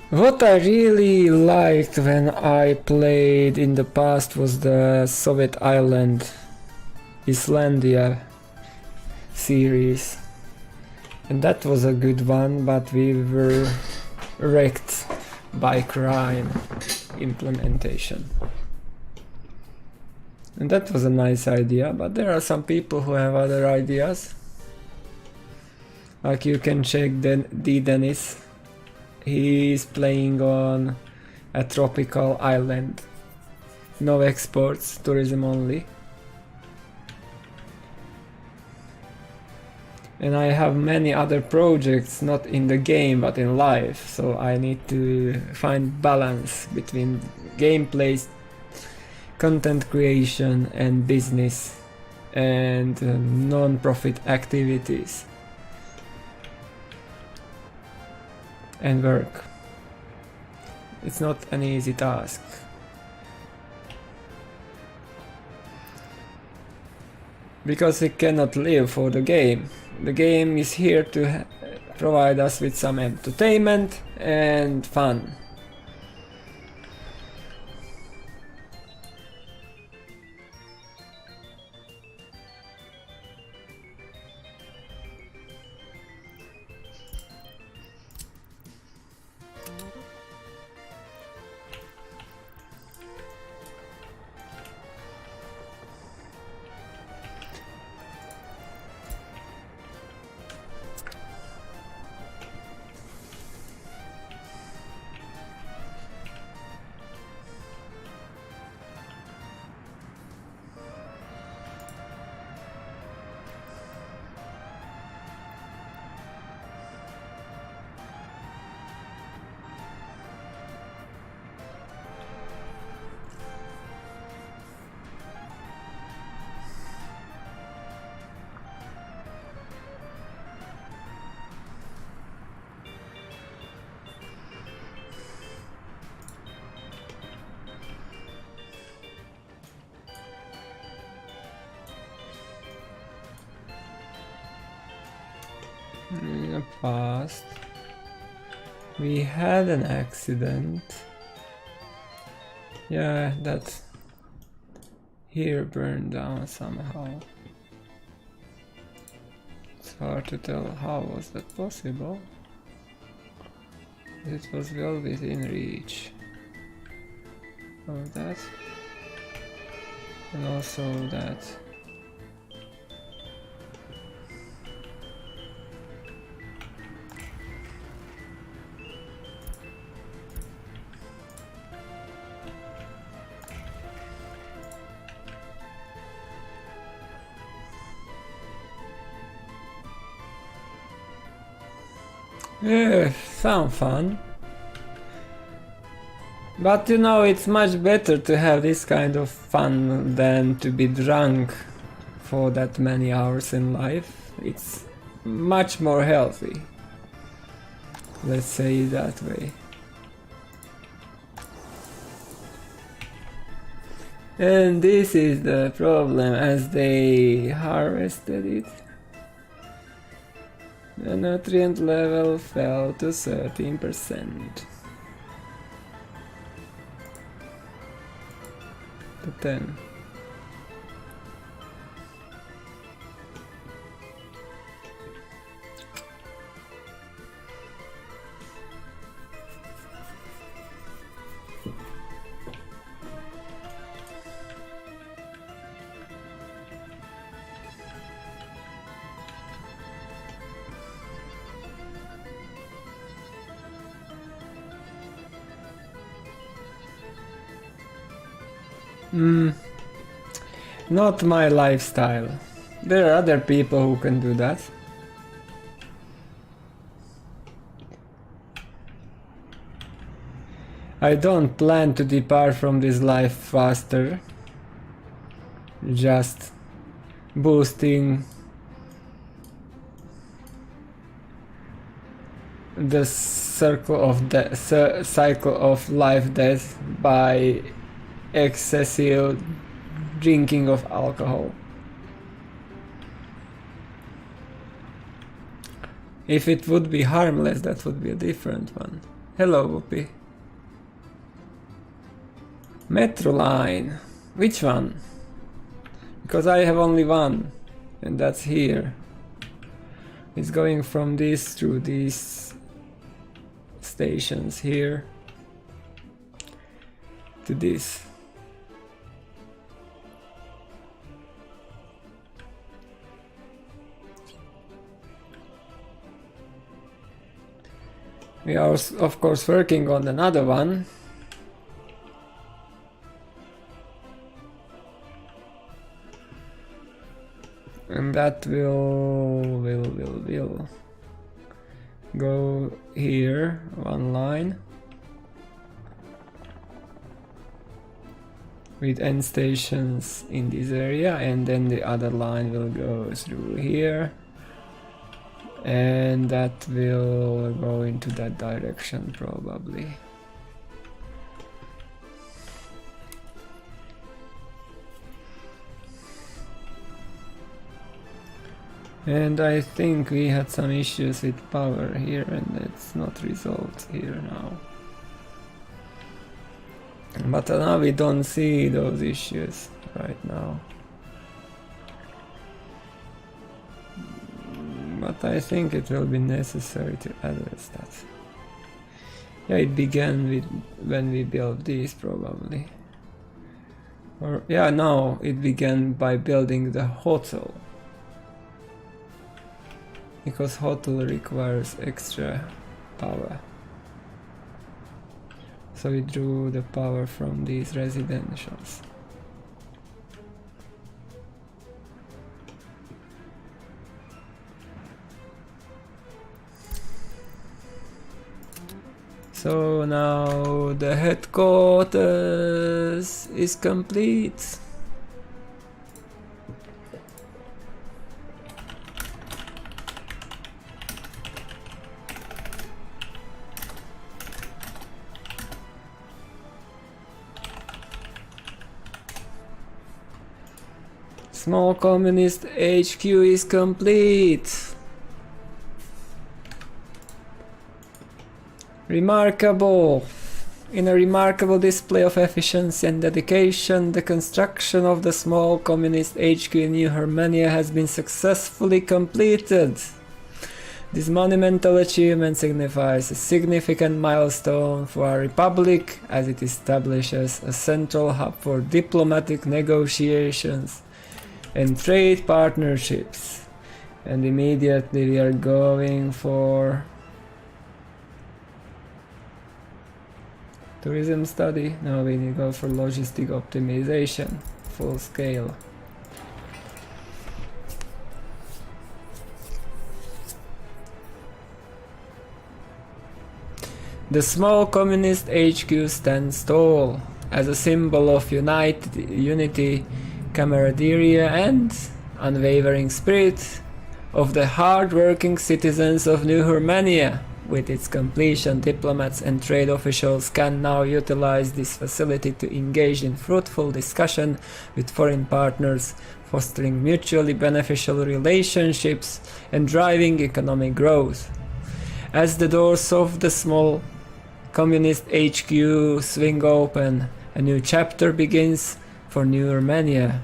what I really liked when I played in the past was the Soviet Island Islandia series, and that was a good one, but we were wrecked by crime implementation. And that was a nice idea, but there are some people who have other ideas. Like, you can check D. Dennis. He is playing on a tropical island. No exports, tourism only. And I have many other projects, not in the game but in life, so I need to find balance between gameplay, content creation and business and non-profit activities and work. It's not an easy task. because it cannot live for the game. The game is here to provide us with some entertainment and fun. In the past, we had an accident. Yeah, that here burned down somehow. It's hard to tell how was that possible. It was well within reach of that, and also that. Yeah, sound fun. But you know, it's much better to have this kind of fun than to be drunk for that many hours in life. It's much more healthy. Let's say it that way. And this is the problem, as they harvested it. The nutrient level fell to 13%. To 10. Not my lifestyle. There are other people who can do that. I don't plan to depart from this life faster. Just boosting the cycle of life death by excessive drinking of alcohol. If it would be harmless, that would be a different one. Hello, Whoopi. Metro line. Which one? Because I have only one, and that's here. It's going from this through these stations here to this. We are of course working on another one. And that will go here, one line. With end stations in this area, and then the other line will go through here. And that will go into that direction probably. And I think we had some issues with power here, and it's not resolved here now. But now we don't see those issues right now. But I think it will be necessary to address that. Yeah, it began with when we built these probably. Or yeah, no, it began by building the hotel. Because hotel requires extra power. So we drew the power from these residentials. So now the headquarters is complete. Small communist HQ is complete. Remarkable! In a remarkable display of efficiency and dedication, the construction of the small communist HQ in New Hurmania has been successfully completed. This monumental achievement signifies a significant milestone for our republic as it establishes a central hub for diplomatic negotiations and trade partnerships. And immediately we are going for tourism study. Now we need to go for logistic optimization, full scale. The small communist HQ stands tall as a symbol of unity, camaraderie and unwavering spirit of the hard-working citizens of New Hurmania. With its completion, diplomats and trade officials can now utilize this facility to engage in fruitful discussion with foreign partners, fostering mutually beneficial relationships and driving economic growth. As the doors of the small communist HQ swing open, a new chapter begins for New Hurmania.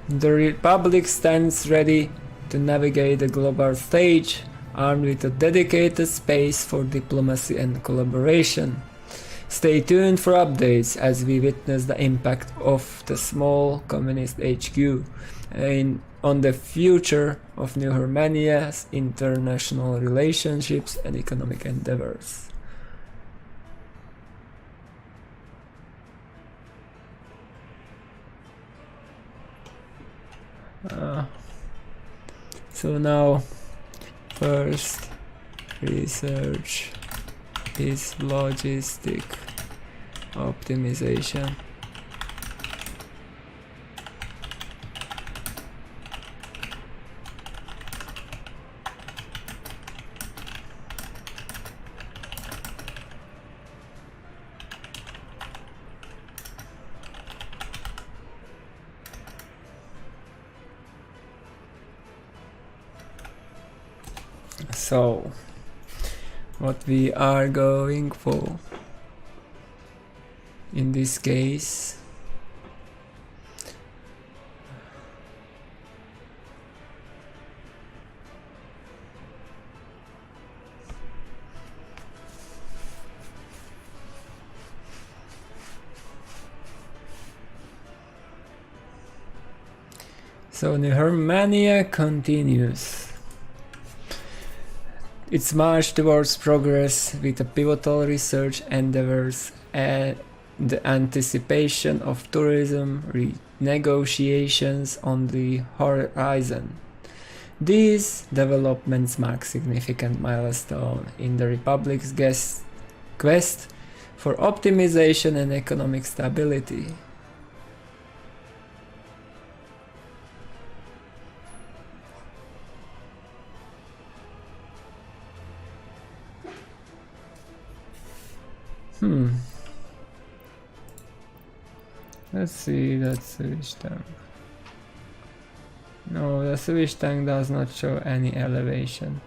The Republic stands ready to navigate the global stage, armed with a dedicated space for diplomacy and collaboration. Stay tuned for updates as we witness the impact of the small communist HQ on the future of New Hurmania's international relationships and economic endeavors. So now first research is logistic optimization. So, what we are going for in this case so New Hurmania continues its march towards progress with a pivotal research endeavors and the anticipation of tourism negotiations on the horizon. These developments mark significant milestone in the Republic's quest for optimization and economic stability. Let's see, that's which term. No, the sewage tank does not show any elevation.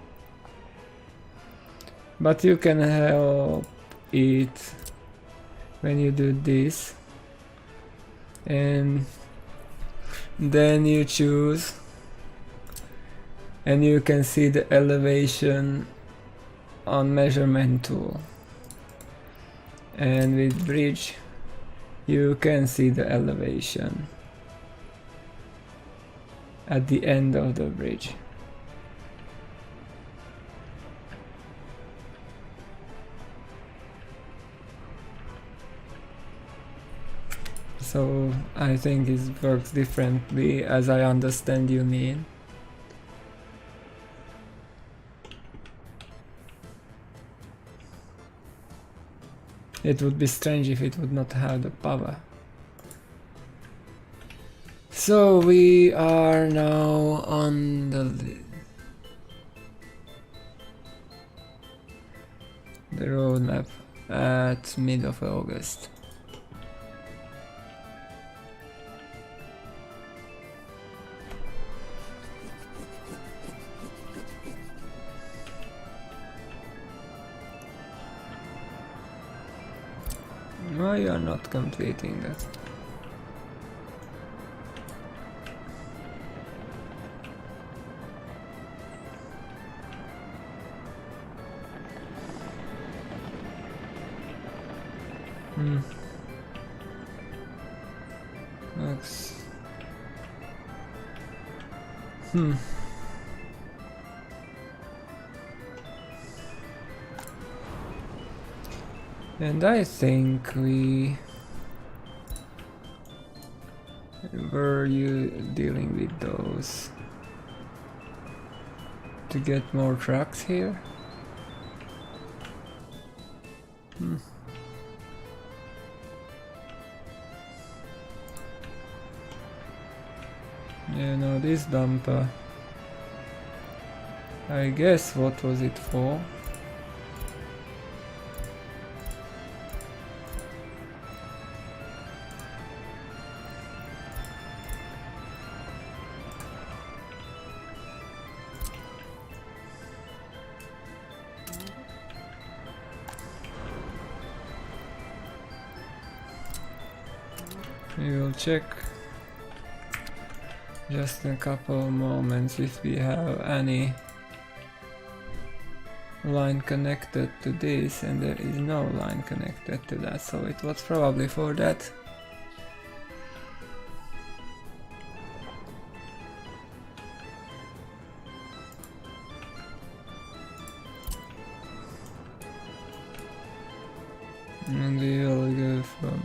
But you can help it when you do this. And then you choose and you can see the elevation on measurement tool. And with bridge you can see the elevation at the end of the bridge. So I think it works differently as I understand you mean. It would be strange if it would not have the power. So we are now on the roadmap at mid of August. Why you are not completing that? Looks... And I think we were you dealing with those to get more trucks here? You know, this dumper, I guess what was it for? We will check just a couple moments if we have any line connected to this, and there is no line connected to that, so it was probably for that. And we will go from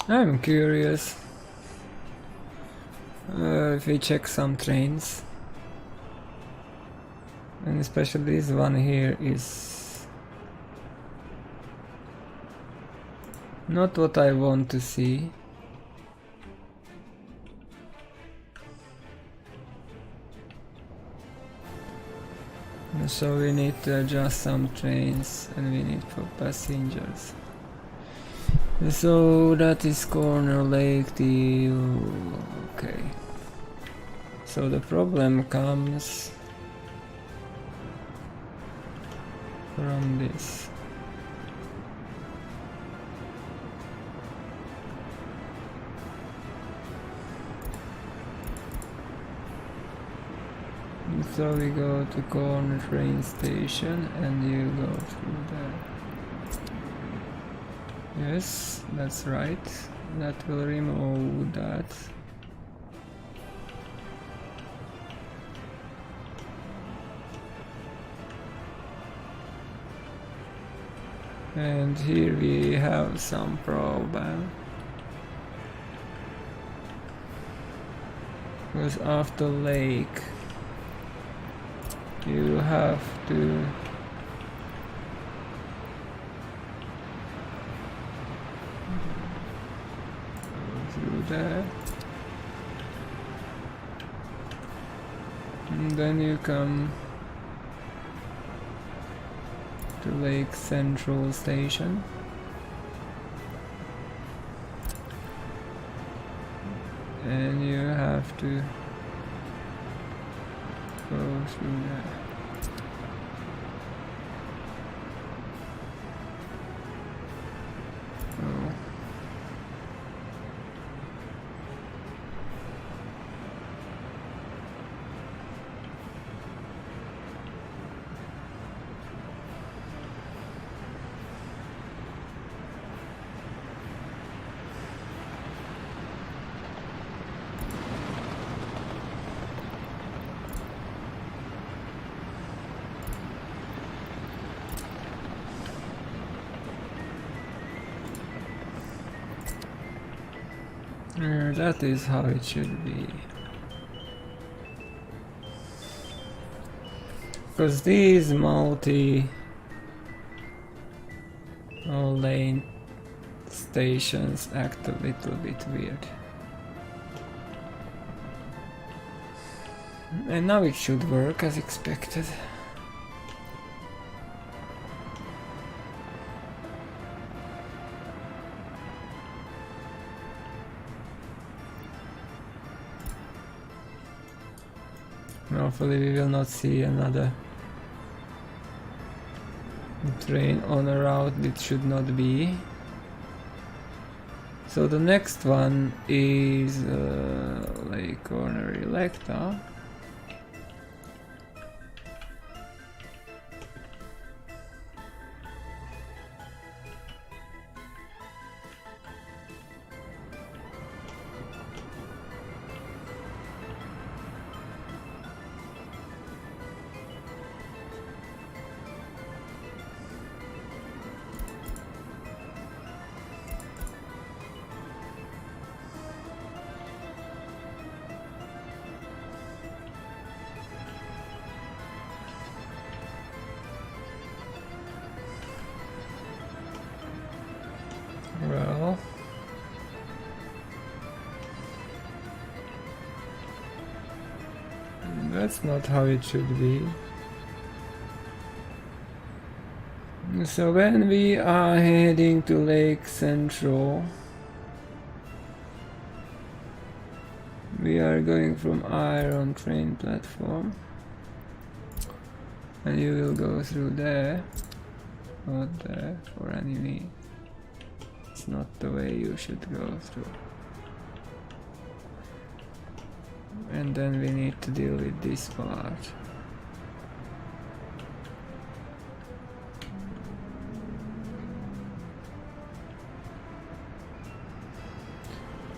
I'm curious if we check some trains, and especially this one here is not what I want to see. So we need to adjust some trains, and we need for passengers. So that is Corner Lake the... okay. So the problem comes from this. So we go to corner train station and you go through there. Yes, that's right. That will remove that. And here we have some problem. Because after lake you have to go through there. And then you come to Lake Central Station. And you have to go through there. Oh. That is how it should be. Because these multi lane stations act a little bit weird. And now it should work as expected. Hopefully we will not see another train on a route it should not be. So the next one is Lake Corner Electa. Well, that's not how it should be. So when we are heading to Lake Central, we are going from Iron train platform, and you will go through there, not there for any means. It's not the way you should go through. And then we need to deal with this part.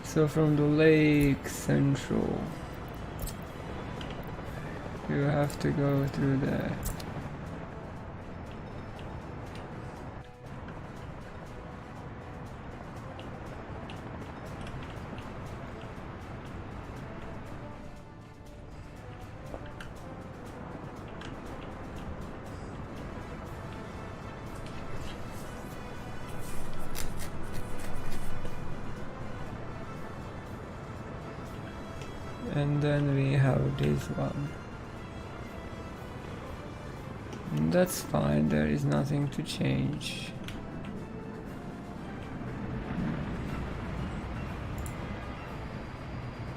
So from the Lake Central, you have to go through there. And then we have this one. And that's fine, there is nothing to change.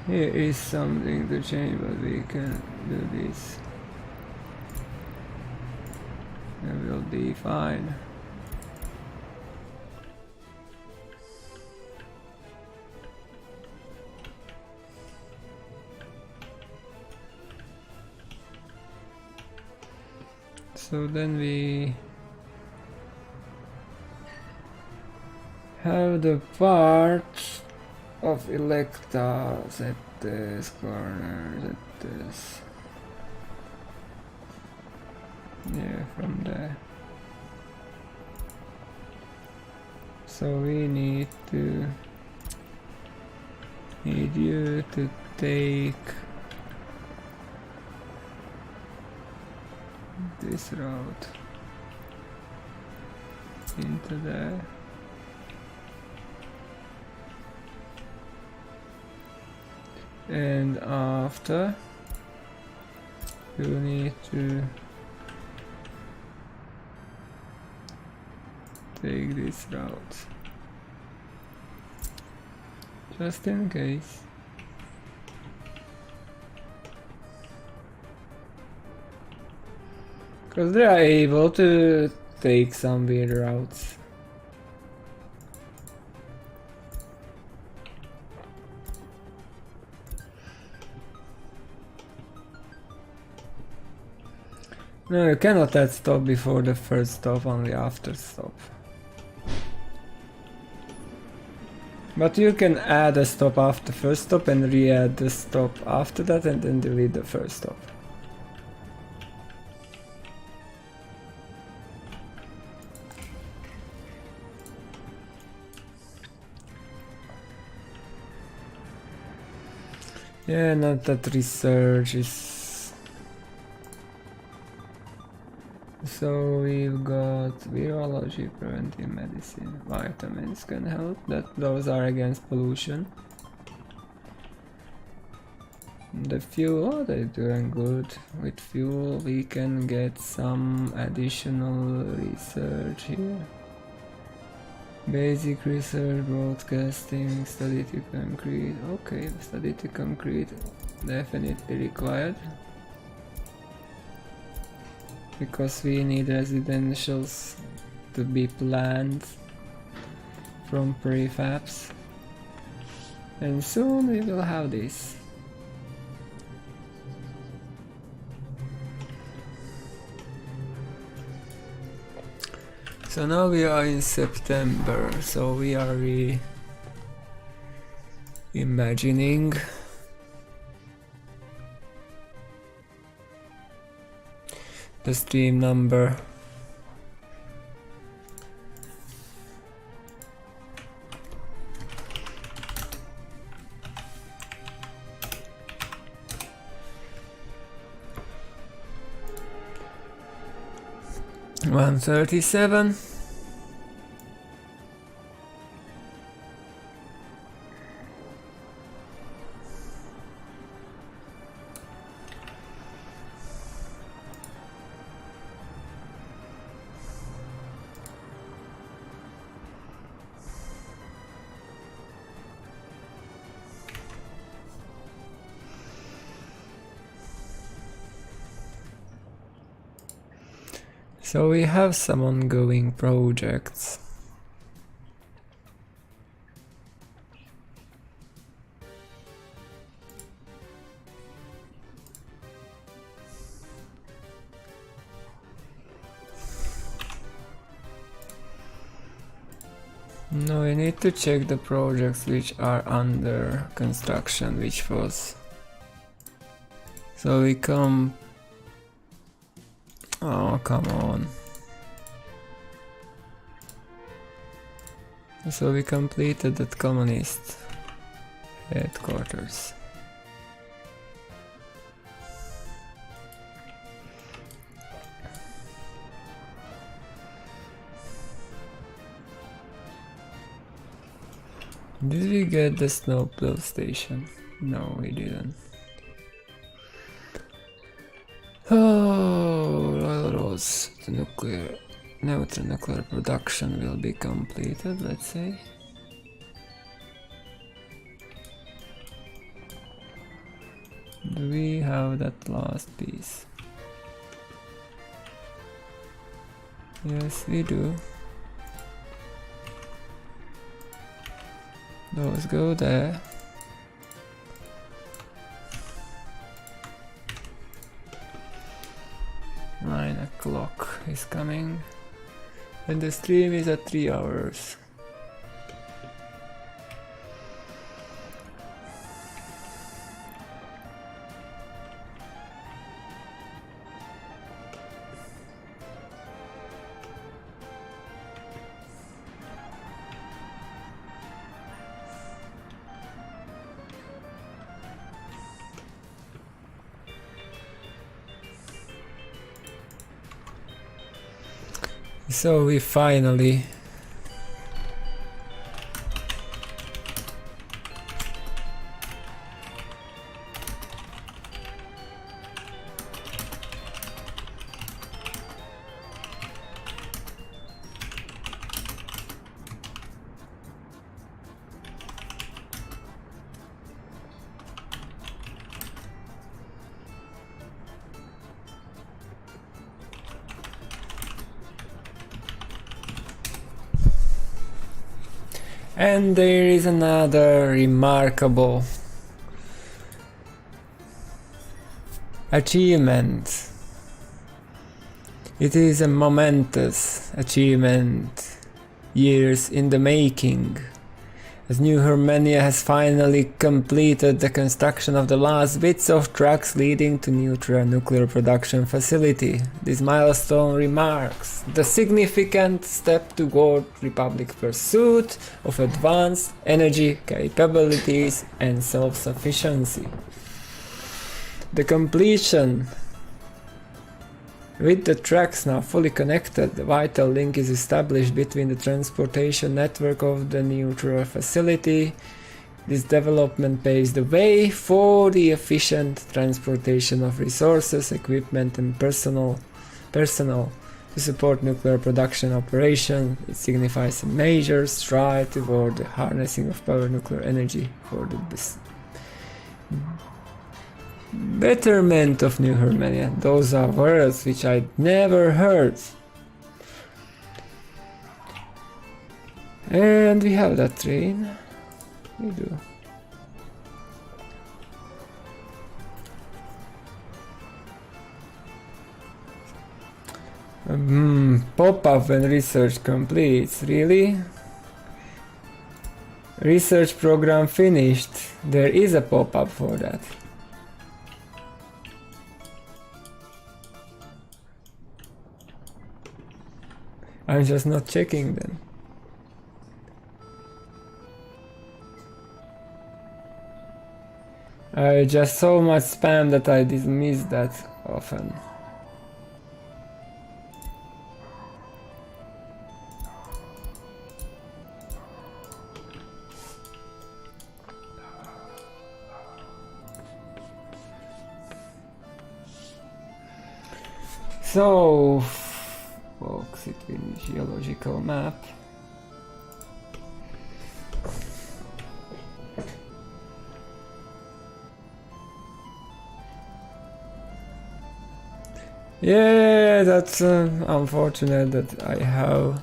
Here is something to change, but we can do this. It will be fine. So then we have the part of electors at this corner, at this. Yeah, from there. So we need you to take this route into there. And after you need to take this route, just in case. Because they are able to take some weird routes. No, you cannot add stop before the first stop, only after stop. But you can add a stop after first stop and re-add the stop after that and then delete the first stop. Yeah, not that research is... So we've got virology, preventive medicine, vitamins can help, those are against pollution. The fuel, oh, they're doing good. With fuel we can get some additional research here. Basic research, broadcasting, study to concrete. Okay, study to concrete definitely required. Because we need residentials to be planned from prefabs. And soon we will have this. So now we are in September, so we are imagining the stream number. $137. So we have some ongoing projects. No, we need to check the projects which are under construction, which was... So we come... Oh, come on. So we completed that communist headquarters. Did we get the snowplow station? No, we didn't. Oh, railroads, the neutral nuclear production will be completed, let's say. Do we have that last piece? Yes, we do. Those go there. $9 o'clock. is coming. And the stream is at 3 hours. So we finally and there is another remarkable achievement. It is a momentous achievement, years in the making, as New Hurmania has finally completed the construction of the last bits of tracks leading to nuclear production facility. This milestone remarks the significant step toward Republic pursuit of advanced energy capabilities and self-sufficiency. The completion. With the tracks now fully connected, the vital link is established between the transportation network of the nuclear facility. This development paves the way for the efficient transportation of resources, equipment and personnel to support nuclear production operation. It signifies a major stride toward the harnessing of power nuclear energy for the betterment of New Hurmania. Those are words which I'd never heard. And we have that train. We do. Pop-up when research completes. Really? Research program finished. There is a pop-up for that. I'm just not checking them. I just so much spam that I dismiss that often. So, folks, it will be geological map. Yeah, that's unfortunate that I have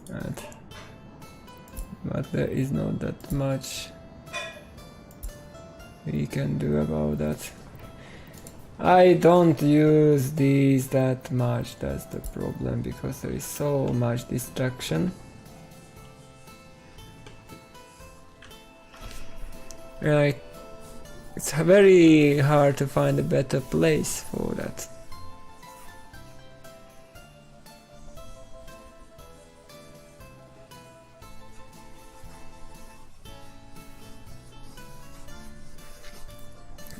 that, but there is not that much we can do about that. I don't use these that much, that's the problem, because there is so much distraction. Like, it's very hard to find a better place for that.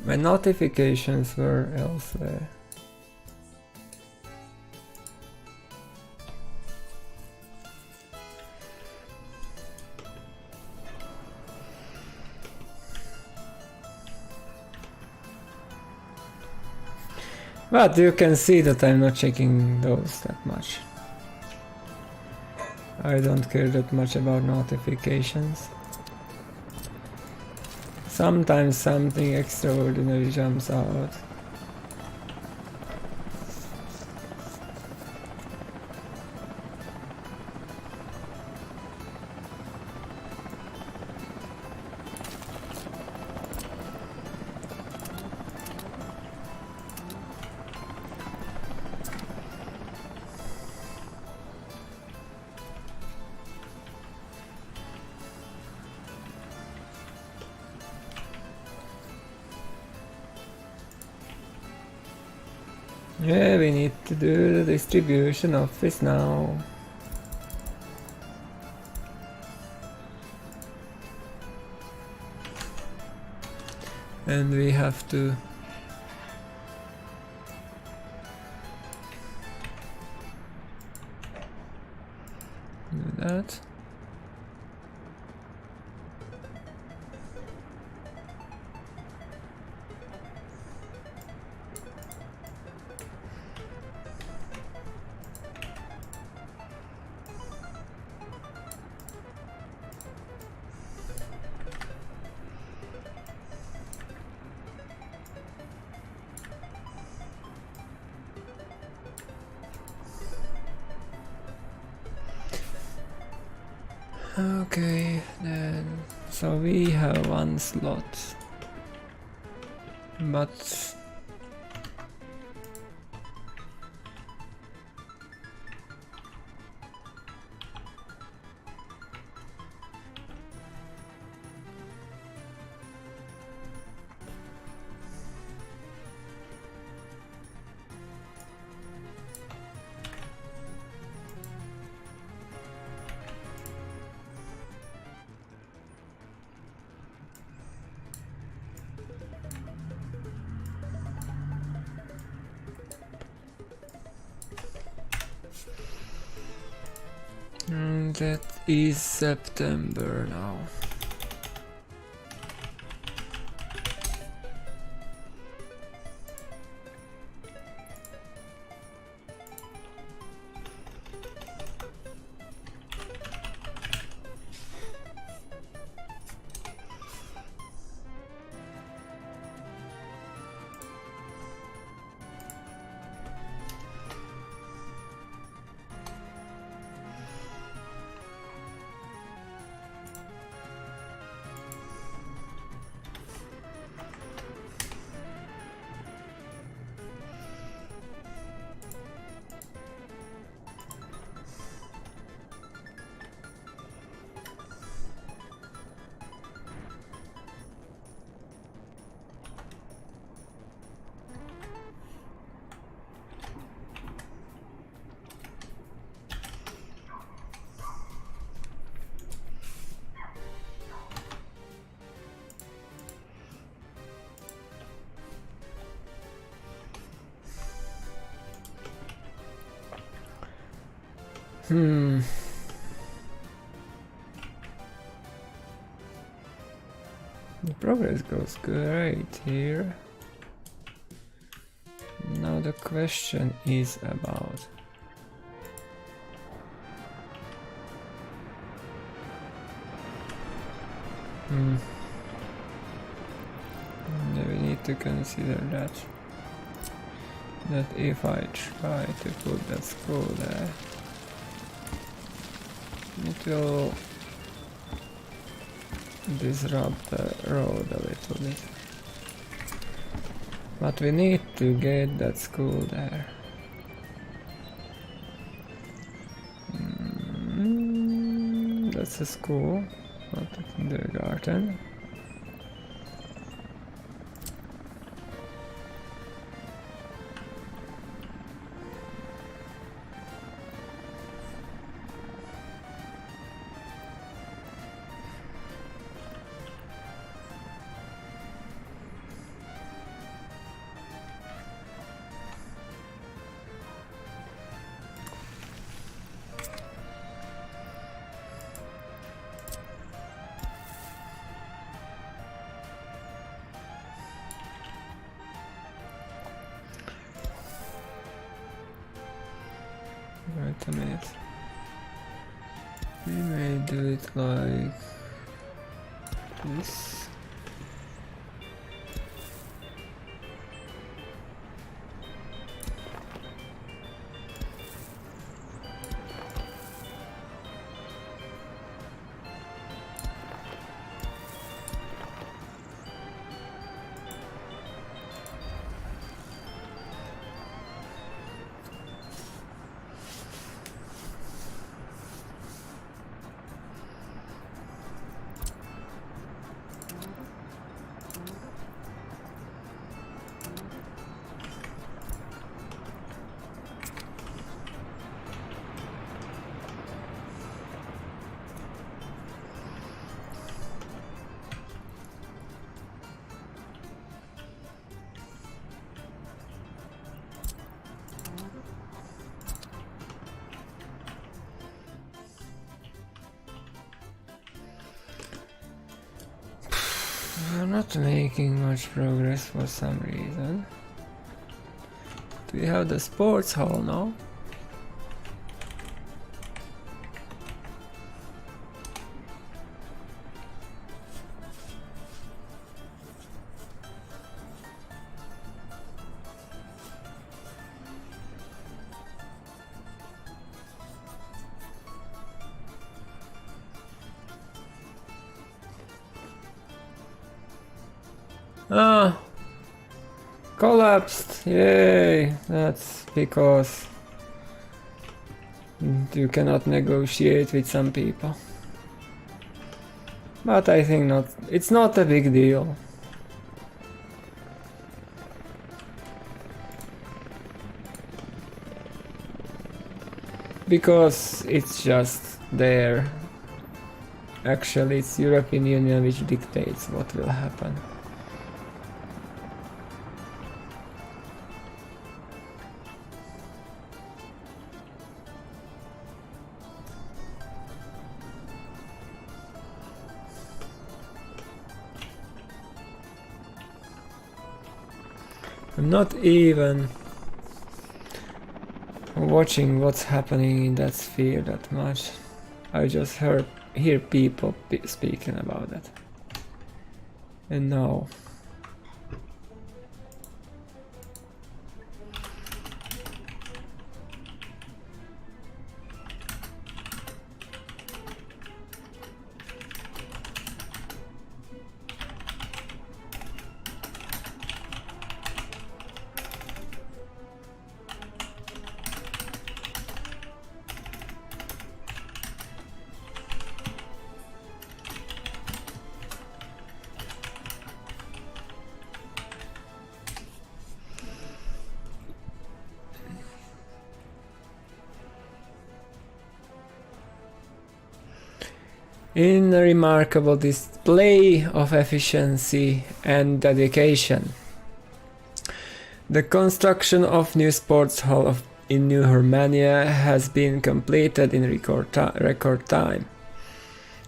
My notifications were elsewhere. But you can see that I'm not checking those that much. I don't care that much about notifications. Sometimes something extraordinary jumps out. Yeah, we need to do the distribution office now. And we have to do that. Okay, then so we have one slot, but that is September now. The progress goes great here. Now the question is about yeah, we need to consider that if I try to put that school there, it will disrupt the road a little bit. But we need to get that school there. That's a school, not a kindergarten. Wait a minute. We may do it like this. I'm not making much progress for some reason. Do we have the sports hall now? Ah, collapsed! Yay! That's because you cannot negotiate with some people. But I think not. It's not a big deal. Because it's just there. Actually, it's European Union which dictates what will happen. I'm not even watching what's happening in that sphere that much. I just hear people speaking about it. And now in a remarkable display of efficiency and dedication, the construction of new sports hall in New Hurmania has been completed in record time.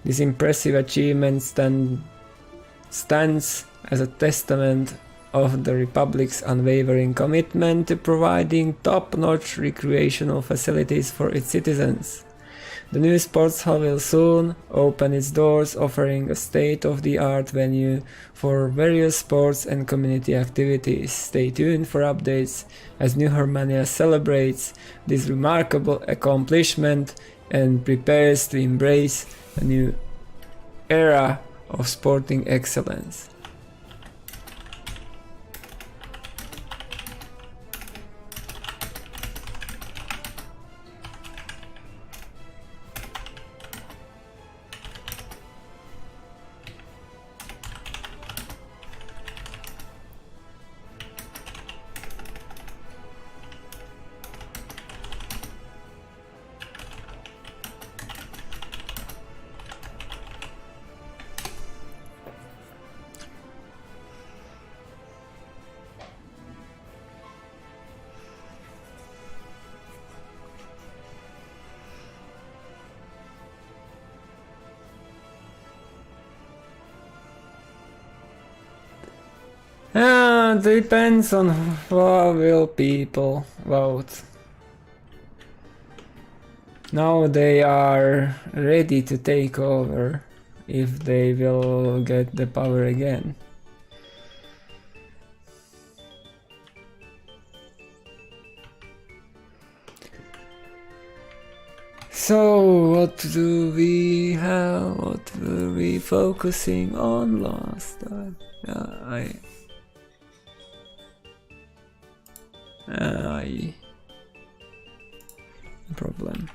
This impressive achievement stands as a testament of the Republic's unwavering commitment to providing top-notch recreational facilities for its citizens. The new sports hall will soon open its doors, offering a state-of-the-art venue for various sports and community activities. Stay tuned for updates as New Hurmania celebrates this remarkable accomplishment and prepares to embrace a new era of sporting excellence. Depends on how will people vote. Now they are ready to take over if they will get the power again. So what do we have? What were we focusing on last time? Problem.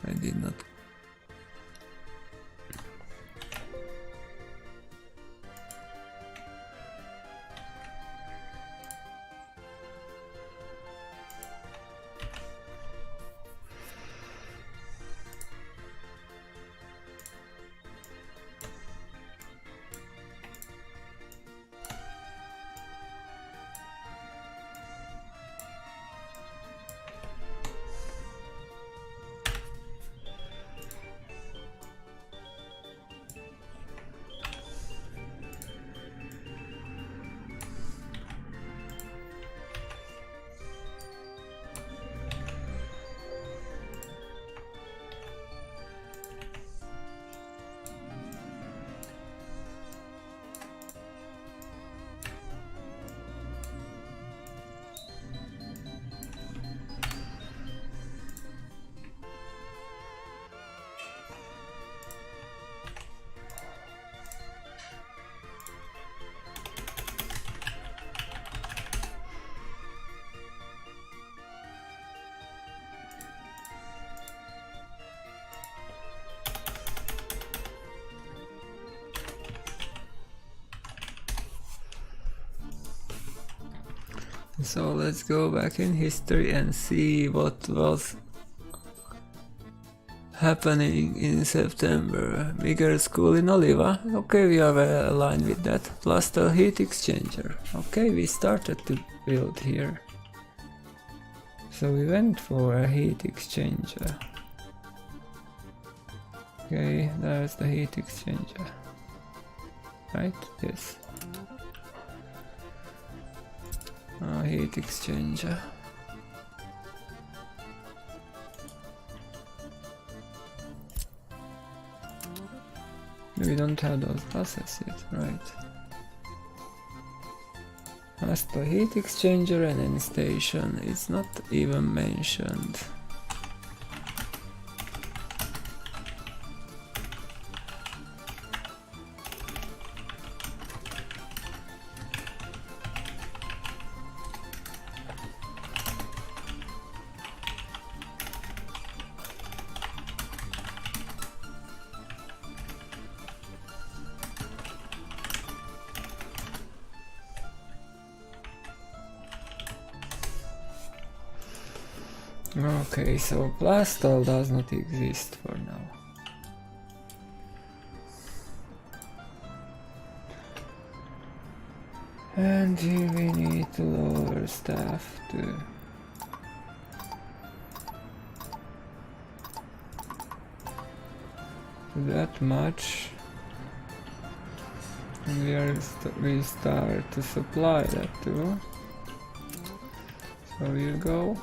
I did not. So let's go back in history and see what was happening in September. Bigger school in Oliva. Okay, we are well aligned with that. Plus the heat exchanger. Okay, we started to build here. So we went for a heat exchanger. Okay, there's the heat exchanger. Right? Yes. Heat exchanger. We don't have those buses yet, right? As the heat exchanger and end station, it's not even mentioned. Okay, so Plastol does not exist for now. And here we need to lower staff to that much. And we start to supply that too. So you go.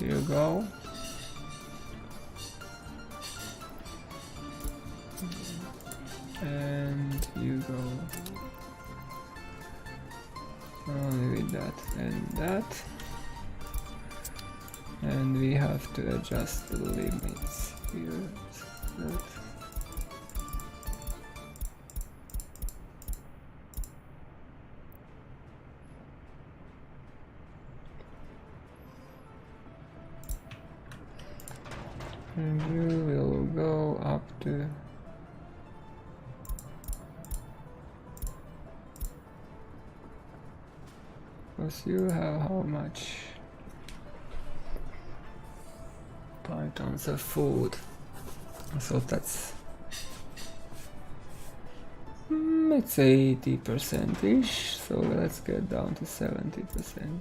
You go. And you go. Only with that and that. And we have to adjust the limits here. That. And you will go up to because you have how much pythons of food, so that's it's 80% ish, so let's get down to 70%.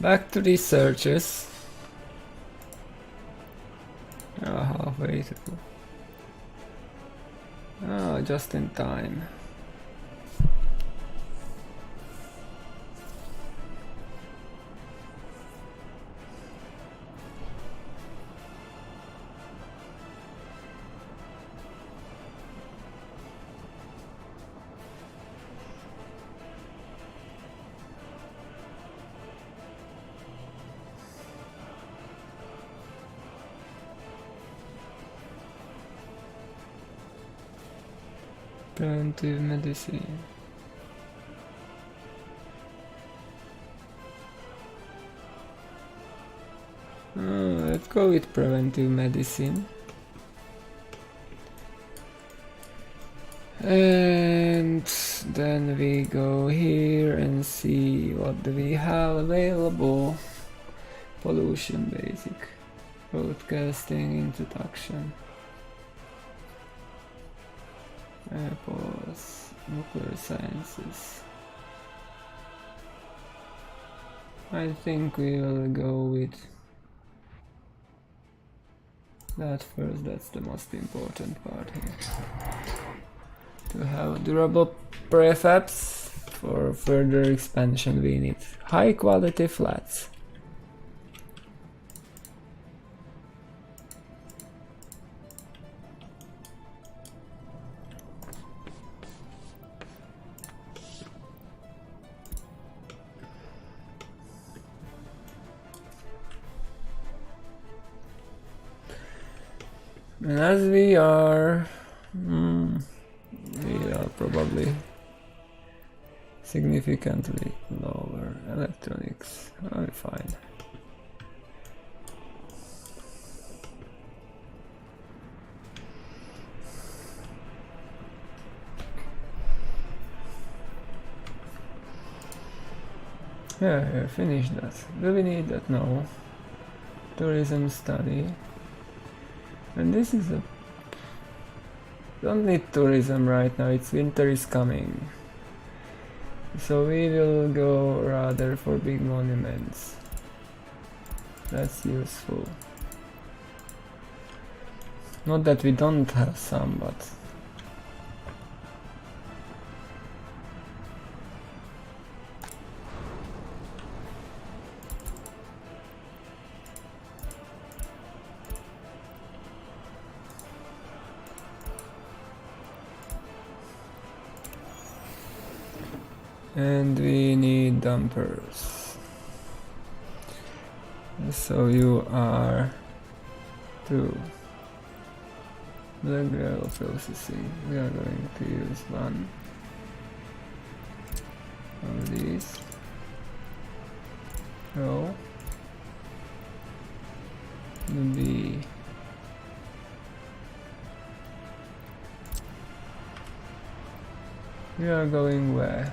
Back to researches. Halfway through. Just in time. Preventive medicine. Let's go with preventive medicine. And then we go here and see what do we have available. Pollution basic. Broadcasting introduction. Airports, nuclear sciences. I think we will go with that first, that's the most important part here. To have durable prefabs, for further expansion we need high quality flats. And as we are probably significantly lower electronics. I'll be fine. Yeah, finish that. Do we need that? No. Tourism study. And this is a... Don't need tourism right now, it's winter is coming. So we will go rather for big monuments. That's useful. Not that we don't have some, but... And we need dumpers. So you are 2. Black gravel processing. We are going to use 1 of these. Row. B. We are going where?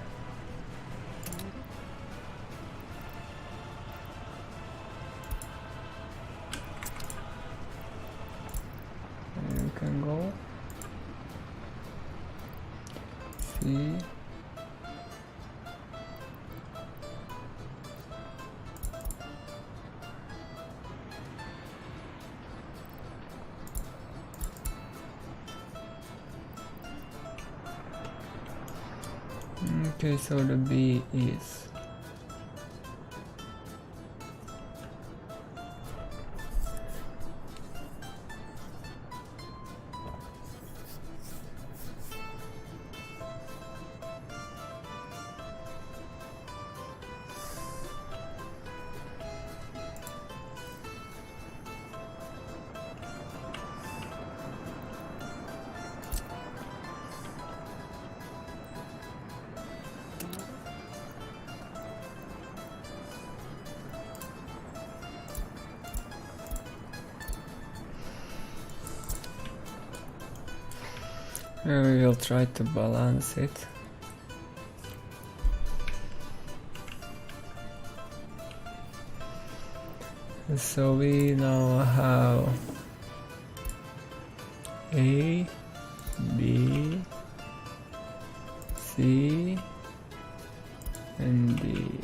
You can go. C. Okay, so the B is we will try to balance it. So we now have A, B, C, and D.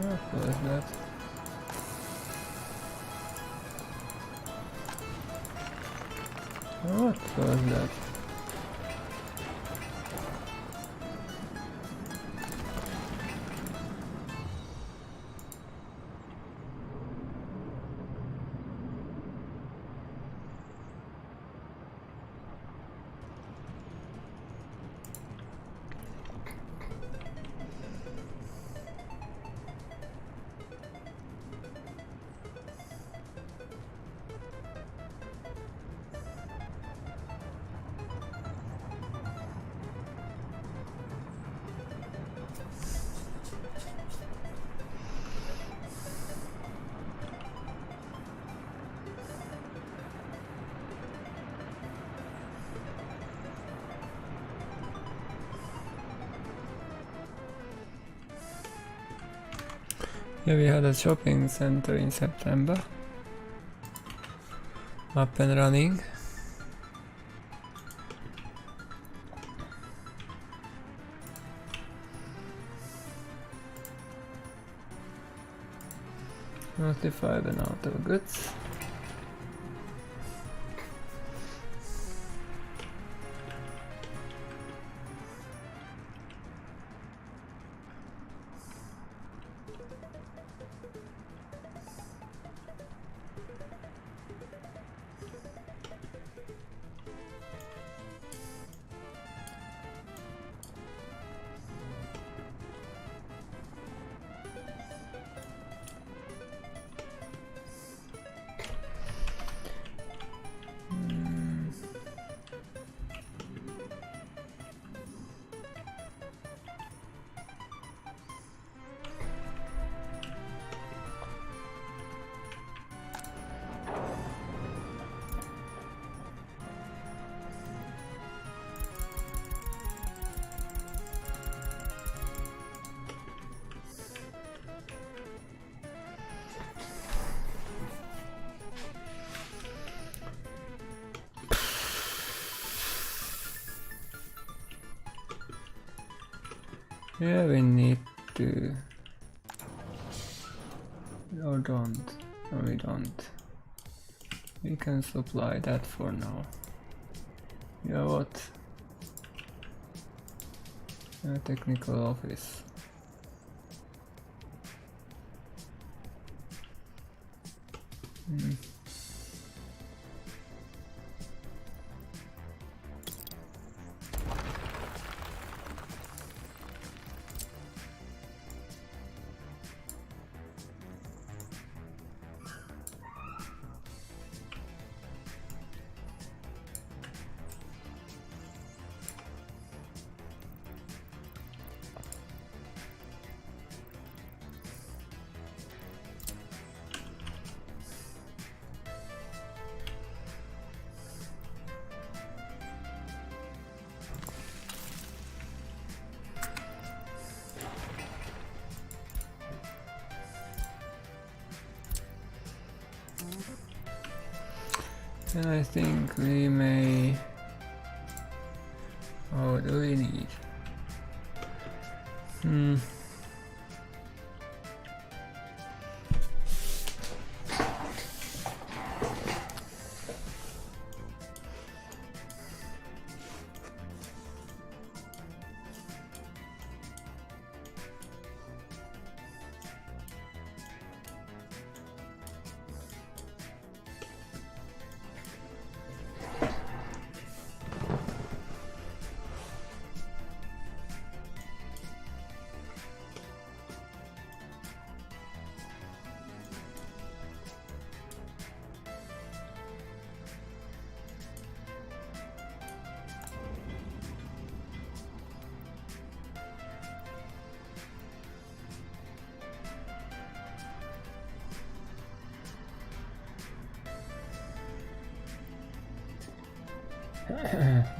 What was that? What was that? Yeah, we had a shopping center in September, up and running. Notified and out of goods. Yeah, we need to... Or don't. Or we don't. We can supply that for now. Yeah, what? Technical office. And I think we may... Oh, do we need?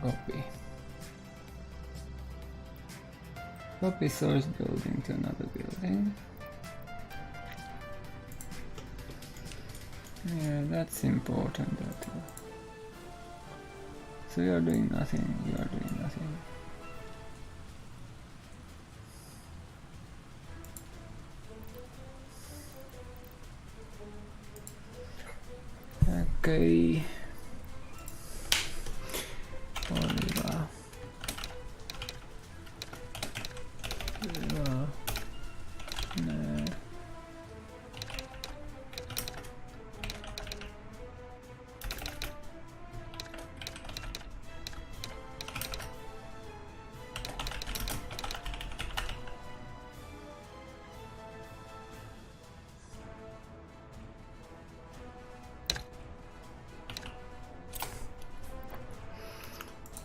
Copy. Copy source building to another building. Yeah, that's important. So you are doing nothing, you are doing nothing. Okay. Oliva. No.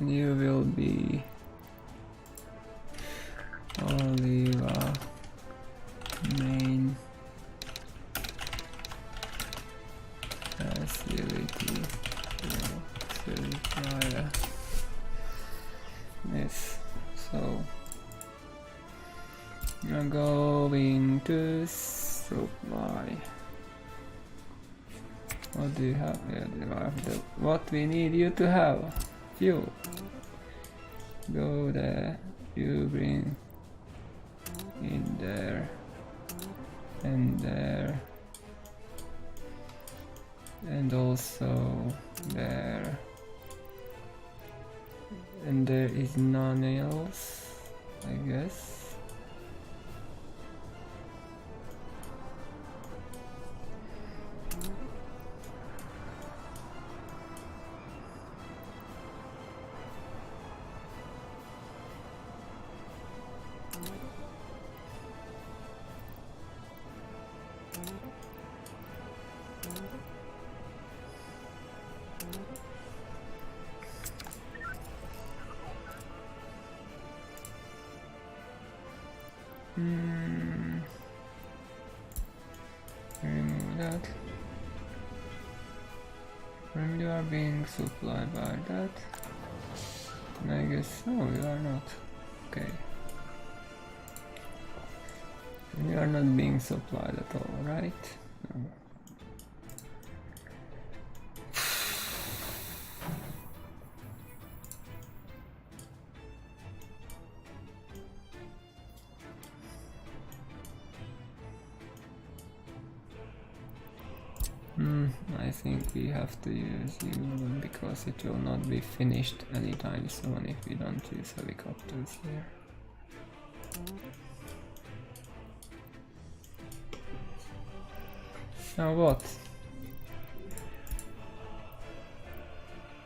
You will be Oliva main facility supplier. Yes, so you're going to supply. What do you have? Yeah, you have the what we need you to have. Fuel. Go there, you bring in there and there and also there, and there is none else, I guess. Remove that. When you are being supplied by that. And I guess no, you are not. Okay. You are not being supplied at all, right? No. I think we have to use you because it will not be finished anytime soon if we don't use helicopters here. Now what?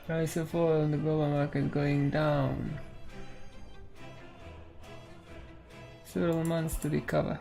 Price of oil in the global market going down. Several months to recover.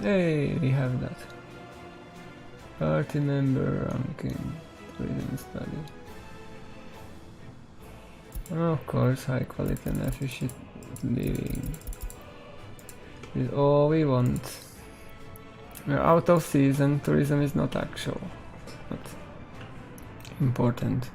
Hey, we have that. Party member ranking, tourism study. Of course, high quality and efficient living is all we want. We're out of season, tourism is not actual, not important.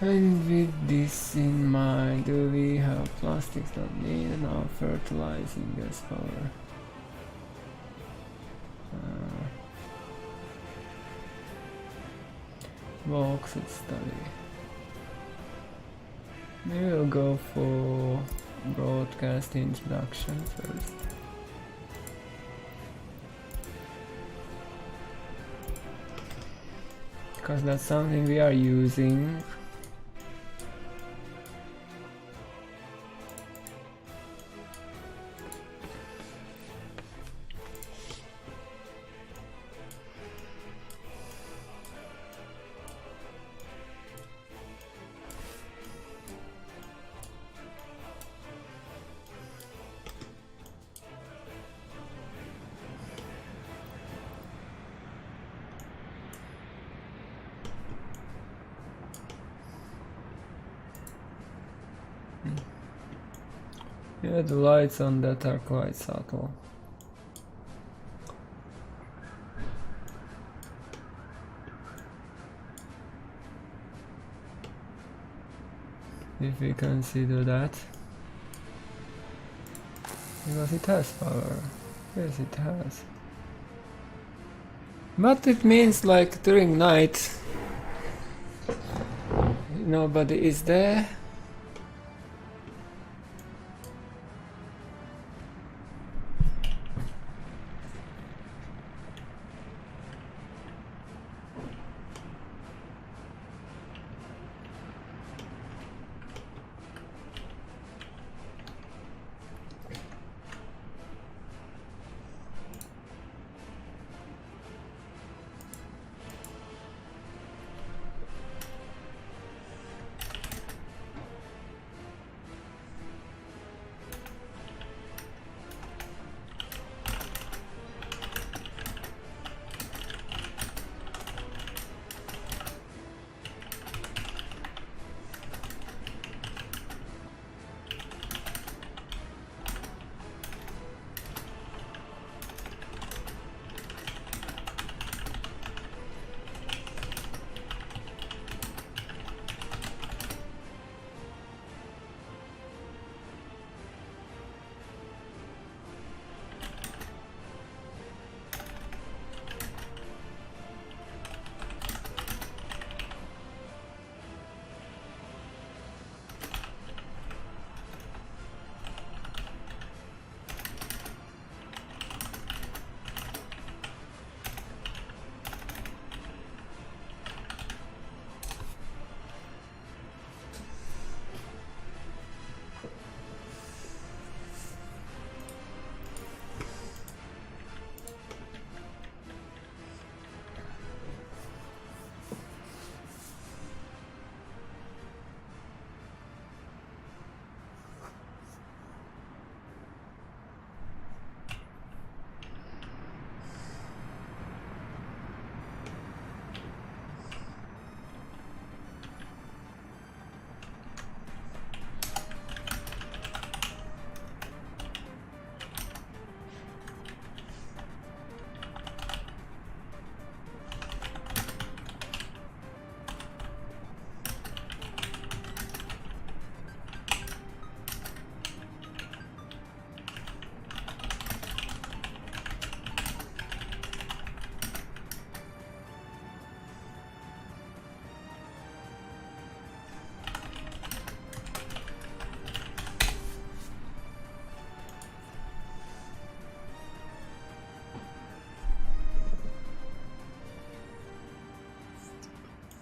And with this in mind, do we have plastics that need now fertilizing gas power? Bauxite study. Maybe we'll go for broadcast introduction first. Because that's something we are using. Yeah, the lights on that are quite subtle. If we consider that. Because it has power. Yes, it has. But it means like during night nobody is there.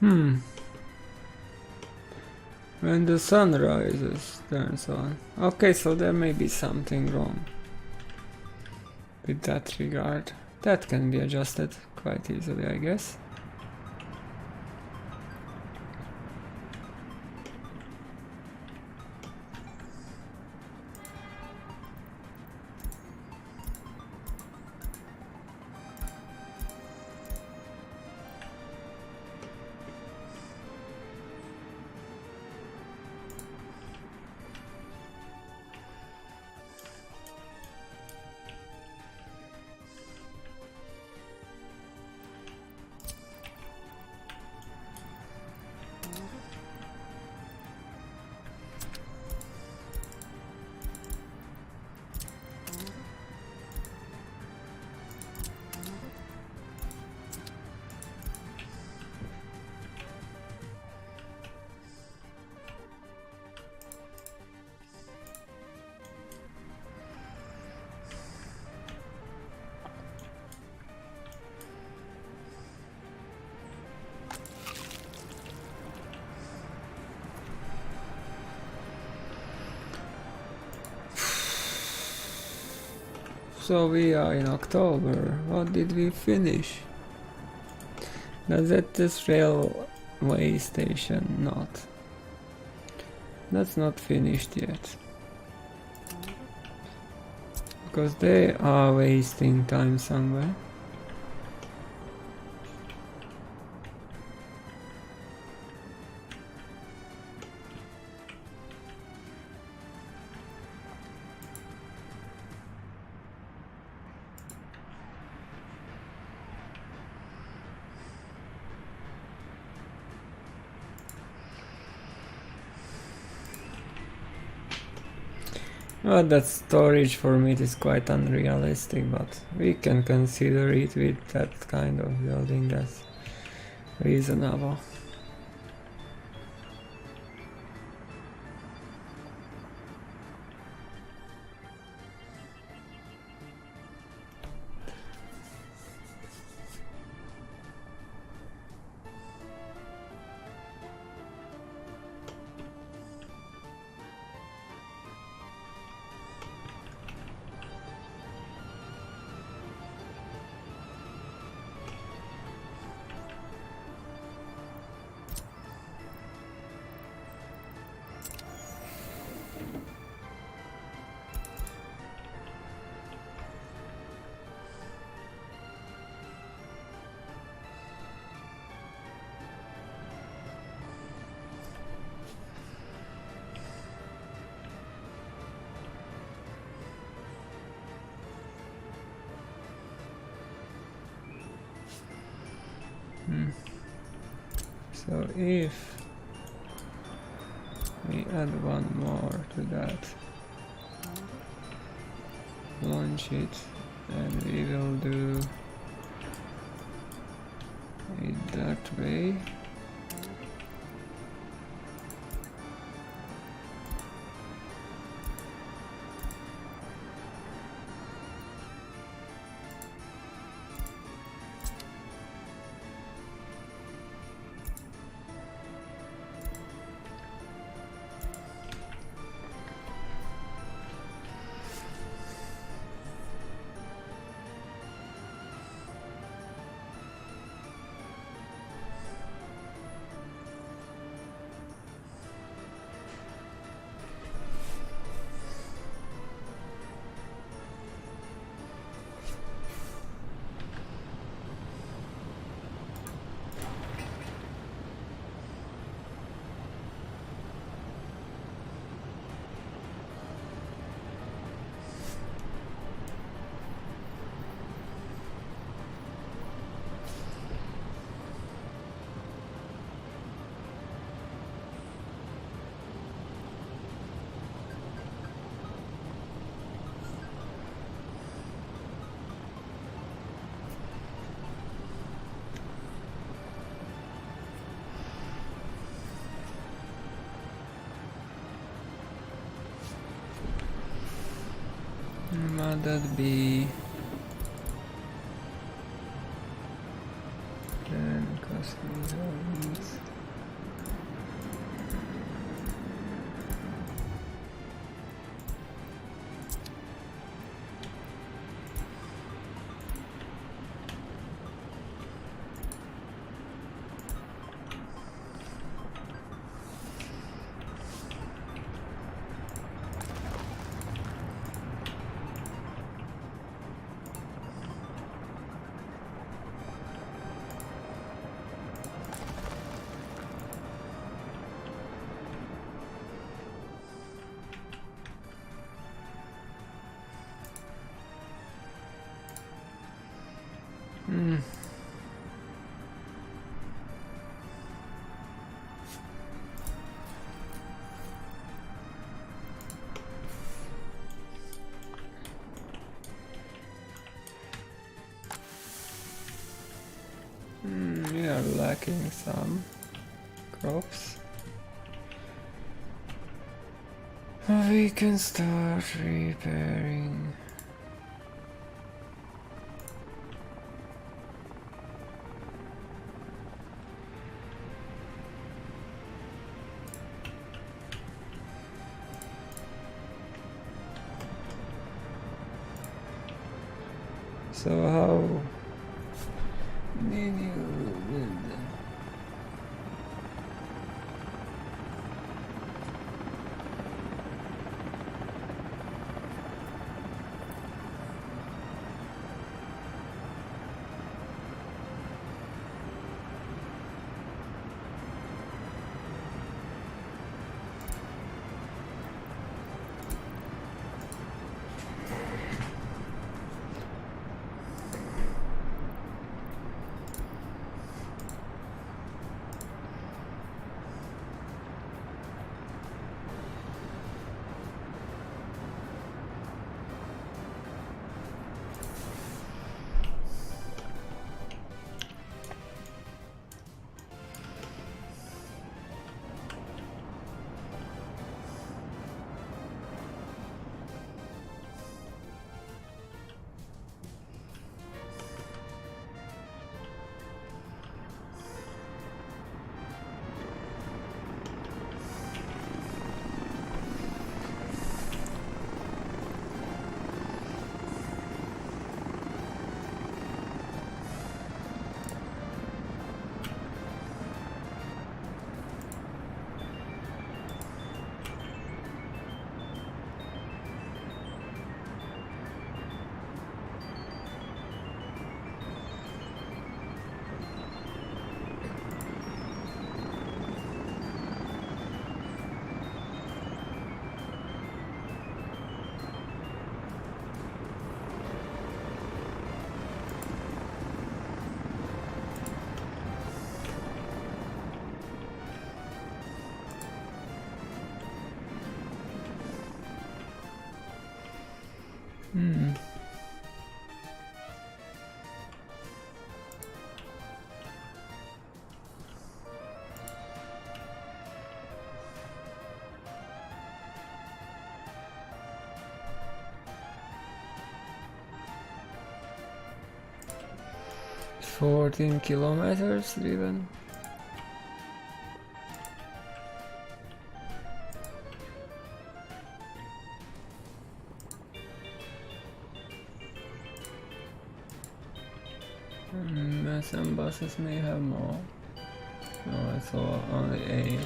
When the sun rises, turns on. Okay, so there may be something wrong with that regard. That can be adjusted quite easily, I guess. So we are in October. What did we finish? That's at this railway station. Not. That's not finished yet. Because they are wasting time somewhere. Well, that storage for meat is quite unrealistic, but we can consider it with that kind of building. That's reasonable. So if we add one more to that, launch it, and we will do it that way. Might that be 10 customers? lacking some crops. We can start repairing. So how did you do that? "14 kilometers driven." Some buses may have more. No, I saw only 8.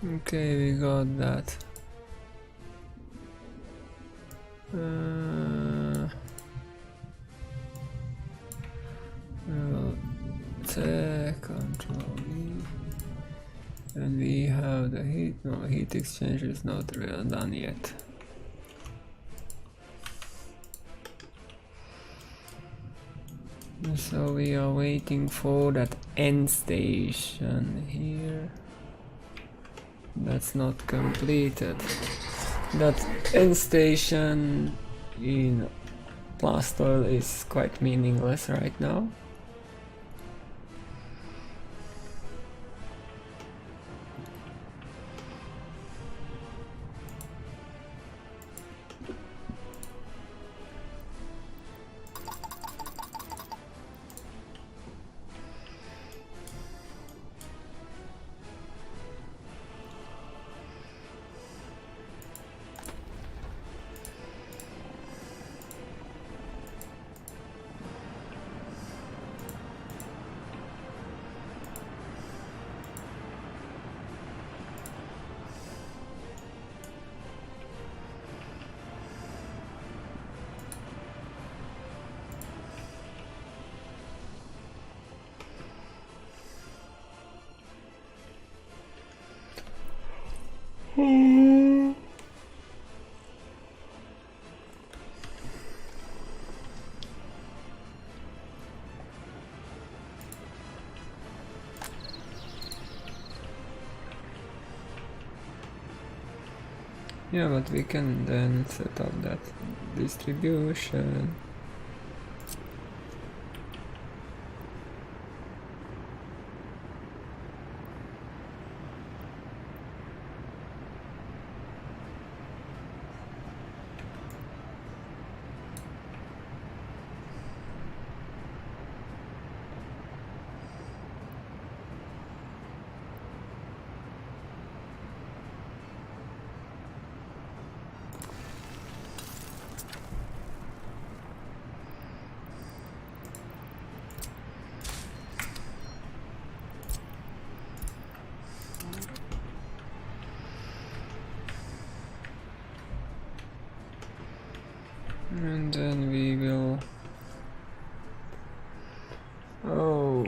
Okay, we got that. We'll take Control E, and we have the heat. No, heat exchange is not really done yet. So we are waiting for that end station here. That's not completed. That end station in Plastoil is quite meaningless right now. Yeah, but we can then set up that distribution. And then we will... Oh.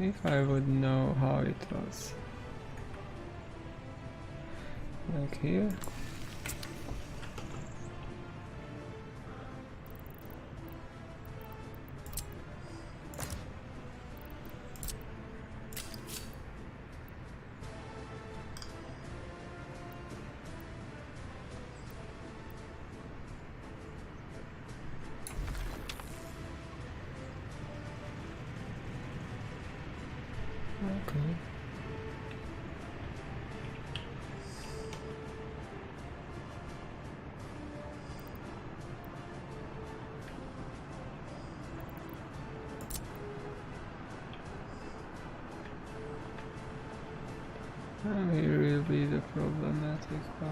If I would know how it was. Like here. Okay. And here will be the problematic part.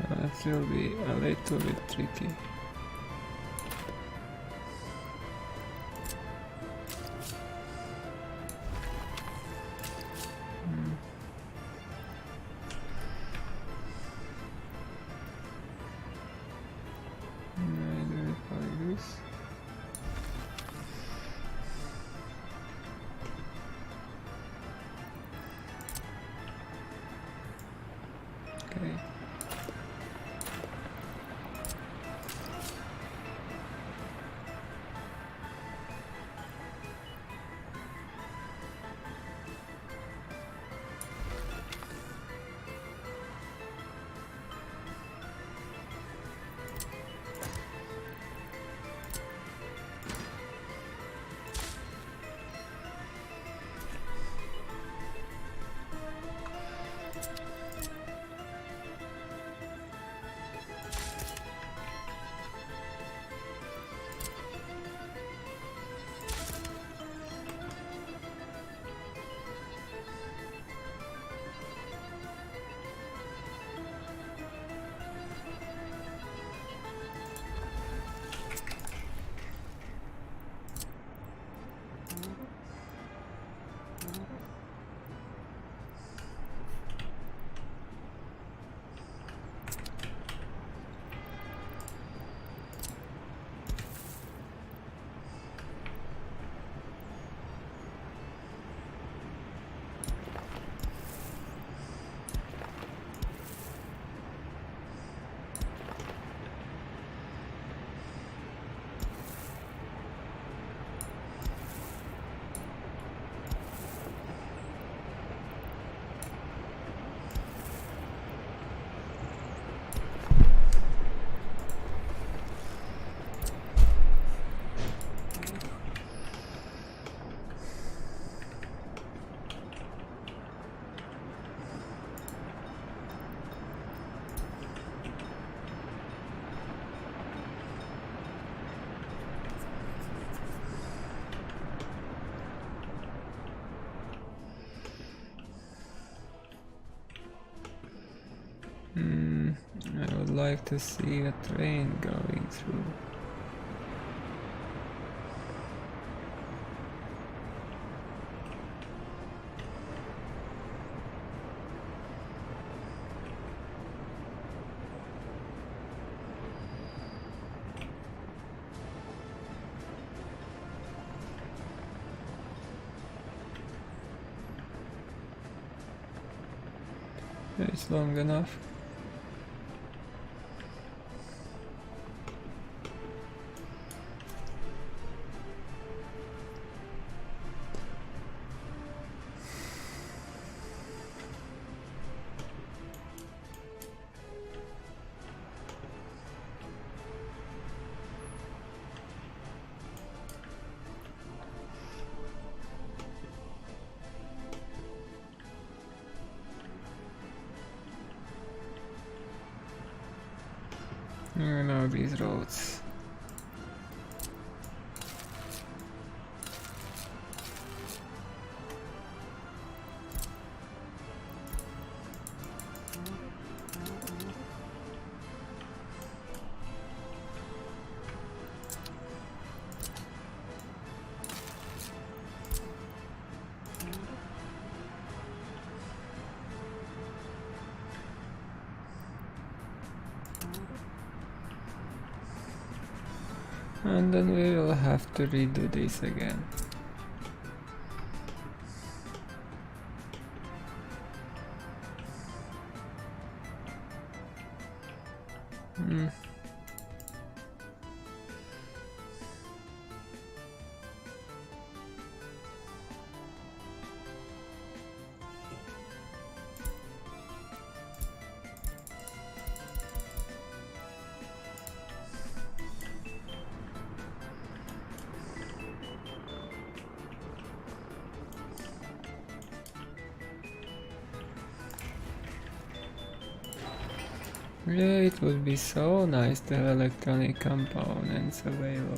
That will be a little bit tricky. I do it like this. Okay. I would like to see a train going through. It's long enough. I know these roads. And then we will have to redo this again. Yeah, it would be so nice to have electronic components available.